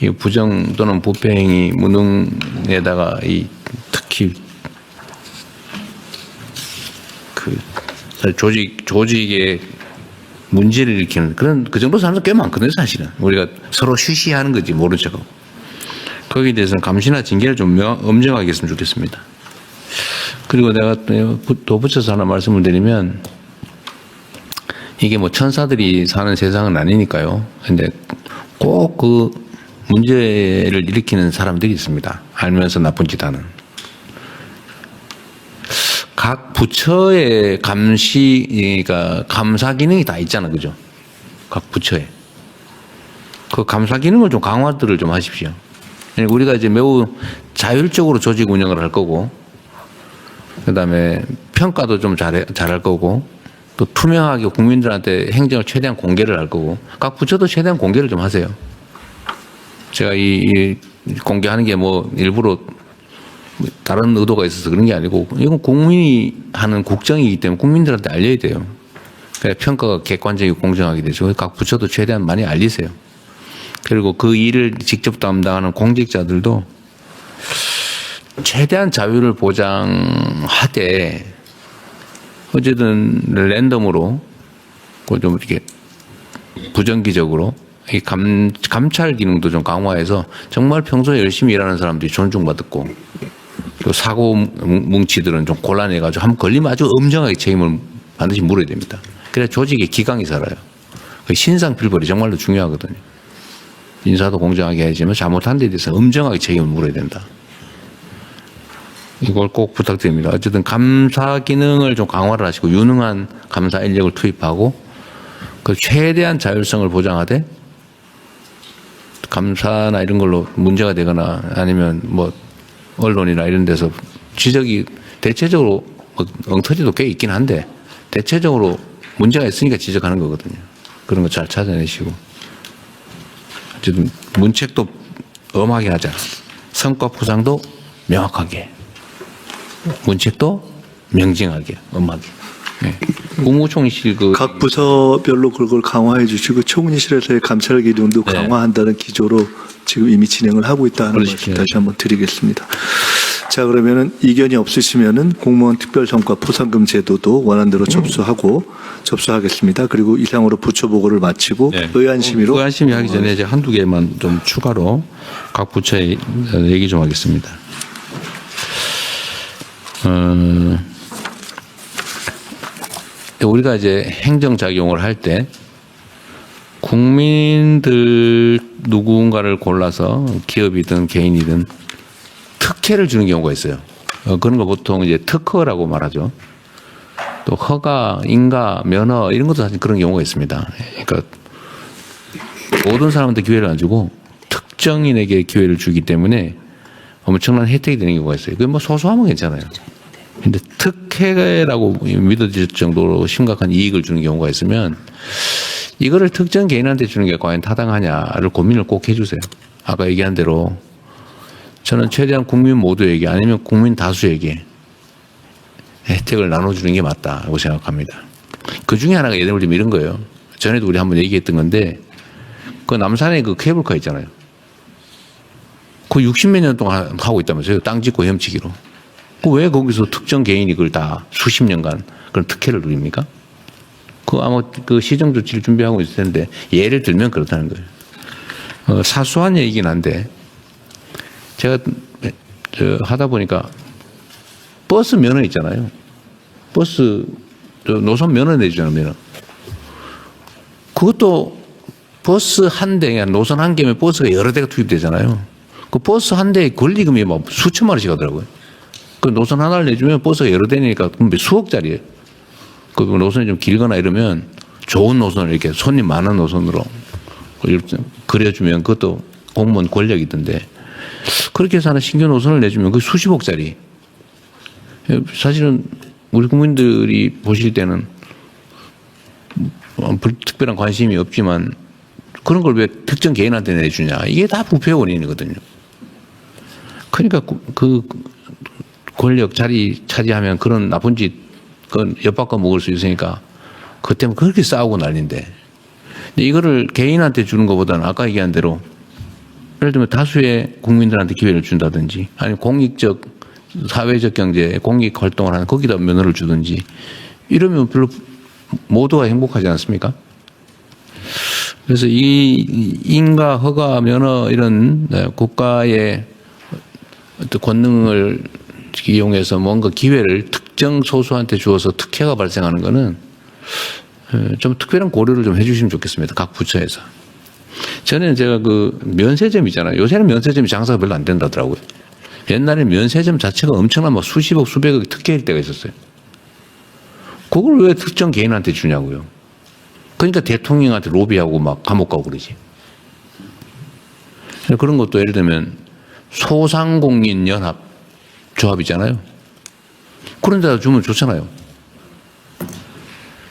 [SPEAKER 1] 이 부정 또는 부패행위 무능에다가 이 특히 그 조직의 문제를 일으키는 그런 그 정도 사람도 꽤 많거든요, 사실은. 우리가 서로 쉬쉬하는 거지 모른 척하고. 거기에 대해서는 감시나 징계를 좀 엄정하게 했으면 좋겠습니다. 그리고 내가 또 붙여서 하나 말씀을 드리면 이게 뭐 천사들이 사는 세상은 아니니까요. 근데 꼭 그 문제를 일으키는 사람들이 있습니다. 알면서 나쁜 짓 하는. 각 부처의 그러니까 감사 기능이 다 있잖아, 그죠? 각 부처에. 그 감사 기능을 좀 강화들을 좀 하십시오. 우리가 이제 매우 자율적으로 조직 운영을 할 거고, 그 다음에 평가도 좀 잘할 거고, 또 투명하게 국민들한테 행정을 최대한 공개를 할 거고, 각 부처도 최대한 공개를 좀 하세요. 제가 이 공개하는 게 뭐 일부러 다른 의도가 있어서 그런 게 아니고 이건 국민이 하는 국정이기 때문에 국민들한테 알려야 돼요. 그래야 평가가 객관적이고 공정하게 되죠. 각 부처도 최대한 많이 알리세요. 그리고 그 일을 직접 담당하는 공직자들도 최대한 자유를 보장하되 어쨌든 랜덤으로 좀 이렇게 부정기적으로 이 감찰 기능도 좀 강화해서 정말 평소에 열심히 일하는 사람들이 존중받고 또 사고 뭉치들은 좀 곤란해가지고 한번 걸리면 아주 엄정하게 책임을 반드시 물어야 됩니다. 그래야 조직의 기강이 살아요. 신상필벌이 정말로 중요하거든요. 인사도 공정하게 해야지만 잘못한 데 대해서 엄정하게 책임을 물어야 된다. 이걸 꼭 부탁드립니다. 어쨌든 감사 기능을 좀 강화를 하시고 유능한 감사 인력을 투입하고 그 최대한 자율성을 보장하되 감사나 이런 걸로 문제가 되거나 아니면 뭐 언론이나 이런 데서 지적이 대체적으로 엉터리도 꽤 있긴 한데 대체적으로 문제가 있으니까 지적하는 거거든요. 그런 거 잘 찾아내시고 어쨌든 문책도 엄하게 하자. 성과 포상도 명확하게. 문책도 명징하게, 엄하게. 네. 국무총리실
[SPEAKER 3] 각 부서별로 그걸 강화해 주시고 총리실에서의 감찰 기능도 강화한다는 기조로 지금 이미 진행을 하고 있다는 말씀 다시 한번 드리겠습니다. 자, 그러면은 이견이 없으시면은 공무원 특별성과 포상금 제도도 원안대로 접수하겠습니다. 그리고 이상으로 부처 보고를 마치고 의안심의로
[SPEAKER 1] 의안심의 하기 전에 이제 한두 개만 좀 추가로 각 부처에 얘기 좀 하겠습니다. 우리가 이제 행정작용을 할 때 국민들 누군가를 골라서 기업이든 개인이든 특혜를 주는 경우가 있어요. 그런 거 보통 이제 특허라고 말하죠. 또 허가, 인가, 면허 이런 것도 사실 그런 경우가 있습니다. 그러니까 모든 사람한테 기회를 안 주고 특정인에게 기회를 주기 때문에 엄청난 혜택이 되는 경우가 있어요. 그게 뭐 소소하면 괜찮아요. 근데 특혜라고 믿어질 정도로 심각한 이익을 주는 경우가 있으면 이거를 특정 개인한테 주는 게 과연 타당하냐를 고민을 꼭 해주세요. 아까 얘기한 대로 저는 최대한 국민 모두에게 아니면 국민 다수에게 혜택을 나눠주는 게 맞다고 생각합니다. 그 중에 하나가 예를 들면 이런 거예요. 전에도 우리 한번 얘기했던 건데 그 남산에 그 케이블카 있잖아요. 그 60몇 년 동안 하고 있다면서요. 땅 짓고 헤엄치기로. 왜 거기서 특정 개인이 그걸 다 수십 년간 그런 특혜를 누립니까? 그 아마 그 시정 조치를 준비하고 있을 텐데 예를 들면 그렇다는 거예요. 사소한 얘기긴 한데 제가 하다 보니까 버스 면허 있잖아요. 버스 노선 면허 내주잖아요. 면허. 그것도 버스 한 대, 노선 한 개면 버스가 여러 대가 투입되잖아요. 그 버스 한 대에 권리금이 막 수천만 원씩 하더라고요. 그 노선 하나를 내주면 버스가 여러 대니까 수억짜리예요. 그 노선이 좀 길거나 이러면 좋은 노선을 이렇게 손님 많은 노선으로 그려주면 그것도 공무원 권력이던데 그렇게 해서 하나 신규 노선을 내주면 그 수십억짜리. 사실은 우리 국민들이 보실 때는 특별한 관심이 없지만 그런 걸 왜 특정 개인한테 내주냐. 이게 다 부패의 원인이거든요. 그러니까 그 권력 자리 차지하면 그런 나쁜 짓, 그건 엿바꿔 먹을 수 있으니까 그 때문에 그렇게 싸우고 난리인데. 근데 이거를 개인한테 주는 것보다는 아까 얘기한 대로 예를 들면 다수의 국민들한테 기회를 준다든지 아니면 공익적, 사회적 경제, 공익 활동을 하는 거기다 면허를 주든지 이러면 별로 모두가 행복하지 않습니까? 그래서 이 인가, 허가, 면허 이런 국가의 어떤 권능을 이용해서 뭔가 기회를 특정 소수한테 주어서 특혜가 발생하는 거는 좀 특별한 고려를 좀 해주시면 좋겠습니다. 각 부처에서. 저는 제가 그 면세점 있잖아요. 요새는 면세점이 장사가 별로 안 된다더라고요. 옛날에 면세점 자체가 엄청난 막 수십억, 수백억 특혜일 때가 있었어요. 그걸 왜 특정 개인한테 주냐고요. 그러니까 대통령한테 로비하고 막 감옥 가고 그러지. 그런 것도 예를 들면 소상공인연합 조합이잖아요. 그런 데다 주면 좋잖아요.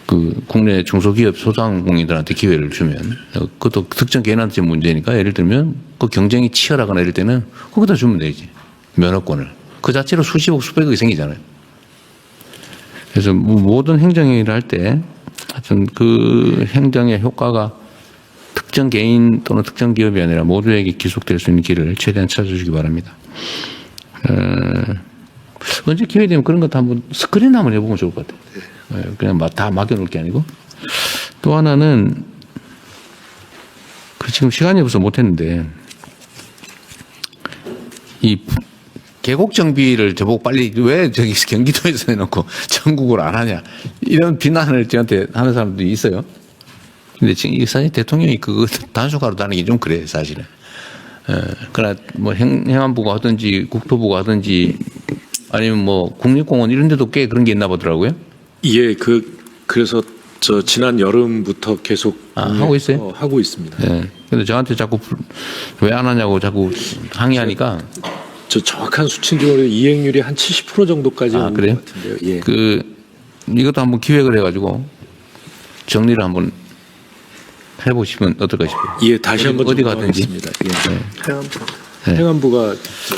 [SPEAKER 1] 그 국내 중소기업 소상공인들한테 기회를 주면 그것도 특정 개인한테 문제니까 예를 들면 그 경쟁이 치열하거나 이럴 때는 거기다 주면 되지. 면허권을. 그 자체로 수십억 수백억이 생기잖아요. 그래서 모든 행정행위를 할 때 하여튼 그 행정의 효과가 특정 개인 또는 특정 기업이 아니라 모두에게 기속될 수 있는 길을 최대한 찾아주시기 바랍니다. 언제 기회 되면 그런 것도 한번 스크린 한번 해보면 좋을 것 같아요. 그냥 다 맡겨놓을 게 아니고. 또 하나는 지금 시간이 없어서 못했는데 이 계곡 정비를 저보고 빨리 왜 저기 경기도에서 해놓고 전국으로 안 하냐 이런 비난을 저한테 하는 사람도 있어요. 근데 지금 사실 대통령이 그거 단속하러 다니기 좀 그래 사실은. 그러나 뭐 행안부가 하든지 국토부가 하든지 아니면 뭐 국립공원 이런 데도 꽤 그런 게 있나 보더라고요.
[SPEAKER 4] 예, 그래서 저 지난 여름부터 계속
[SPEAKER 1] 하고 있어요?
[SPEAKER 4] 하고 있습니다.
[SPEAKER 1] 네. 근데 저한테 자꾸 왜 안 하냐고 자꾸 항의하니까.
[SPEAKER 4] 저 정확한 수치적으로 이행률이 한 70% 정도까지 오는
[SPEAKER 1] 그래요?
[SPEAKER 4] 것 같은데요. 예.
[SPEAKER 1] 이것도 한번 기획을 해가지고 정리를 한번 해보시면 어떨까 싶어요.
[SPEAKER 4] 예, 다시 한번
[SPEAKER 1] 어디 가든지.
[SPEAKER 4] 예. 행안부가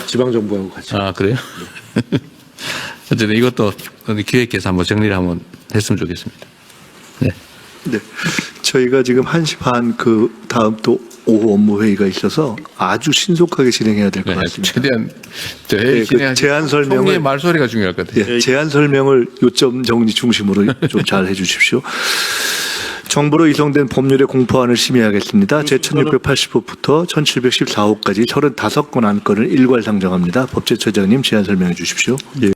[SPEAKER 4] 지방정부하고 같이.
[SPEAKER 1] 그래요? 어쨌든 이것도 기획해서 한번 정리를 한번 했으면 좋겠습니다. 네.
[SPEAKER 3] 네. 저희가 지금 1시 반 다음 또 오후 업무 회의가 있어서 아주 신속하게 진행해야 될 것 같습니다.
[SPEAKER 1] 최대한
[SPEAKER 3] 그 제안 설명을
[SPEAKER 1] 말소리가 중요할 것 같아요.
[SPEAKER 3] 제안 설명을 요점 정리 중심으로 좀 잘 해주십시오. 정부로 이송된 법률의 공포안을 심의하겠습니다. 제1680호부터 1714호까지 35건 안건을 일괄 상정합니다. 법제처장님 제안 설명해 주십시오.
[SPEAKER 11] 예,